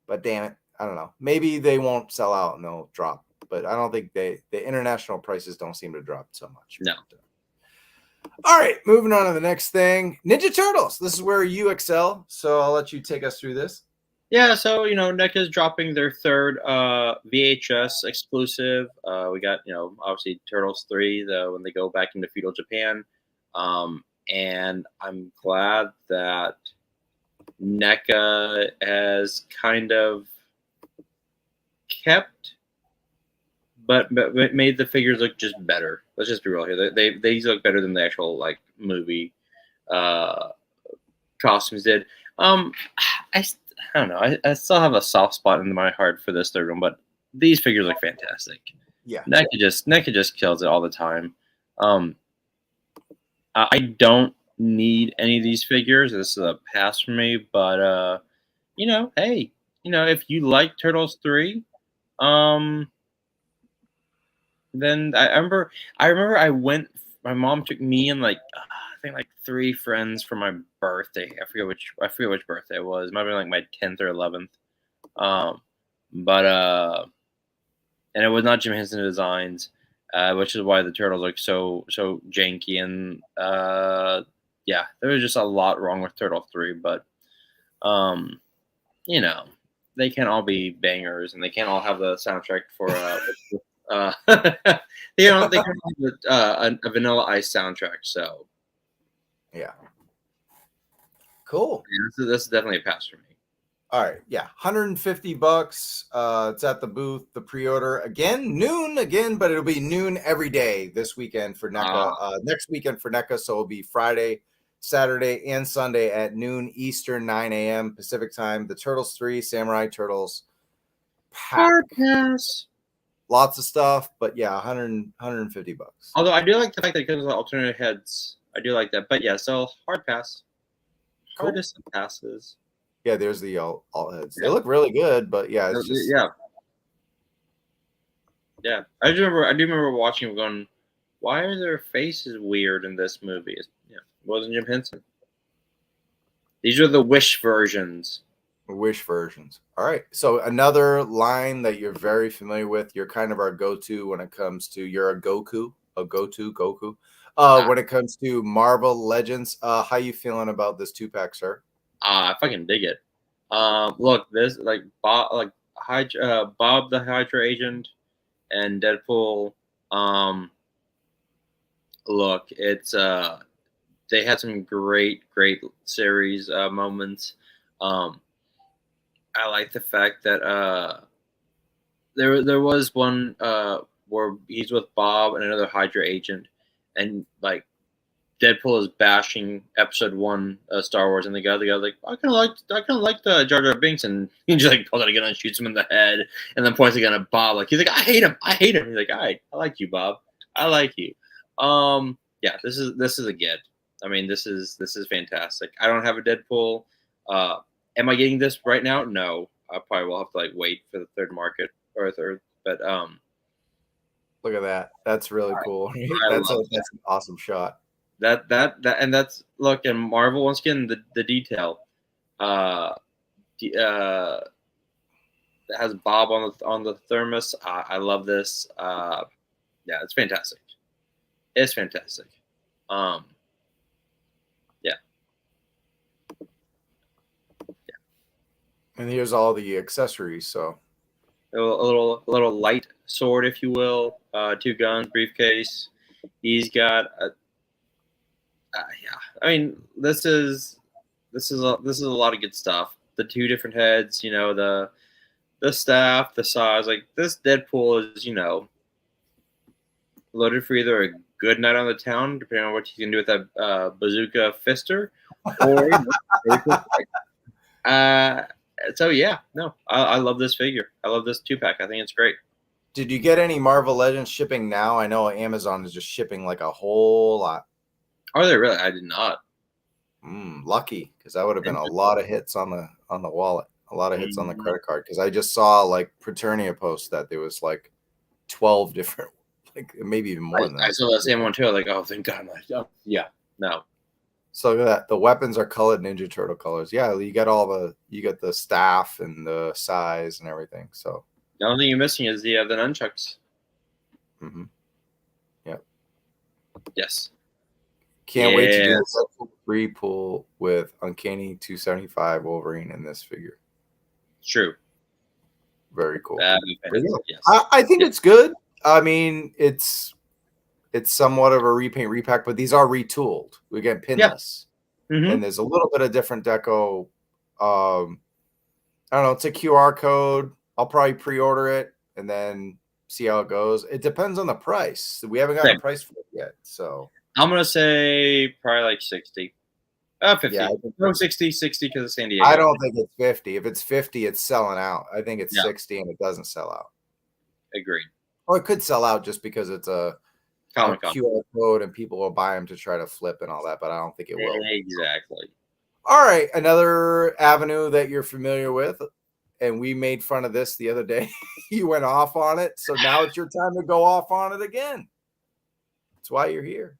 but damn it, I don't know. Maybe they won't sell out and they'll drop. But I don't think the international prices don't seem to drop so much. No. All right, moving on to the next thing. Ninja Turtles. This is where you excel, so I'll let you take us through this. Yeah, so NECA's dropping their 3rd VHS exclusive. We got obviously Turtles 3 when they go back into feudal Japan, and I'm glad that NECA has kind of kept. But made the figures look just better. Let's just be real here. These look better than the actual movie costumes did. I don't know. I still have a soft spot in my heart for this 3rd one, but these figures look fantastic. Yeah, NECA just kills it all the time. I don't need any of these figures. This is a pass for me. But hey, if you like Turtles 3, then I remember I went. My mom took me and I think 3 friends for my birthday. I forget which birthday it was. It might have been my 10th or 11th. And it was not Jim Henson Designs, which is why the turtles look so janky. And yeah, there was just a lot wrong with Turtle 3, but they can't all be bangers, and they can't all have the soundtrack for. They can have a Vanilla Ice soundtrack. So yeah, cool. Yeah, this is definitely a pass for me. All right, yeah, $150. It's at the booth. The pre-order again, noon again, but it'll be noon every day this weekend for NECA. Next weekend for NECA, so it'll be Friday, Saturday, and Sunday at noon Eastern, 9 a.m. Pacific time. The Turtles 3, Samurai Turtles. Hard pass. Lots of stuff, but yeah, $150. Although I do like the fact that it comes with alternate heads. I do like that. But yeah, so hard pass. Hard distance passes. Yeah, there's the alt heads. Yeah. They look really good, but yeah, it's just yeah. I do remember watching and going, why are their faces weird in this movie? It wasn't Jim Henson. These are the Wish versions. Wish versions. All right. So another line that you're very familiar with. You're kind of our go-to when it comes to. You're a Goku. When it comes to Marvel Legends. How you feeling about this 2-pack, sir? I fucking dig it. Look, this Bob the Hydra agent and Deadpool. Look, it's they had some great series moments. I like the fact that there was one where he's with Bob and another Hydra agent, and like Deadpool is bashing Episode 1 Star Wars, and the guy's like, I kind of like the Jar Jar Binks, and he just like pulls out a gun and shoots him in the head, and then points a gun at Bob. Like he's like, I hate him. He's like, all right, I like you, Bob. I like you. Yeah, this is a get. I mean, this is fantastic. I don't have a Deadpool. Am I getting this right now? No, I probably will have to like wait for the third market or a third. But look at that. That's really cool. That's an awesome shot. That and that's look, and Marvel once again the detail. That has Bob on the thermos. I love this. Yeah, it's fantastic. It's fantastic. Yeah. And here's all the accessories. So a little light sword, if you will. 2 guns, briefcase. He's got a. Yeah, I mean, this is a lot of good stuff. The 2 different heads, you know, the staff, the size. Like this Deadpool is, you know, loaded for either a good night on the town, depending on what you can do with that bazooka fister, or so yeah, no, I love this figure. I love this 2-pack. I think it's great. Did you get any Marvel Legends shipping now? I know Amazon is just shipping like a whole lot. Are they really? I did not. Lucky, because that would have been a lot of hits on the wallet, a lot of hits on the credit card. Because I just saw like Preternia post that there was like 12 different, like maybe even more than that. I saw that same one too. Like, oh, thank God! Like, oh, yeah, no. So look at that. The weapons are colored Ninja Turtle colors. Yeah, you got the staff and the size and everything. So the only thing you're missing is the nunchucks. Yep. Yes. Can't wait to do a free pull with Uncanny 275 Wolverine in this figure. True. Very cool. Yes. I think it's good. I mean, it's somewhat of a repack, but these are retooled. We get pinless. And there's a little bit of different deco. I don't know. It's a QR code. I'll probably pre-order it and then see how it goes. It depends on the price. We haven't gotten a price for it yet, so I'm gonna say probably like 60. 50. Yeah, no, 60 because of San Diego. I don't think it's 50. If it's 50, it's selling out. I think it's 60 and it doesn't sell out. Agreed. Or it could sell out just because it's a QR code and people will buy them to try to flip and all that, but I don't think it will. Exactly. All right, another avenue that you're familiar with, and we made fun of this the other day. You went off on it, so now it's your time to go off on it again. That's why you're here.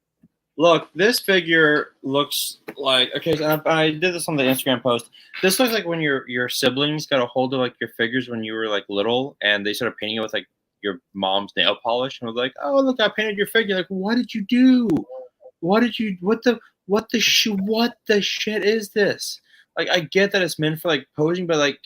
Look, this figure looks like, okay, so I did this on the Instagram post. This looks like when your siblings got a hold of like your figures when you were like little, and they started painting it with like your mom's nail polish, and was like, oh look, I painted your figure. Like, what did you do? What the shit is this? Like, I get that it's meant for like posing, but like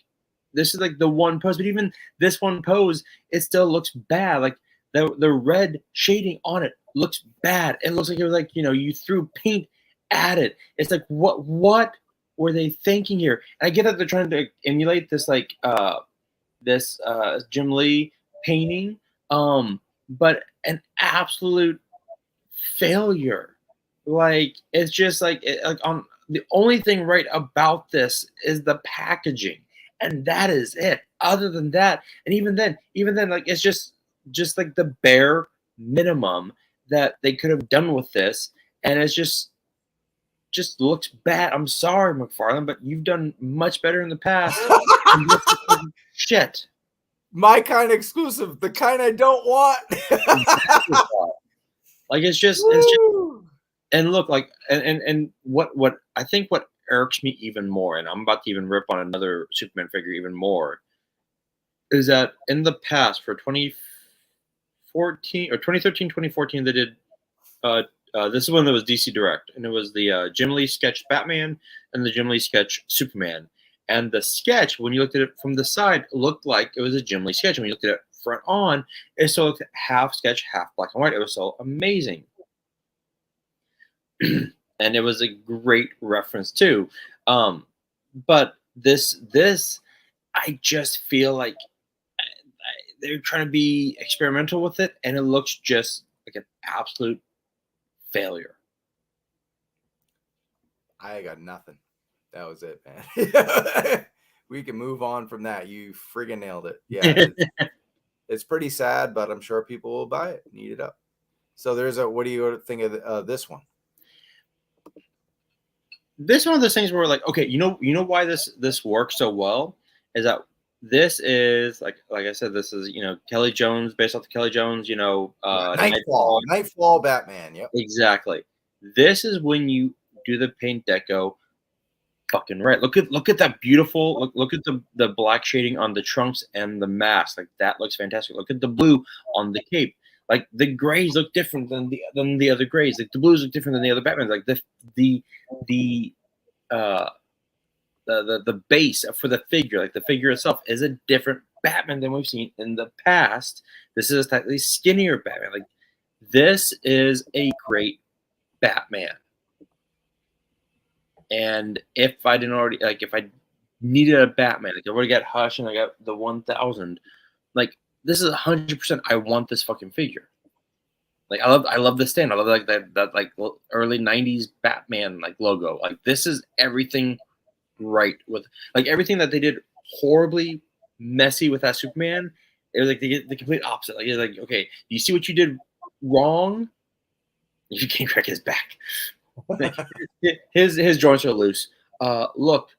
this is like the one pose. But even this one pose, it still looks bad. Like the red shading on it looks bad. It looks like it was like, you know, you threw paint at it. It's like, what were they thinking here? And I get that they're trying to emulate this like this Jim Lee painting, but an absolute failure. Like, it's just like the only thing right about this is the packaging, and that is it. Other than that, and even then, like, it's just like the bare minimum that they could have done with this, and it's just looks bad. I'm sorry, McFarlane, but you've done much better in the past. Shit. My kind of exclusive, the kind I don't want. Like, it's just and look, like, and what I think what irks me even more, and I'm about to even rip on another Superman figure even more, is that in the past, for 2014 or 2013, 2014, they did this is one that was DC Direct, and it was the Jim Lee sketch Batman and the Jim Lee sketch Superman. And the sketch, when you looked at it from the side, looked like it was a Jim Lee sketch. And when you looked at it front on, it still looked half sketch, half black and white. It was so amazing. And it was a great reference too. But this, I just feel like they're trying to be experimental with it, and it looks just like an absolute failure. I got nothing. That was it, man. We can move on from that. You friggin' nailed it. Yeah, it's pretty sad, but I'm sure people will buy it and eat it up. So there's a. What do you think of this one? This is one of those things where we're like, okay, you know why this works so well is that this is like I said, this is Kelly Jones, based off the Kelly Jones, Nightfall Batman. Yep, exactly. This is when you do the paint deco fucking right. Look at that beautiful look at the black shading on the trunks and the mask. Like that looks fantastic. Look at the blue on the cape. Like the grays look different than the other grays. Like the blues look different than the other Batmans. Like the base for the figure, like the figure itself, is a different Batman than we've seen in the past. This is a slightly skinnier Batman. Like this is a great Batman. And if I didn't already, like, if I needed a Batman, like I already got Hush and I got the 1000, like this is 100%. I want this fucking figure. Like I love the stand. I love like that like early 90s Batman like logo. Like this is everything right with like everything that they did horribly messy with that Superman. It was like the complete opposite. Like it's like, okay, you see what you did wrong? You can't crack his back. his joints are loose. Look,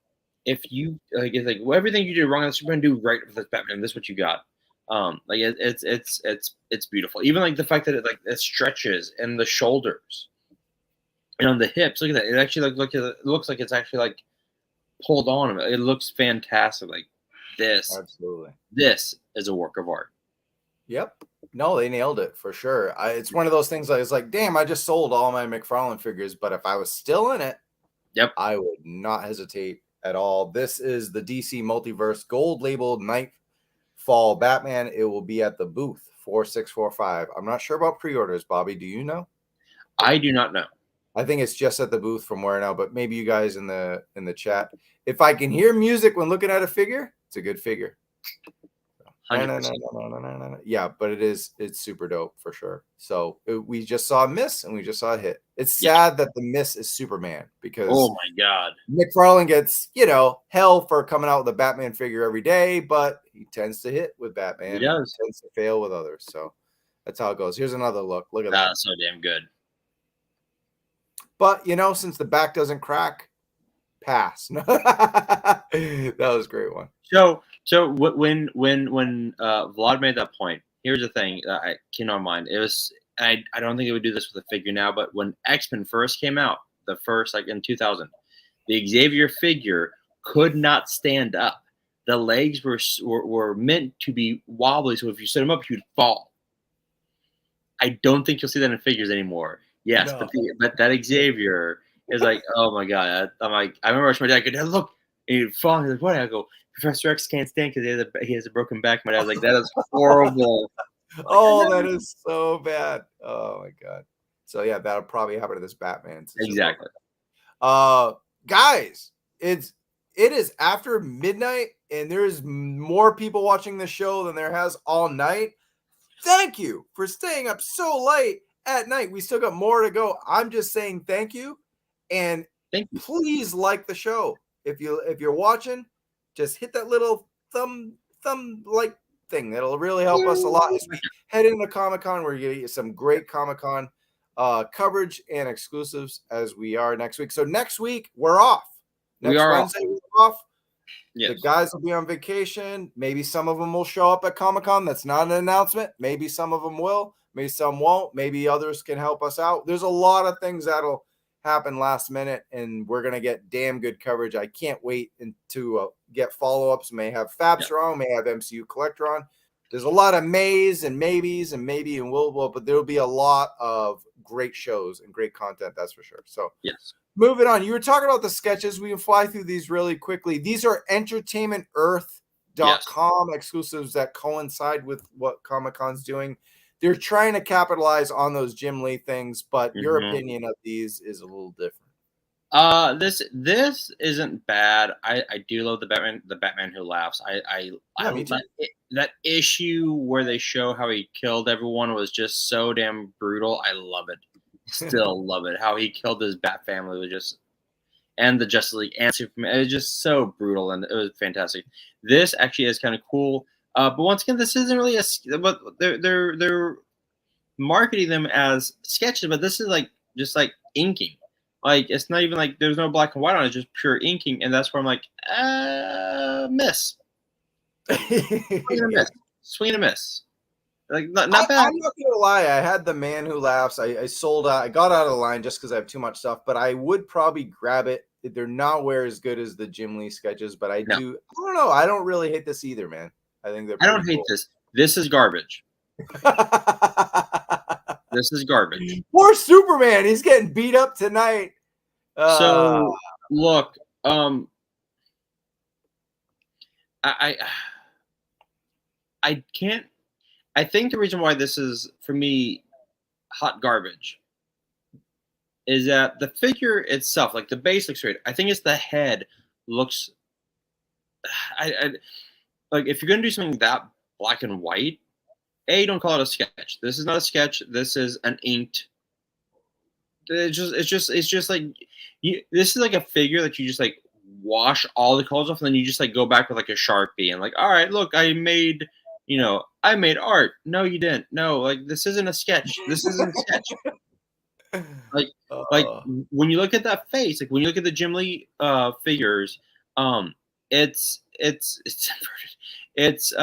if you like, it's like well, everything you did wrong on the Superman, do right with this Batman. This is what you got. Like it's beautiful. Even like the fact that it stretches and the shoulders and on the hips. Look at that. It actually it looks like it's actually like pulled on him. It looks fantastic. Like this. Absolutely. This is a work of art. Yep. No, they nailed it for sure. It's one of those things I was like, damn, I just sold all my McFarlane figures, but if I was still in it, yep, I would not hesitate at all. This is the DC Multiverse gold labeled Nightfall Batman. It will be at the booth 4645. I'm not sure about pre-orders, Bobby. Do you know? I do not know. I think it's just at the booth from where now, but maybe you guys in the chat. If I can hear music when looking at a figure, it's a good figure. No. Yeah, but it's super dope for sure. So we just saw a miss and we just saw a hit. It's sad that the miss is Superman because oh my god, McFarlane gets hell for coming out with a Batman figure every day, but he tends to hit with Batman. He does. He tends to fail with others. So that's how it goes. Here's another look. Look at that. That's so damn good. But since the back doesn't crack, pass. That was a great one. So when Vlad made that point, here's the thing that I cannot mind. It was I don't think they would do this with a figure now, but when X-Men first came out, the first like in 2000, the Xavier figure could not stand up. The legs were meant to be wobbly, so if you set him up, you'd fall. I don't think you'll see that in figures anymore. Yes, no. but that Xavier is like, oh my god! I'm like, I remember watching my dad go, look, and he'd fall. He's like, what? I go, Professor X can't stand because he has a broken back. My dad's like, that is horrible. Oh, that is so bad. Oh my god. So yeah, that'll probably happen to this Batman. Exactly. Guys, it is after midnight, and there's more people watching the show than there has all night. Thank you for staying up so late at night. We still got more to go. I'm just saying thank you, and please like the show. If you're watching, just hit that little thumb like thing. That'll really help us a lot as we head into Comic-Con. We're going to get some great Comic-Con coverage and exclusives as we are next week. So next week we're off. Next Wednesday we're off. Yes. The guys will be on vacation. Maybe some of them will show up at Comic-Con. That's not an announcement. Maybe some of them will. Maybe some won't. Maybe others can help us out. There's a lot of things that'll happen last minute, and we're going to get damn good coverage. I can't wait to get follow-ups. May have Fabster on, may have MCU Collector on. There's a lot of mays and maybes and maybe and will, but there'll be a lot of great shows and great content, that's for sure. So yes. Moving on, you were talking about the sketches. We can fly through these really quickly. These are entertainmentearth.com exclusives that coincide with what Comic-Con's doing. They're trying to capitalize on those Jim Lee things, but your opinion of these is a little different. This isn't bad. I do love the Batman Who Laughs. I Me too. that issue where they show how he killed everyone was just so damn brutal. I love it. Still love it. How he killed his Bat family was just, and the Justice League and Superman. It was just so brutal, and it was fantastic. This actually is kind of cool. But once again, this isn't really but they're marketing them as sketches, but this is like just like inking. Like it's not even like there's no black and white on it, it's just pure inking, and that's where I'm like, miss. Swing and a miss. Like not bad. I'm not gonna lie, I had the Man Who Laughs. I sold out. I got out of the line just because I have too much stuff, but I would probably grab it. They're nowhere as good as the Jim Lee sketches, but I don't know. I don't really hate this either, man. I think they're. I don't hate this. This is garbage. This is garbage. Poor Superman. He's getting beat up tonight. So look, I can't. I think the reason why this is for me hot garbage is that the figure itself, like the base looks great. I think it's the head looks. I like if you're gonna do something that black and white. Don't call it a sketch. This is not a sketch. This is an inked. It's just like this is like a figure that you just like wash all the colors off, and then you just like go back with like a Sharpie and like, all right, look, I made art. No, you didn't. No, like this isn't a sketch. This isn't a sketch. Like when you look at that face, like when you look at the Jim Lee figures, it's inverted. It's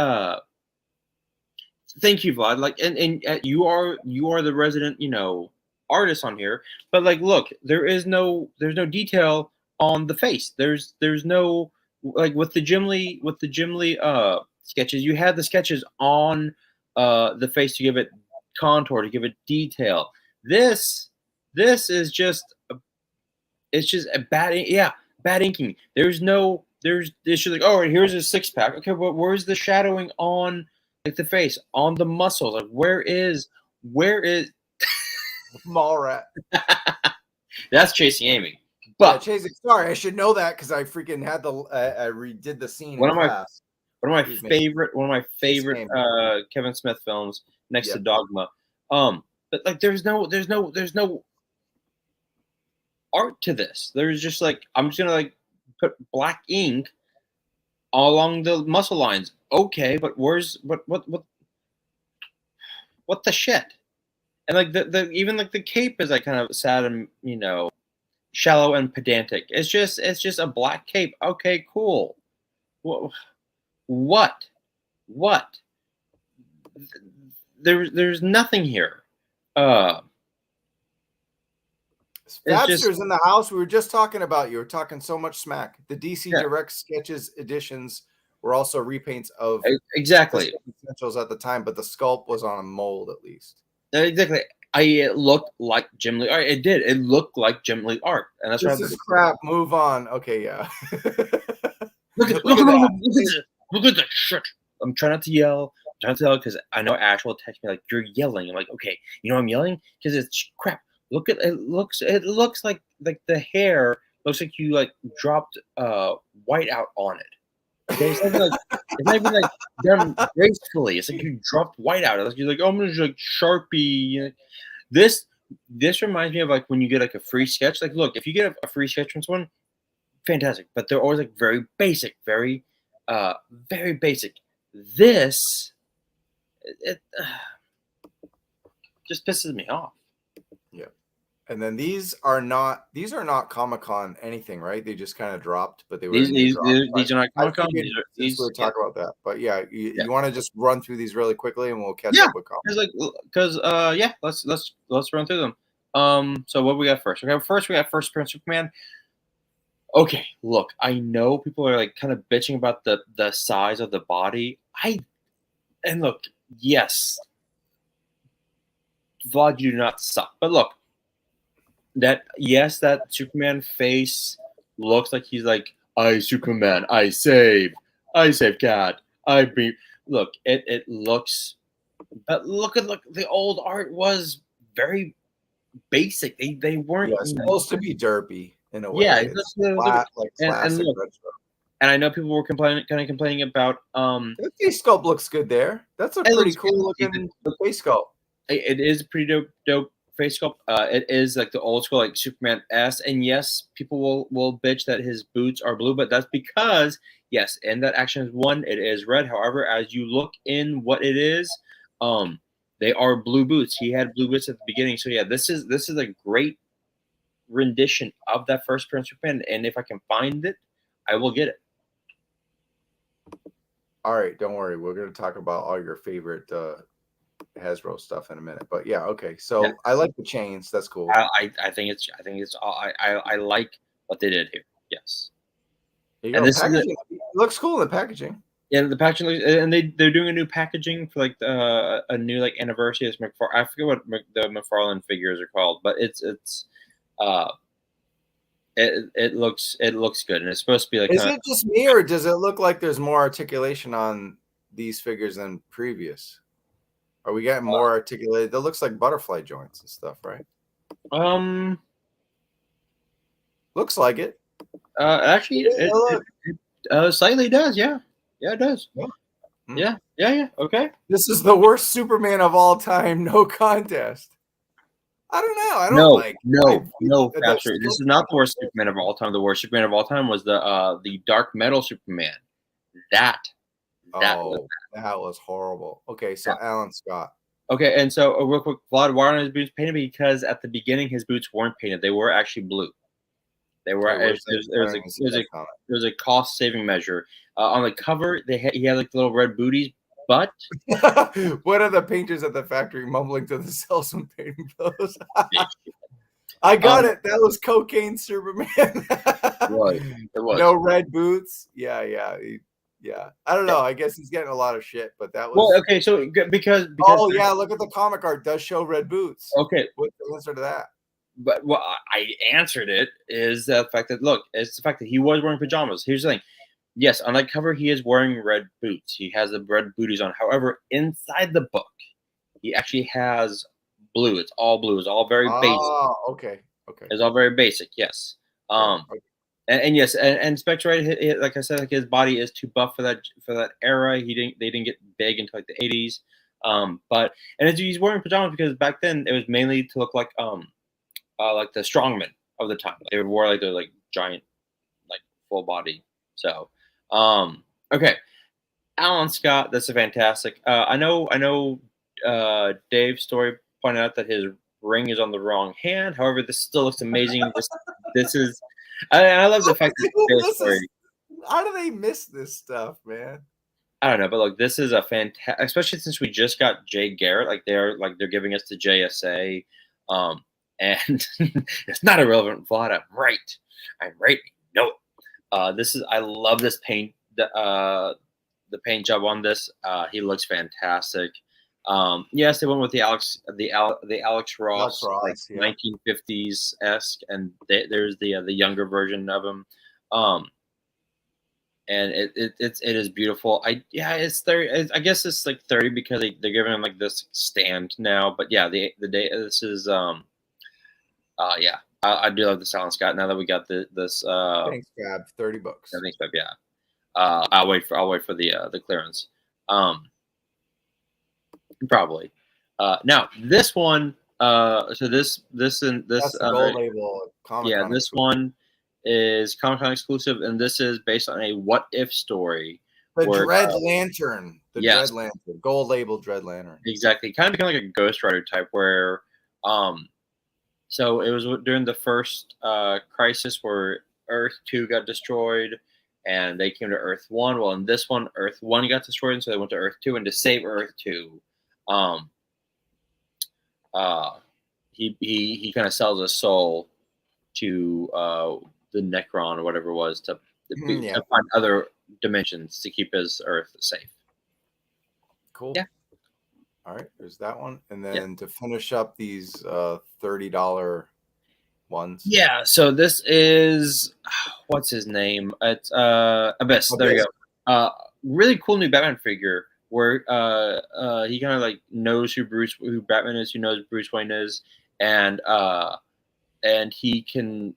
Thank you, Vlad. Like, and you are the resident, artist on here. But like, look, there's no detail on the face. There's no like with the Jim Lee sketches. You had the sketches on the face to give it contour, to give it detail. This is just it's just a bad inking. It's just like, oh, here's a 6-pack. Okay, but where's the shadowing on? Like the face, on the muscles, like where is Mallrat? That's Chasing Amy. But Chasing, sorry, I should know that because I freaking had I redid the scene. One of my favorite Kevin Smith films next to Dogma. But like there's no art to this. There's just like I'm just gonna like put black ink along the muscle lines. Okay, but where's what the shit? And like the even like the cape is like kind of sad and shallow and pedantic. It's just a black cape. Okay, cool. What? There's nothing here. Fabster's in the house. We were just talking about. You were talking so much smack. The DC Direct Sketches editions were also repaints of exactly essentials at the time, but the sculpt was on a mold at least. Exactly. It looked like Jim Lee art. It did. It looked like Jim Lee art, and that's this is crap. Move on. Okay, yeah. look at that shit. I'm trying not to yell. Because I know Ash will text me like you're yelling. I'm like, okay, I'm yelling because it's crap. Look at it. It looks like the hair looks like you like dropped white out on it. Okay, it's not even like done gracefully. It's like you dropped white out. It's like you're like, oh, I'm gonna like Sharpie. This reminds me of like when you get like a free sketch. Like, look, if you get a free sketch from someone, fantastic. But they're always like very basic, very basic. This it just pisses me off. Yeah. And then these are not Comic-Con anything, right? They just kind of dropped, but they were these are not Comic-Con. We'll talk about that, but you want to just run through these really quickly, and we'll catch up with Comic-Con. Let's run through them. So what we got first? We got first Prince Superman. Okay, look, I know people are like kind of bitching about the size of the body. Look, yes, Vlad, you do not suck, but look. That Superman face looks like he's like, I Superman, I save cat, I beat. Look, it looks, but look the old art was very basic. They weren't supposed to be derpy. in a way. Yeah, It's like and classic look, retro. and I know people were complaining about The face sculpt looks good there. That's a it pretty looks cool good. looking face sculpt. It is a pretty dope face sculpt. It is like the old school like Superman S, and yes, people will bitch that his boots are blue, but that's because yes, in that Action 1 it is red. However, as you look in what it is, they are blue boots. He had blue boots at the beginning, so yeah, this is a great rendition of that first Prince Superman, and if I can find it, I will get it. All right, don't worry. We're going to talk about all your favorite Hasbro stuff in a minute. But yeah, okay. So Yeah. I like the chains. That's cool. I think it's I like what they did here. Yes. And this packaging looks cool in the packaging. Yeah, the packaging, and they're doing a new packaging for like a new like anniversary. As I forget what the McFarlane figures are called, but it looks good, and it's supposed to be like. Is it just me, or does it look like there's more articulation on these figures than previous? Are we getting more articulated? That looks like butterfly joints and stuff, right? Looks like it. Actually, it slightly does. Yeah, it does. Yeah. Yeah. Okay. This is the worst Superman of all time. No contest. I don't know. I don't No, Bexar. This is not the worst Superman of all time. The worst Superman of all time was the Dark Metal Superman. That was horrible. Okay, so yeah. Alan Scott. Okay, and so real quick, Vlad, why aren't his boots painted? Because at the beginning, his boots weren't painted; they were actually blue. They were. It was a cost-saving measure. On the cover, he had like the little red booties, but what are the painters at the factory mumbling to themselves when painting those? I got it. That was Cocaine Superman. It was. No red boots. Yeah. I don't know. I guess he's getting a lot of shit, but that was well. Okay, so because oh yeah, look at the comic art. Does show red boots. Okay, what's the answer to that? But what I answered it is the fact that it's the fact that he was wearing pajamas. Here's the thing. Yes, on that cover, he is wearing red boots. He has the red booties on. However, inside the book, he actually has blue. It's all blue. It's all very basic. Oh, okay. It's all very basic. Yes. And yes, and Spectre, right, like I said, like his body is too buff for that era. They didn't get big until like the 80s. But he's wearing pajamas because back then it was mainly to look like the strongmen of the time. They would wear like the giant, like full body. So, okay, Alan Scott, that's a fantastic. I know. Dave's story pointed out that his ring is on the wrong hand. However, this still looks amazing. This is. I love the fact that how do they miss this stuff, man? I don't know, but look, this is a fantastic, especially since we just got Jay Garrett. They're giving us the JSA, and it's not irrelevant. Vlad, I'm right. No, I love this paint. The paint job on this. He looks fantastic. Yes, they went with the Alex Ross, like 1950s esque, and there's the younger version of him, and it is beautiful. It's 30. I guess it's like 30 because they're giving him like this stand now. But yeah, the day this is yeah, I do love the Alan Scott. Now that we got this thanks, Gab, $30. Thanks, Gab. Yeah, I'll wait for the clearance. Probably. Now this one. So this that's the gold label. Comic-Con this one is Comic-Con exclusive, and this is based on a what if story. The Dread Lantern. Dread Lantern. Gold label Dread Lantern. Exactly. Kind of become like a Ghost Rider type where so it was during the first crisis where Earth 2 got destroyed and they came to Earth 1. Well, in this one, Earth 1 got destroyed, and so they went to Earth 2, and to save Earth 2, he kind of sells his soul to the Necron or whatever it was to find other dimensions to keep his Earth safe. Cool. Yeah. All right, there's that one, and then to finish up these $30 ones. Yeah. So this is what's his name? It's Abyss. There you go. Really cool new Batman figure where he kind of like knows who Batman is, who knows Bruce Wayne is, and he can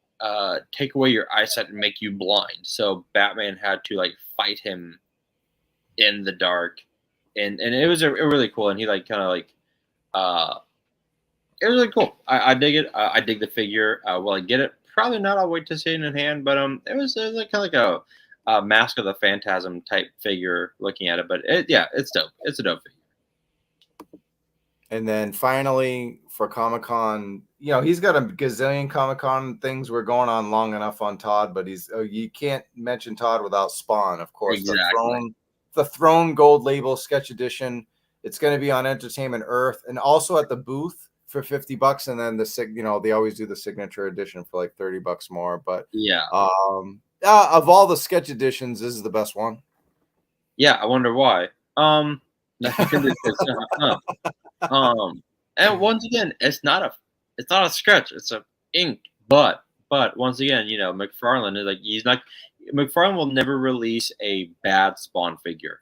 take away your eyesight and make you blind. So Batman had to like fight him in the dark, and it was a really cool. And he like kind of like it was really cool. I dig it. I dig the figure. Will I get it? Probably not. I'll wait to see it in hand. But it was like kind of like a Mask of the Phantasm type figure. Looking at it, but it's dope. It's a dope figure. And then finally for Comic-Con, you know, he's got a gazillion Comic-Con things. We're going on long enough on Todd, but you can't mention Todd without Spawn, of course. Exactly. The Throne Gold Label Sketch Edition. It's going to be on Entertainment Earth and also at the booth for $50. And then they always do the signature edition for like $30 more. But yeah, of all the sketch editions, this is the best one. Yeah, I wonder why. And once again, it's not a sketch, it's a ink. But once again, you know, McFarlane is like McFarlane will never release a bad Spawn figure.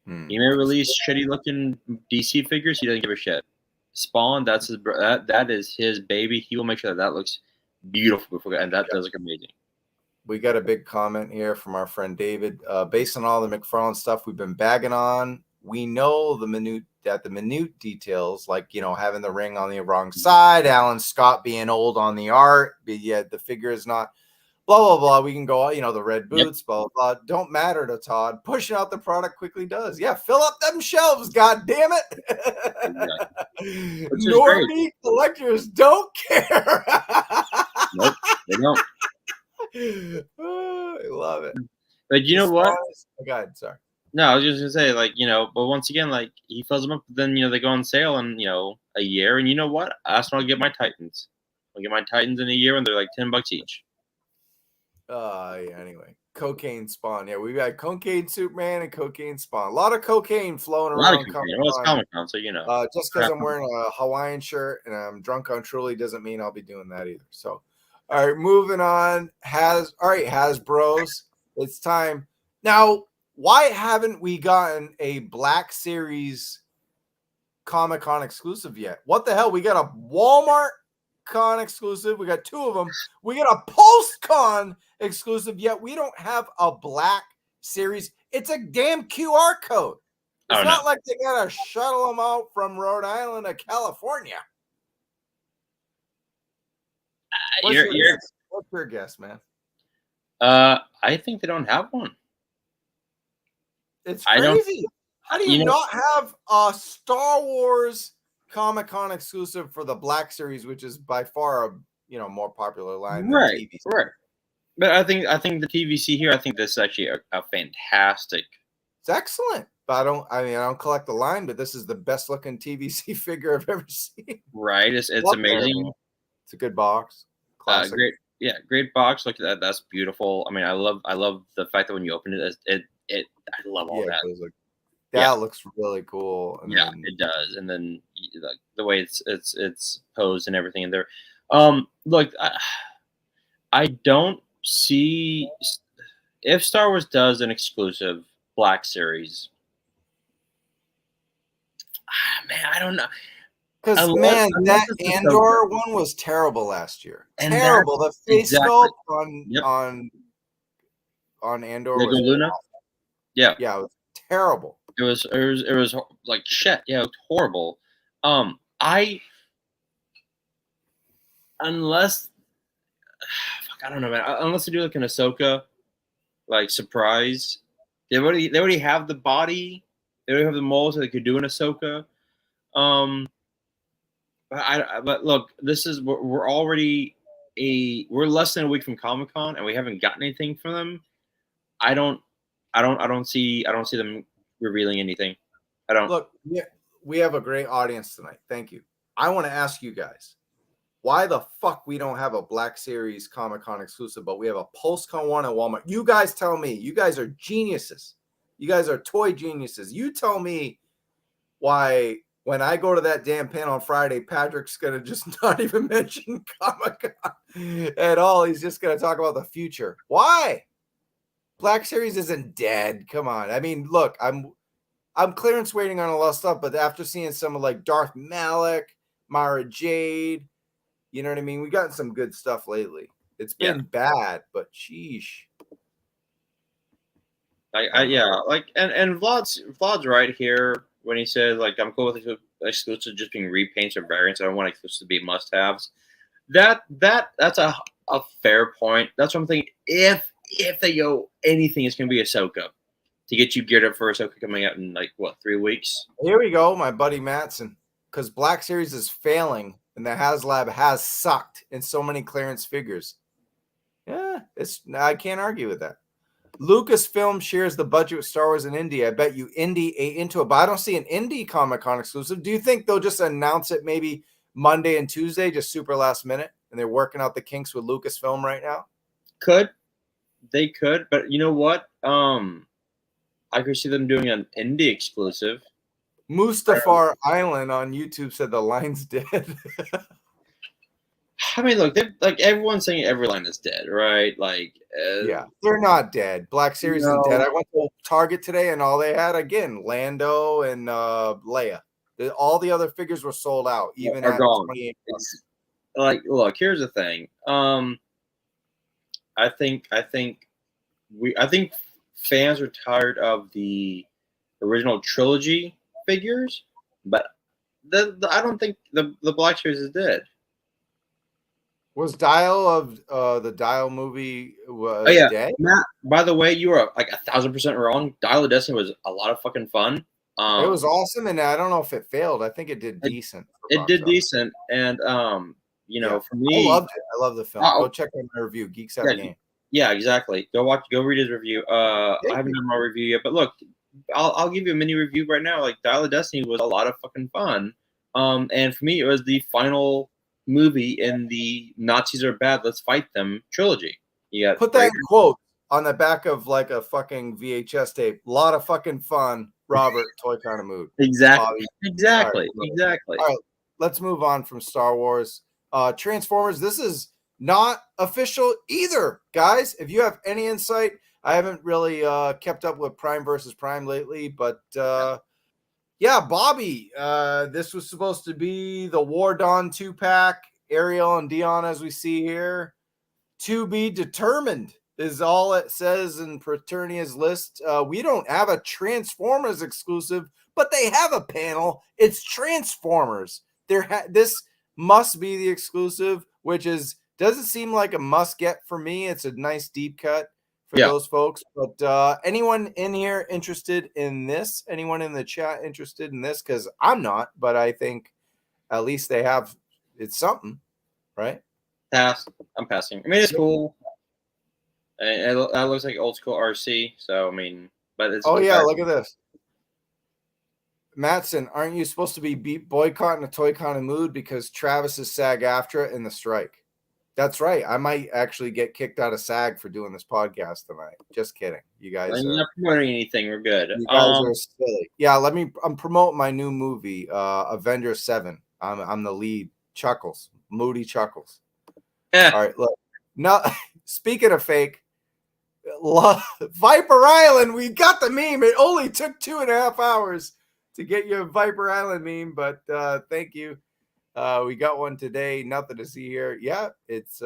He may release shitty looking DC figures. He doesn't give a shit. Spawn, that is his baby. He will make sure that looks beautiful and that does look amazing. We got a big comment here from our friend David. Based on all the McFarlane stuff we've been bagging on, we know the minute details, like, you know, having the ring on the wrong side, Alan Scott being old on the art, but yet the figure is not, blah, blah, blah. We can go, you know, the red boots, blah, blah, blah. Don't matter to Todd. Pushing out the product quickly does. Yeah, fill up them shelves, God damn it. Normie collectors don't care. Nope, they don't. I love it. But you know what? Oh, God, sorry. No, I was just gonna say, like, you know, but once again, like, he fills them up, then, you know, they go on sale in, you know, a year, and you know what? That's when I'll get my Titans. I'll get my Titans in a year, and they're like $10 each. Yeah, anyway. Cocaine Spawn. Yeah, we got Cocaine Superman and Cocaine Spawn. A lot of cocaine flowing around. It's Comic-Con, so you know. Just because I'm wearing a Hawaiian shirt and I'm drunk on Truly doesn't mean I'll be doing that either. So, all right, moving on. Hasbro's. It's time. Now, why haven't we gotten a Black Series Comic-Con exclusive yet? What the hell? We got a Walmart Con exclusive. We got 2 of them. We got a Post-Con exclusive, yet we don't have a Black Series. It's a damn QR code. It's not like they got to shuttle them out from Rhode Island to California. What's your guess, man? I think they don't have one. It's crazy. How do you not have a Star Wars Comic-Con exclusive for the Black Series, which is by far a more popular line than TVC? Right. But I think the TVC here, I think this is actually a fantastic. It's excellent. But I don't collect the line, but this is the best looking TVC figure I've ever seen. Right. It's amazing. It's a good box. Classic. Great box. Look at that. That's beautiful. I mean, I love the fact that when you open it, I love all that. That looks really cool. It does. And then the way it's posed and everything in there. Look, I don't see if Star Wars does an exclusive Black Series. Man, I don't know. Because that Andor one was terrible last year. Terrible. The face sculpt on Andor was Luna. Yeah, it was terrible. It was like shit. Yeah, it was horrible. Unless I don't know, man. Unless they do like an Ahsoka like surprise, they already have the body. They already have the mold, so they could do an Ahsoka. But look, we're already we're less than a week from Comic-Con, and we haven't gotten anything from them. I don't see them revealing anything. I don't. Look, we have a great audience tonight. Thank you. I want to ask you guys, why the fuck we don't have a Black Series Comic-Con exclusive, but we have a Post-Con one at Walmart? You guys tell me. You guys are geniuses. You guys are toy geniuses. You tell me why when I go to that damn panel on Friday, Patrick's going to just not even mention Comic-Con at all. He's just going to talk about the future. Why? Black Series isn't dead. Come on. I mean, look, I'm clearance waiting on a lot of stuff, but after seeing some of like Darth Malik, Mara Jade, you know what I mean? We've gotten some good stuff lately. It's been bad, but sheesh. And Vlad's right here when he said like I'm cool with exclusive just being repaints or variants. I don't want exclusive to be must-haves. That's a fair point. That's what I'm thinking. If they go anything, it's gonna be Ahsoka to get you geared up for Ahsoka coming out in like what 3 weeks. Here we go, my buddy Mattson. Because Black Series is failing, and the HasLab has sucked in so many clearance figures. Yeah, I can't argue with that. Lucasfilm shares the budget with Star Wars and Indie. I bet you Indie ate into it, but I don't see an Indie Comic-Con exclusive. Do you think they'll just announce it maybe Monday and Tuesday, just super last minute, and they're working out the kinks with Lucasfilm right now? They could, but you know what? I could see them doing an Indie exclusive. Mustafar Island on YouTube said the line's dead. I mean, look, everyone's saying every line is dead, right? Like, yeah, they're not dead. Black Series is dead. I went to Target today, and all they had again, Lando and Leia. All the other figures were sold out, even at $28. Like, look, here's the thing. I think fans are tired of the original trilogy figures, but I don't think the Black Series is dead. Was Dial of the Dial movie dead? Matt, by the way, you were like 1,000% wrong. Dial of Destiny was a lot of fucking fun. It was awesome, and I don't know if it failed. I think it did decent. It did decent, and for me, I loved it. I love the film. Go check out my review. Geeks Have a Game. Yeah, exactly. Go read his review. I haven't done my review yet, but look, I'll give you a mini review right now. Like Dial of Destiny was a lot of fucking fun. And for me, it was the final movie in the Nazis are bad, let's fight them trilogy. You put that in quote on the back of like a fucking VHS tape. A lot of fucking fun. Robert, Toy Kind of Mood. Exactly. All right, let's move on from Star Wars. Transformers. This is not official either, guys. If you have any insight, I haven't really kept up with Prime versus Prime lately, but yeah, Bobby. This was supposed to be the War Dawn 2-pack. Ariel and Dion, as we see here, to be determined is all it says in Preternia's list. We don't have a Transformers exclusive, but they have a panel. It's Transformers. This must be the exclusive, which doesn't seem like a must get for me. It's a nice deep cut for those folks. But anyone in here interested in this? Anyone in the chat interested in this? Because I'm not, but I think at least they have. It's something, right? Pass. I'm passing. I mean, it's cool. It looks like old school RC. So I mean, but it's. Oh yeah, look at this. Mattson, aren't you supposed to be boycotting a Toy Kind of Mood because Travis is SAG-AFTRA in the strike? That's right. I might actually get kicked out of SAG for doing this podcast tonight. Just kidding. You guys are not promoting anything. We're good. You guys are silly. Yeah, I'm promoting my new movie, Avengers 7. I'm the lead. Chuckles. Moody Chuckles. Yeah. All right, look. No, speaking of fake, Viper Island, we got the meme. It only took 2.5 hours to get you a Viper Island meme, but thank you. We got one today. Nothing to see here. Yeah, it's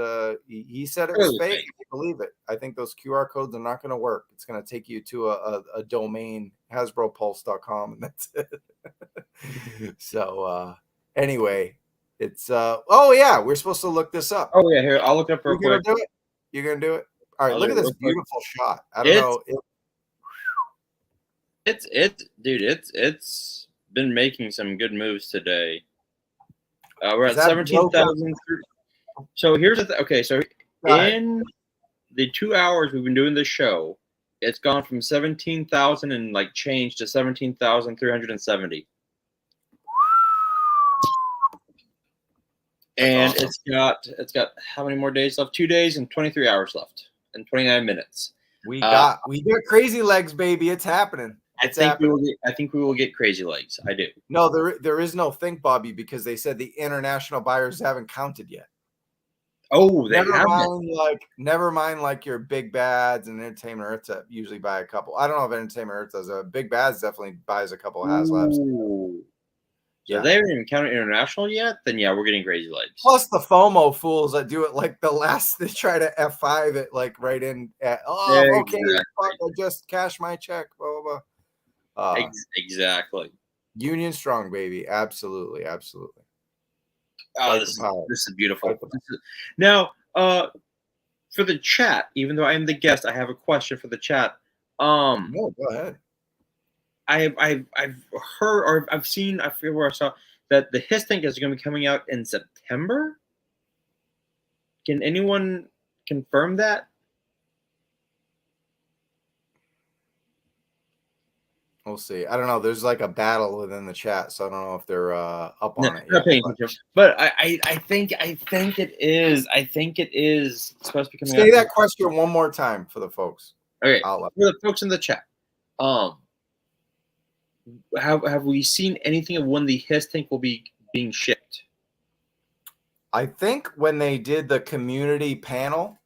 he said it was fake. I believe it. I think those QR codes are not going to work. It's going to take you to a domain, HasbroPulse.com, and that's it. So anyway, it's oh yeah, we're supposed to look this up. Oh yeah, here I'll look up real quick. Do it? You're gonna do it? All right, look at this beautiful shot. I don't know. It's been making some good moves today. We're at 17,000. So here's the okay. So in the 2 hours we've been doing this show, it's gone from 17,000 and like change to 17,370. And awesome. it's got how many more days left? 2 days and 23 hours left and 29 minutes. We got crazy legs, baby. It's happening. I think we will get crazy legs. I do. No, there is no Think Bobby because they said the international buyers haven't counted yet. Oh, never mind like your Big Bads and Entertainment Earth that usually buy a couple. I don't know if Entertainment Earth does. Big Bads definitely buys a couple of HasLabs. So they haven't even counted international yet. Then yeah, we're getting crazy legs. Plus the FOMO fools that do it like the last. They try to F5 it like right in. Okay, fuck, I just cashed my check. Blah blah blah. Exactly. Union strong, baby. Absolutely, absolutely. Oh, this is beautiful. Now, for the chat, even though I am the guest, I have a question for the chat. No, go ahead. I've heard or I've seen, I forget where I saw that the Hiss Tank is going to be coming out in September. Can anyone confirm that? We'll see. I don't know. There's like a battle within the chat, so I don't know if they're up on it yet. But I think it is. I think it is supposed to be coming out. Say that question one more time for the folks. Okay, for the folks in the chat. Have we seen anything of when the Hiss Tank will be being shipped? I think when they did the community panel,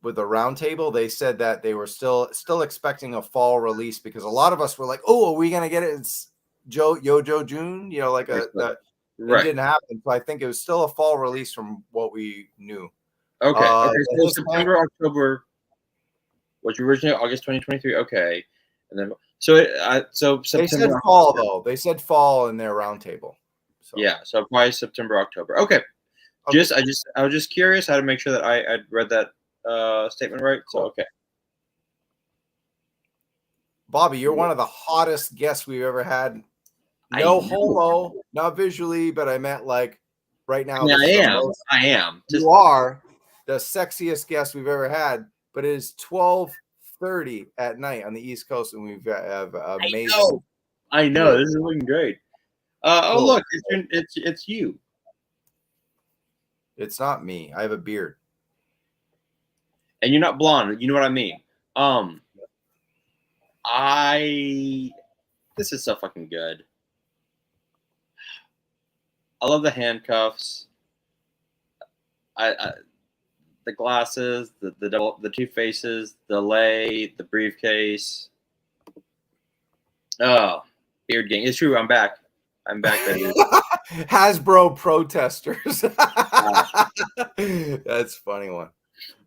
with the roundtable, they said that they were still expecting a fall release because a lot of us were like, "Oh, are we gonna get it? It's Yojo June?" You know, like that. It didn't happen. So I think it was still a fall release from what we knew. Okay. So September, October was originally August 2023. Okay, and then so September. They said fall though. They said fall in their roundtable. So. Yeah, so probably September, October. Okay. I was just curious how to make sure that I read that statement right. So okay. Bobby, you're one of the hottest guests we've ever had. No homo, not visually, but I meant like right now. Yeah, I am. You are the sexiest guest we've ever had, but it is 12:30 at night on the East Coast, and we've have amazing. I know. This is looking great. Oh look, it's you. It's not me. I have a beard. And you're not blonde. You know what I mean? This is so fucking good. I love the handcuffs. The glasses, the two faces, the lei, the briefcase. Oh, beard gang. It's true. I'm back. Baby. Hasbro protesters. That's a funny one.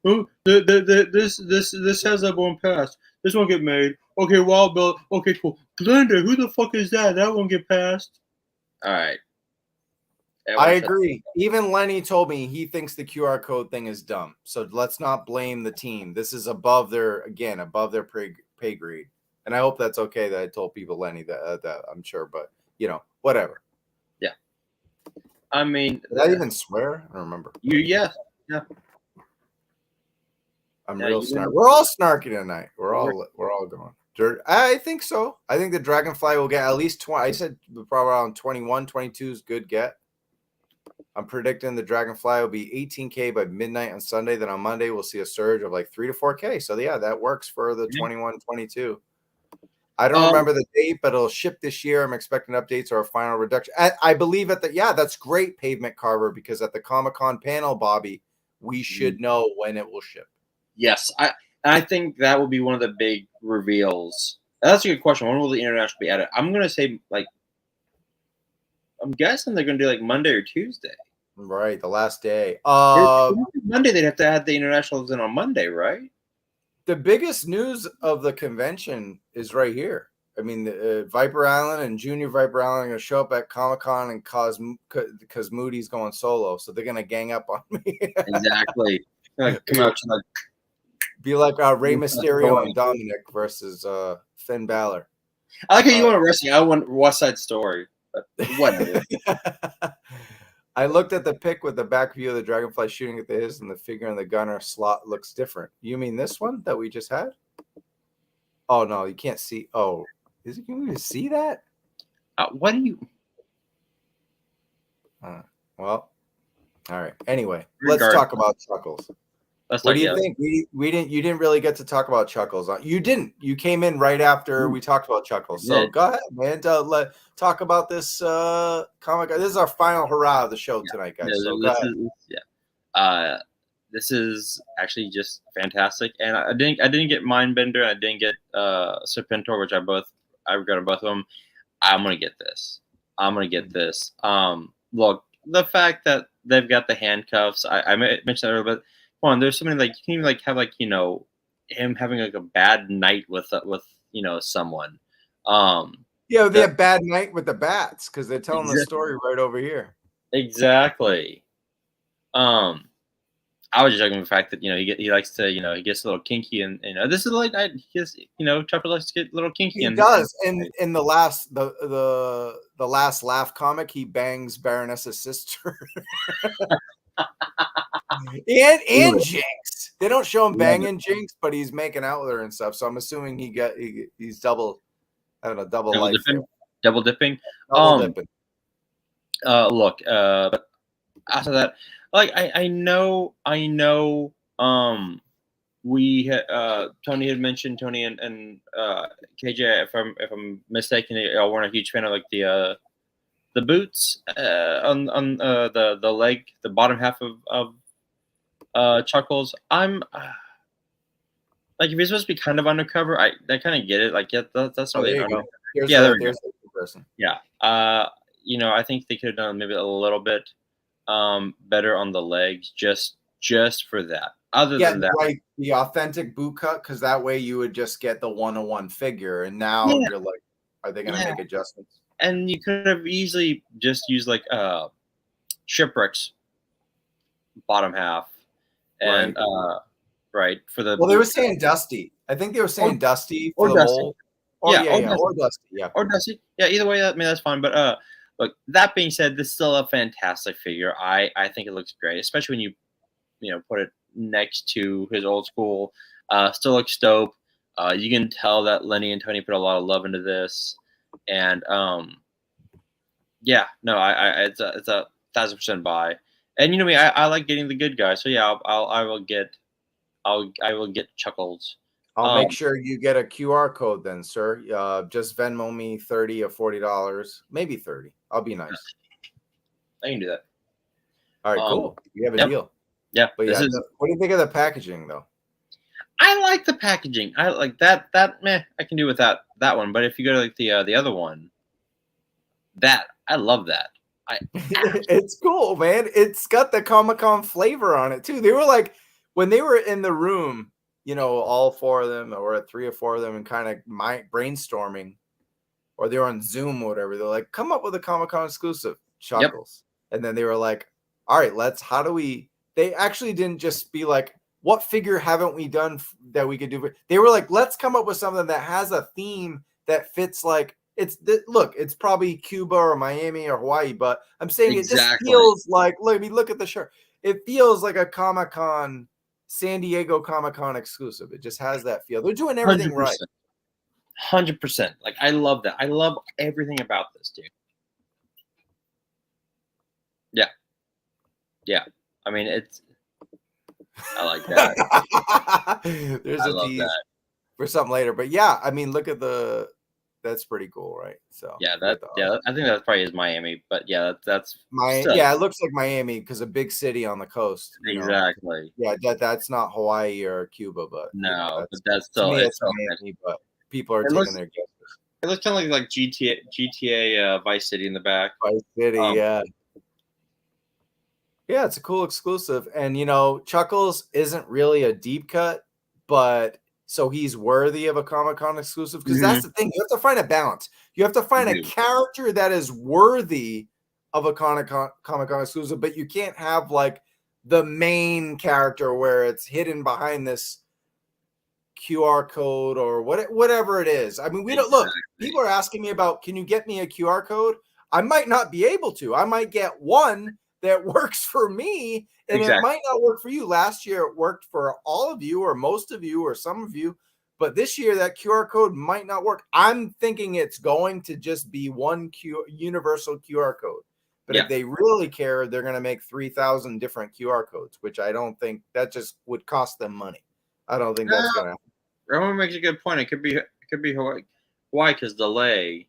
Oh, this has that won't pass. This won't get made. Okay, Wild Bill. Okay, cool. Glenda, who the fuck is that? That won't get passed. All right. I agree. Even Lenny told me he thinks the QR code thing is dumb. So let's not blame the team. This is above their pay grade. And I hope that's okay that I told people, Lenny, that I'm sure. But, you know, whatever. Yeah. I mean. Did I even swear? I don't remember. Yeah. I'm real snarky. We're all snarky tonight. We're all going. I think so. I think the Dragonfly will get at least 20. I said probably around 21, 22 is good get. I'm predicting the Dragonfly will be 18K by midnight on Sunday. Then on Monday, we'll see a surge of like 3 to 4K. So, yeah, that works for the 21, 22. I don't remember the date, but it'll ship this year. I'm expecting updates or a final reduction. I believe that's great, Pavement Carver, because at the Comic-Con panel, Bobby, we should know when it will ship. Yes. I think that will be one of the big reveals. That's a good question. When will the international be added? I'm going to say, like, I'm guessing they're going to do like Monday or Tuesday. Right, the last day. Monday, they'd have to add the internationals in on Monday, right? The biggest news of the convention is right here. I mean, Viper Island and Junior Viper Island are going to show up at Comic-Con and because Moody's going solo, so they're going to gang up on me. Exactly. Come out, be like Rey Mysterio and Dominic versus Finn Balor. I like how you want a wrestling. I want West Side Story. But whatever. I looked at the pic with the back view of the Dragonfly shooting at the Hiss, and the figure in the gunner slot looks different. You mean this one that we just had? Oh no, you can't see. Oh, can you even see that? What do you? Well, all right. Anyway, let's talk about Chuckles. What do you think? We didn't. You didn't really get to talk about Chuckles. You didn't. You came in right after we talked about Chuckles. So go ahead, man. Talk about this comic. This is our final hurrah of the show tonight, guys. So go ahead. This is actually just fantastic, and I didn't get Mindbender. I didn't get Serpentor, which I regretted both of them. I'm gonna get this. I'm gonna get this. Look, the fact that they've got the handcuffs, I mentioned that earlier, but come on, there's something like you can even like have like him having like a bad night with someone. Yeah, they have bad night with the bats because they're telling the story right over here. Exactly. I was just joking with the fact that he likes to he gets a little kinky and this is late night. He gets Chopper likes to get a little kinky. He does. And in the last laugh comic, he bangs Baroness's sister. and Jinx. They don't show him banging Jinx, but he's making out with her and stuff. So I'm assuming he's double life. Double dipping. Look, but after that, like I know we Tony had mentioned, Tony and KJ, if I'm mistaken, y'all weren't a huge fan of like the boots on the leg, the bottom half of Chuckles. I'm like, if he's supposed to be kind of undercover, I kind of get it. Like, yeah, that's not really there's the person. Yeah. I think they could have done maybe a little bit better on the legs, just for that. Other than that, like the authentic boot cut, because that way you would just get the 1-on-1 figure, and now you're like, are they going to make adjustments? And you could have easily just used like Shipwreck's bottom half, and right for the. Well, they were saying Dusty. I think they were saying Dusty for the whole. Or Dusty. Yeah, either way, that's fine. But look, that being said, this is still a fantastic figure. I think it looks great, especially when you put it next to his old school. Still looks dope. You can tell that Lenny and Tony put a lot of love into this, and it's a 1,000% buy. And you know me, I like getting the good guy. So yeah, I will get Chuckles. I'll make sure you get a QR code then, sir. Just Venmo me $30 or $40, maybe 30. I'll be nice. I can do that. All right, cool. We have a deal. Yeah, but what do you think of the packaging, though? I like the packaging. I like that. I can do without that one. But if you go to like the other one, I love that. It's cool, man. It's got the Comic-Con flavor on it too. They were like, when they were in the room, all four of them, or 3 or 4 of them, and kind of brainstorming, or they were on Zoom or whatever. They're like, come up with a Comic-Con exclusive, Chuckles. Yep. And then they were like, all right, they actually didn't just be like, what figure haven't we done that we could do? They were like, let's come up with something that has a theme that fits. Like, it's probably Cuba or Miami or Hawaii, but I'm saying It just feels like, look at the shirt. It feels like a Comic-Con, San Diego Comic-Con exclusive. It just has that feel. They're doing everything 100%. Right. 100%. Like, I love that. I love everything about this, dude. Yeah. Yeah. I mean, I like that. There's a tease for something later. But yeah, I mean, look at that's pretty cool, right? So I think that probably is Miami, but yeah, that's it looks like Miami because a big city on the coast. Exactly. Yeah, that's not Hawaii or Cuba, but but that's still it's Miami. But people are taking their guesses. It looks kind of like GTA Vice City in the back. Vice City, yeah. Yeah, it's a cool exclusive, and Chuckles isn't really a deep cut, but. So he's worthy of a Comic-Con exclusive, because that's the thing. You have to find a balance. You have to find a character that is worthy of a Comic-Con exclusive, but you can't have like the main character where it's hidden behind this QR code or whatever it is. I mean, we don't look. People are asking me about, can you get me a QR code? I might not be able to. I might get one that works for me, and it might not work for you. Last year it worked for all of you, or most of you, or some of you, but this year that QR code might not work. I'm thinking it's going to just be one universal QR code, but if they really care, they're going to make 3,000 different QR codes, which I don't think, that just would cost them money. I don't think that's going to happen. Roman makes a good point. It could be Hawaii. Why? Because delay.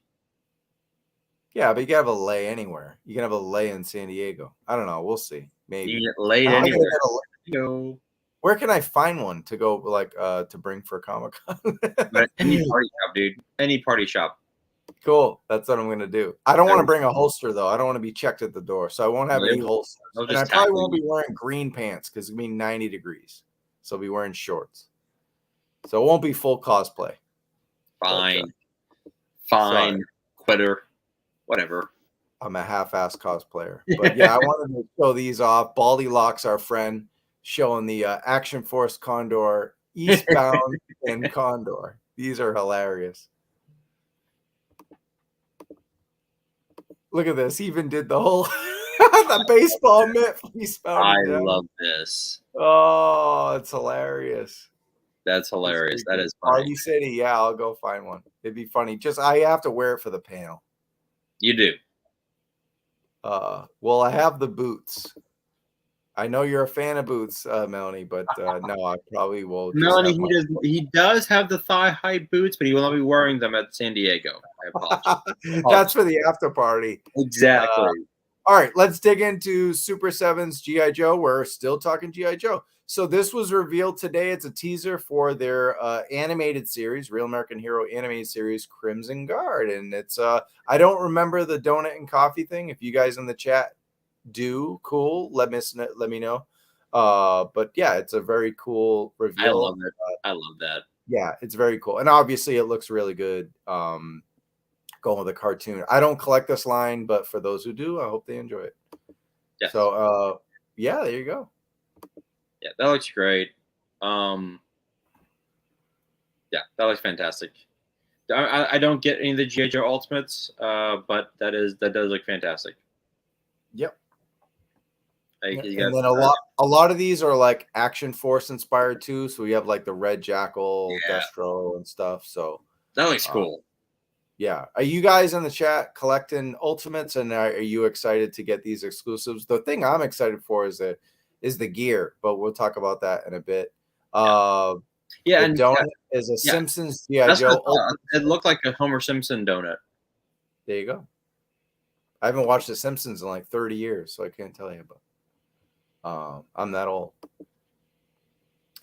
Yeah, but you can have a lay anywhere. You can have a lay in San Diego. I don't know. We'll see. Maybe. You can get laid anywhere. Where can I find one to go, like, to bring for Comic-Con? Any party shop, dude. Any party shop. Cool. That's what I'm gonna do. I don't want to bring a holster though. I don't want to be checked at the door, so I won't have any holsters. And I probably won't be wearing green pants because it's gonna be 90 degrees, so I'll be wearing shorts. So it won't be full cosplay. Fine, fine, quitter, whatever. I'm a half-ass cosplayer, but yeah, I wanted to show these off. Baldy Locks, our friend, showing the Action Force Condor, Eastbound, and Condor. These are hilarious. Look at this. He even did the whole the baseball mitt. I love this. Oh, it's hilarious. That's hilarious. That is funny. Party City. Yeah, I'll go find one. It'd be funny. Just I have to wear it for the panel. You do. Well, I have the boots. I know you're a fan of boots, Melanie, but no, I probably will. Melanie, he does have the thigh-high boots, but he will not be wearing them at San Diego. I apologize. That's for the after party. Exactly. All right, let's dig into Super 7's G.I. Joe. We're still talking G.I. Joe. So this was revealed today. It's a teaser for their animated series, Real American Hero animated series, Crimson Guard. And it's I don't remember the donut and coffee thing. If you guys in the chat do, cool, let me know. But yeah, it's a very cool reveal. I love it. I love that. Yeah, it's very cool. And obviously it looks really good. Going with a cartoon. I don't collect this line, but for those who do, I hope they enjoy it. Yes. So yeah, there you go. Yeah, that looks great. Yeah, that looks fantastic. I don't get any of the G.I. Joe Ultimates, but that does look fantastic. Yep. And then a lot of these are like Action Force inspired too. So we have like the Red Jackal, Destro, and stuff. So that looks cool. Yeah. Are you guys in the chat collecting Ultimates, and are you excited to get these exclusives? The thing I'm excited for is the gear, but we'll talk about that in a bit. And donut is a Simpsons G.I. Joe. It looked like a Homer Simpson donut. There you go. I haven't watched The Simpsons in like 30 years, so I can't tell you, but I'm that old.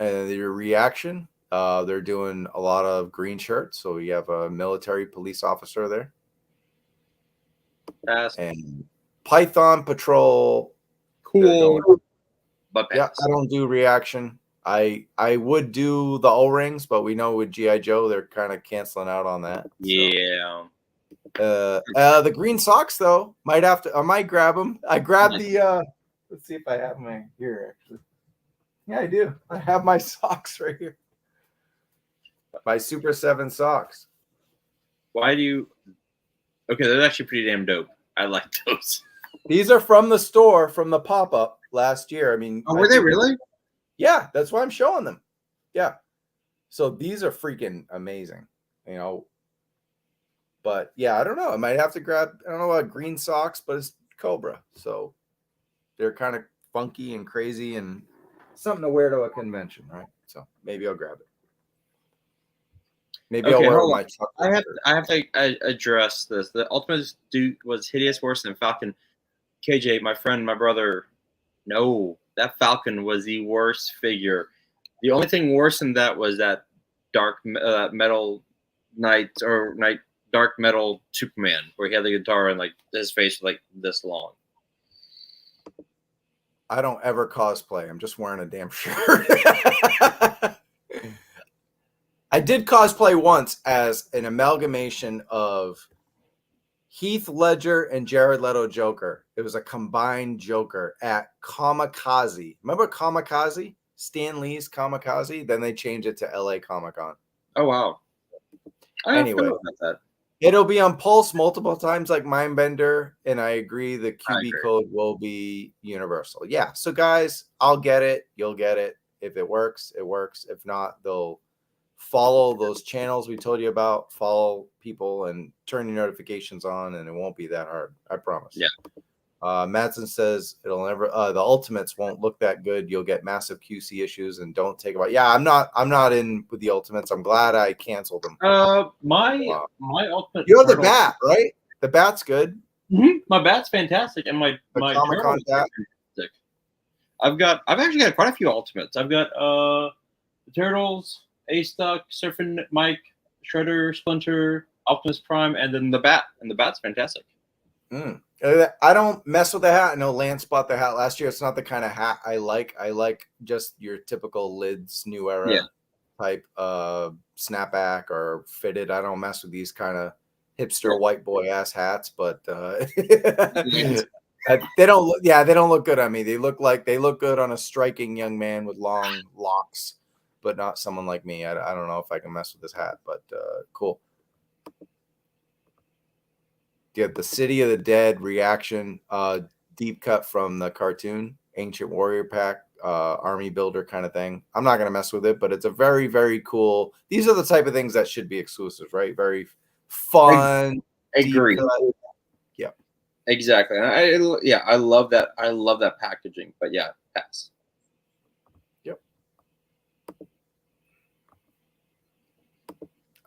And your reaction, they're doing a lot of green shirts, so you have a military police officer there. And Python Patrol. Cool. But yeah, I don't do reaction. I would do the O-rings, but we know with G.I. Joe, they're kind of canceling out on that. Yeah. The green socks though, I might grab them. I grabbed the let's see if I have my here actually. Yeah, I do. I have my socks right here. My Super 7 socks. Why do you? Okay, they're actually pretty damn dope. I like those. These are from the store, from the pop-up last year. I mean, were they really? Yeah, that's why I'm showing them. Yeah. So these are freaking amazing, you know. But yeah, I don't know. I might have to grab, I don't know about green socks, but it's Cobra. So they're kind of funky and crazy and something to wear to a convention, right? So maybe I'll grab it. Maybe I'll wear my truck. I have to address this. The Ultimate Duke was hideous, worse than Falcon. KJ, my friend, my brother, no, that Falcon was the worst figure. The only thing worse than that was that dark metal dark metal Superman, where he had the guitar and like his face was like this long. I don't ever cosplay. I'm just wearing a damn shirt. I did cosplay once as an amalgamation of Heath Ledger and Jared Leto Joker. It was a combined Joker at Kamikaze. Remember Kamikaze? Stan Lee's Kamikaze? Then they changed it to LA Comic-Con. Oh, wow. Anyway, it'll be on Pulse multiple times like Mindbender, and I agree the QB code will be universal. Yeah, so guys, I'll get it. You'll get it. If it works, it works. If not, they'll follow those channels we told you about, follow people, and turn your notifications on, and it won't be that hard. I promise. Yeah. Madsen says it'll never. The Ultimates won't look that good. You'll get massive QC issues, and don't take about. Yeah, I'm not in with the Ultimates. I'm glad I canceled them. My Ultimate. You have the bat, right? The bat's good. Mm-hmm. My bat's fantastic, and my Comic-Con bat. I've actually got quite a few Ultimates. I've got the Turtles, A-Stuck, Surfing Mike, Shredder, Splinter, Optimus Prime, and then the bat, and the bat's fantastic. I don't mess with the hat. I know Lance bought the hat last year. It's not the kind of hat I like. I like just your typical lids, new era type snapback or fitted. I don't mess with these kind of hipster white boy ass hats, but they don't look, they don't look good on me. They look good on a striking young man with long locks, but not someone like me. I don't know if I can mess with this hat, but cool. You have the City of the Dead reaction, deep cut from the cartoon, Ancient Warrior Pack, army builder kind of thing. I'm not going to mess with it, but it's a very, very cool. These are the type of things that should be exclusive, right? Very fun. Agree. Yeah, exactly. I love that. I love that packaging, but yeah, pass.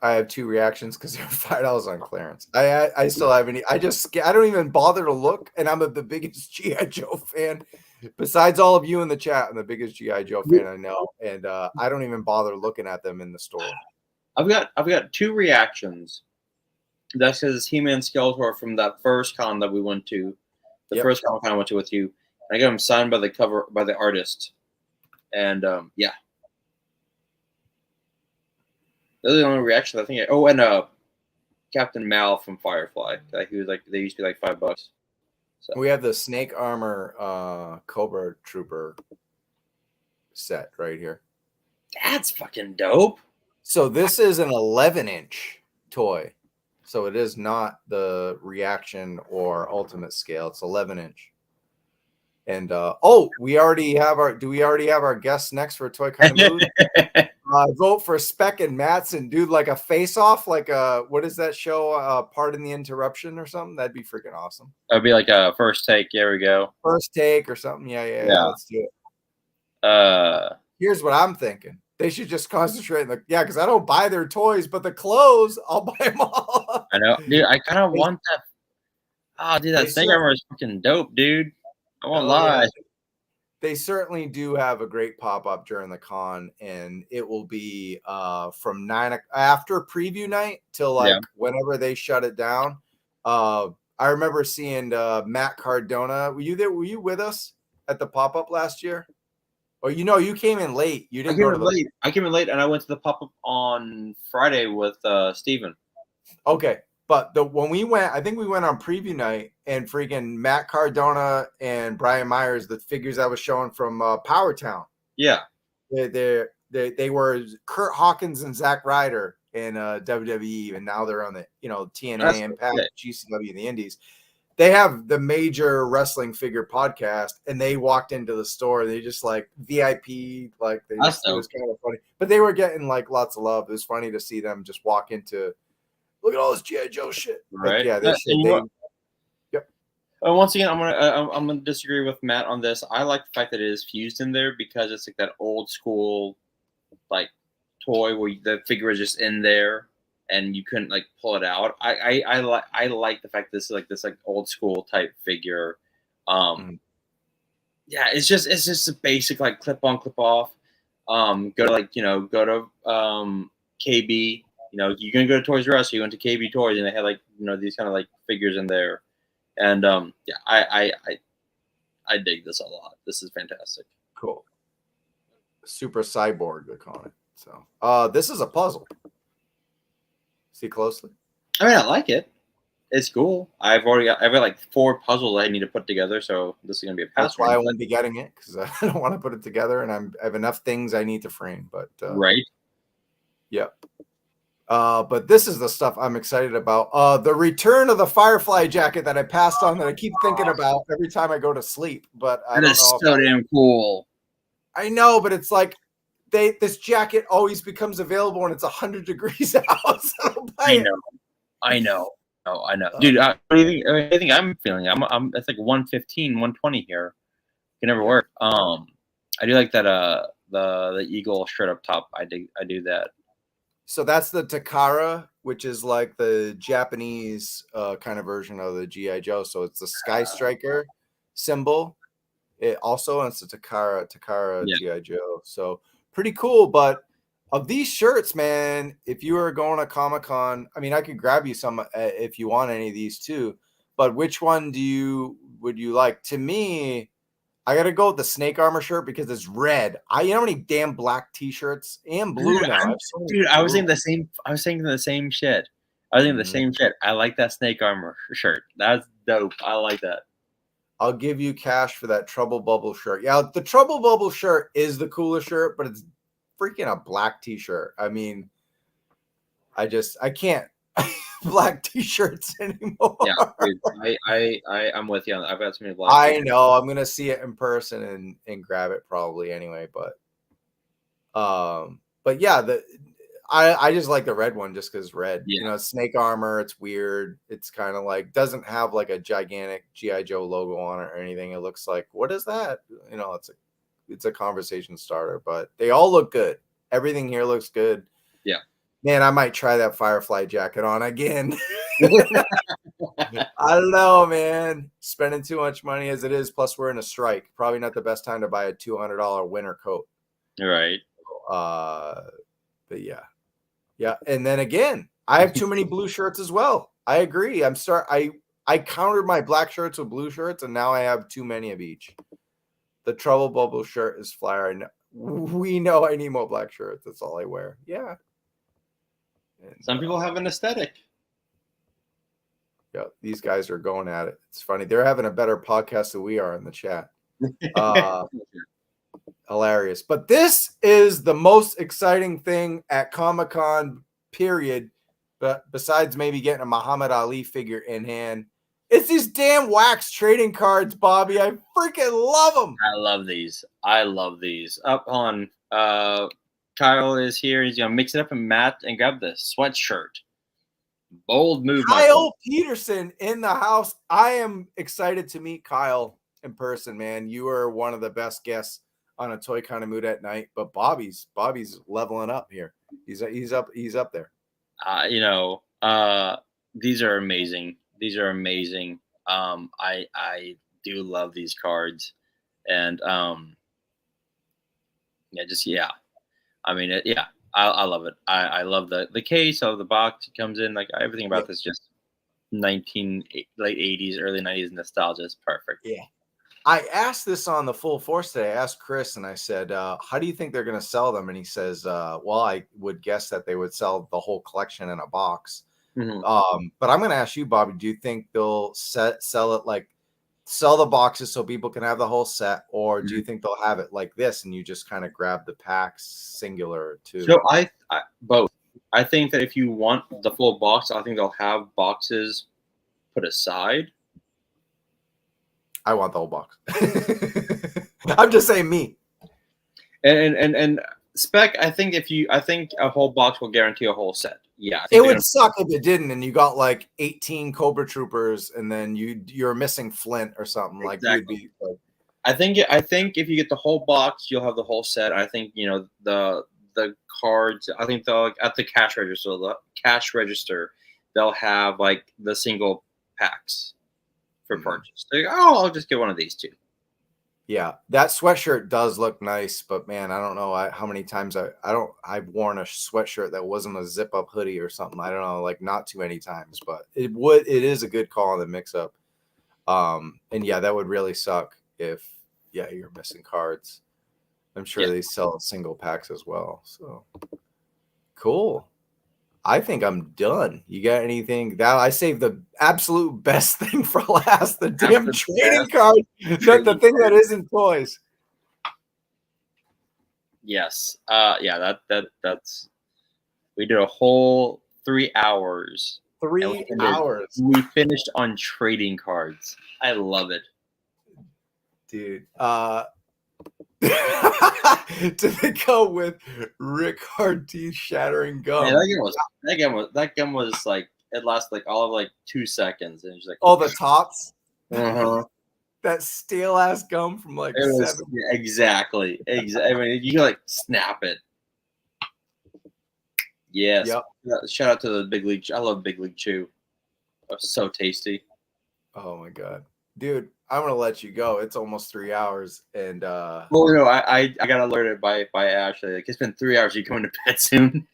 I have 2 reactions because they're $5 on clearance. I still have any. I don't even bother to look, and I'm the biggest GI Joe fan. Besides all of you in the chat, I'm the biggest GI Joe fan I know, and I don't even bother looking at them in the store. I've got 2 reactions. That says He-Man Skeletor from that first con that we went to, the first Comic-Con I went to with you. I got him signed by the artist, and yeah. Those are the only reactions I think. And Captain Mal from Firefly. He was like, they used to be like $5. So. We have the Snake Armor Cobra Trooper set right here. That's fucking dope. So this is an 11-inch toy. So it is not the reaction or ultimate scale. It's 11-inch. And we already have do we already have our guests next for Toy Kind of Mood? Vote for Speck and Mattson, dude, like a face-off, like what is that show? Pardon the Interruption or something? That'd be freaking awesome. That'd be like a First Take. There we go. First Take or something. Yeah. Let's do it. Here's what I'm thinking. They should just concentrate on because I don't buy their toys, but the clothes, I'll buy them all. I know, dude. I kind of want that. Oh, dude, that Snake Armor is fucking dope, dude. I won't lie. Yeah. They certainly do have a great pop-up during the con, and it will be from 9 after preview night till whenever they shut it down. I remember seeing Matt Cardona. Were you there? Were you with us at the pop-up last year? Or you came in late. You didn't go to the I came in late, and I went to the pop-up on Friday with Steven. Okay. But when we went, I think we went on preview night, and freaking Matt Cardona and Brian Myers, the figures I was showing from Power Town. Yeah. They were Kurt Hawkins and Zack Ryder in WWE, and now they're on the TNA, Impact, GCW, the Indies. They have the major wrestling figure podcast, and they walked into the store. They just like VIP, like it was kind of funny. But they were getting like lots of love. It was funny to see them just walk into. Look at all this GI Joe shit. Right. Like, once again, I'm gonna disagree with Matt on this. I like the fact that it is fused in there because it's like that old school, like toy where the figure is just in there and you couldn't like pull it out. I like the fact that this is like old school type figure. Yeah, it's just a basic like clip on, clip off. Go to KB. You're gonna go to Toys R Us. So you went to KB Toys, and they had like these kind of like figures in there, and I dig this a lot. This is fantastic. Cool. Super Cyborg, they call it. So, this is a puzzle. See closely. I mean, I like it. It's cool. I've got like 4 puzzles I need to put together, so this is gonna be a pass. That's why I won't be getting it because I don't want to put it together, and I have enough things I need to frame. But right. Yep. But this is the stuff I'm excited about. The return of the Firefly jacket that I passed on that I keep thinking about every time I go to sleep. But I don't know. So damn cool. I know, but it's like this jacket always becomes available when it's 100 degrees out. So I know. Dude, I think I'm feeling. I'm it's like 115, 120 here. Can never work. I do like that the eagle shirt up top. I do that. So that's the Takara, which is like the Japanese kind of version of the GI Joe. So it's the Sky Striker symbol. It's the Takara GI Joe. So pretty cool. But Of these shirts, man, if you were going to Comic-Con, I mean, I could grab you some if you want any of these too. But which one would you like? To me, I gotta go with the Snake Armor shirt because it's red. You know how many damn black T-shirts and blue Dude, now. I was thinking the same. I was thinking the same shit. I was thinking the same shit. I like that Snake Armor shirt. That's dope. I like that. I'll give you cash for that Trouble Bubble shirt. Yeah, the Trouble Bubble shirt is the coolest shirt, but it's freaking a black T-shirt. I mean, I can't black T-shirts anymore. Yeah, dude, I'm with you on that. I've got so many black. I know. I'm gonna see it in person and grab it probably anyway. But yeah, I just like the red one just because red. Yeah. You know, Snake Armor. It's weird. It's kind of like doesn't have like a gigantic GI Joe logo on it or anything. It looks like, what is that? You know, it's a conversation starter. But they all look good. Everything here looks good. Yeah. Man, I might try that Firefly jacket on again. I don't know, man. Spending too much money as it is. Plus, we're in a strike. Probably not the best time to buy a $200 winter coat. Right. But yeah. And then again, I have too many blue shirts as well. I agree. I countered my black shirts with blue shirts, and now I have too many of each. The Trouble Bubble shirt is flyer. And we know I need more black shirts. That's all I wear. Yeah. And, some people have an aesthetic. Yeah, these guys are going at it. It's funny. They're having a better podcast than we are in the chat. Hilarious. But this is the most exciting thing at Comic-Con, period. But besides maybe getting a Muhammad Ali figure in hand, it's these damn wax trading cards, Bobby. I freaking love them. I love these. Up on Kyle is here. He's gonna mix it up and Matt and grab the sweatshirt. Bold move. Kyle Peterson in the house. I am excited to meet Kyle in person, man. You are one of the best guests on a Toy Kind of Mood at Night. But Bobby's leveling up here. He's up there. These are amazing. These are amazing. I do love these cards, and I mean, I love it. I love the case of the box. It comes in like everything about this just late 80s, early 90s nostalgia is perfect. Yeah. I asked this on the Full Force today. I asked Chris and I said, how do you think they're going to sell them? And he says, well, I would guess that they would sell the whole collection in a box. Mm-hmm. But I'm going to ask you, Bobby, do you think they'll sell the boxes so people can have the whole set, or do you think they'll have it like this and you just kind of grab the packs singular too? So I both. I think that if you want the full box, I think they'll have boxes put aside. I want the whole box. I'm just saying me. And spec, I think a whole box will guarantee a whole set. Yeah, it would suck if it didn't, and you got like 18 Cobra Troopers, and then you're missing Flint or something. Exactly. Like you'd be like. I think if you get the whole box, you'll have the whole set. I think the cards. I think they'll at the cash register, they'll have like the single packs for purchase. Like, I'll just get one of these two. Yeah, that sweatshirt does look nice, but man, I don't know how many times I've worn a sweatshirt that wasn't a zip up hoodie or something. I don't know, like not too many times, but it is a good call on the mix up. And yeah, that would really suck if you're missing cards. I'm sure they sell single packs as well. So cool. I think I'm done. You got anything? That I saved the absolute best thing for last. The damn trading card. The thing that isn't toys. Yes. That's. We did a whole 3 hours. 3 hours. We finished on trading cards. I love it, dude. To go with Rick Hardy's shattering gum. Yeah, that gum was like it lasted like all of like 2 seconds, and it's like the tops. Uh-huh. That stale ass gum from like exactly. I mean, you can like snap it. Yes. Yep. Shout out to the Big League. I love Big League Chew. It's so tasty. Oh my god, dude. I'm gonna let you go. It's almost 3 hours, and Well, no, I got alerted by Ashley. Like, it's been 3 hours. You going to bed soon?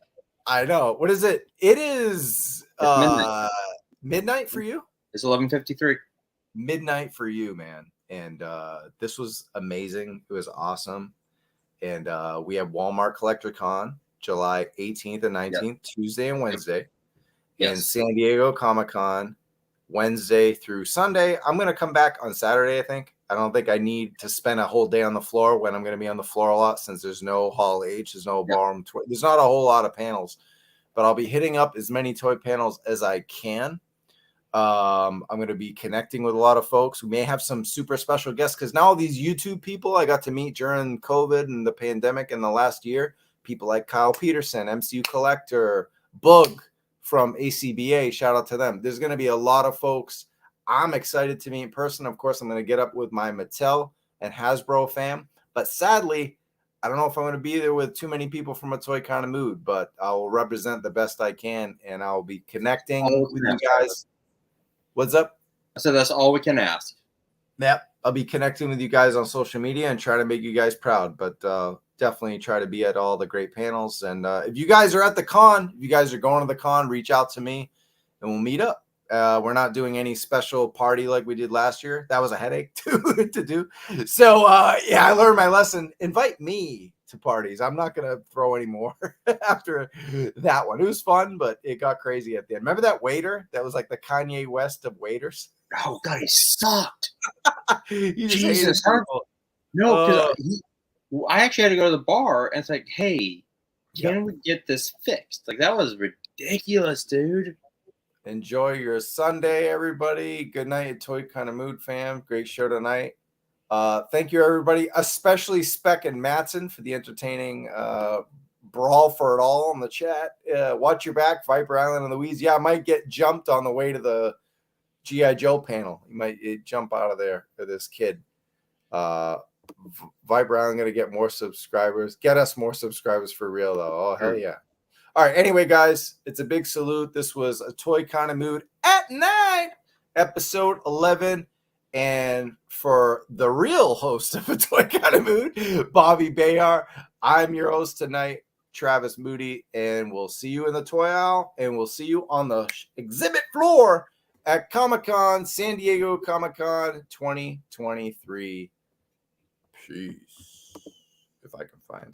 I know. What is it? It is It's midnight. midnight for you. It's 11:53. Midnight for you, man. And this was amazing. It was awesome. And we have Walmart Collector Con July 18th and 19th, Tuesday and Wednesday. And San Diego Comic-Con Wednesday through Sunday. I'm going to come back on Saturday, I think. I don't think I need to spend a whole day on the floor when I'm going to be on the floor a lot, since there's no Hall H, there's no ballroom. There's not a whole lot of panels, but I'll be hitting up as many toy panels as I can. I'm going to be connecting with a lot of folks. We may have some super special guests, because now all these YouTube people I got to meet during COVID and the pandemic in the last year, people like Kyle Peterson, MCU Collector, Bug from ACBA, shout out to them. There's going to be a lot of folks I'm excited to meet in person. Of course, I'm going to get up with my Mattel and Hasbro fam, but sadly, I don't know if I'm going to be there with too many people from a toy kind of mood, but I'll represent the best I can, and I'll be connecting with you guys. What's up? I said that's all we can ask. Yep. I'll be connecting with you guys on social media and try to make you guys proud, but definitely try to be at all the great panels. And if you guys are at the con, if you guys are going to the con, reach out to me and we'll meet up. We're not doing any special party like we did last year. That was a headache to do. So, yeah, I learned my lesson. Invite me to parties. I'm not going to throw any more after that one. It was fun, but it got crazy at the end. Remember that waiter? That was like the Kanye West of waiters. Oh, God, he sucked. Jesus. No, because I actually had to go to the bar, and it's like, hey, can we get this fixed? Like, that was ridiculous, dude. Enjoy your Sunday, everybody. Good night, Toy Kind of Mood fam. Great show tonight. Thank you, everybody, especially Speck and Matson for the entertaining brawl for it all in the chat. Watch your back, Viper Island and Louise. Yeah, I might get jumped on the way to the G.I. Joe panel. You might jump out of there for this kid. Viper Island going to get more subscribers. Get us more subscribers for real, though. Oh, hell yeah. All right. Anyway, guys, it's a big salute. This was a Toy Kind of Mood at night, episode 11. And for the real host of a Toy Kind of Mood, Bobby Bayar, I'm your host tonight, Travis Moody, and we'll see you in the Toy Aisle, and we'll see you on the exhibit floor at Comic-Con, San Diego Comic-Con 2023. Peace. If I can find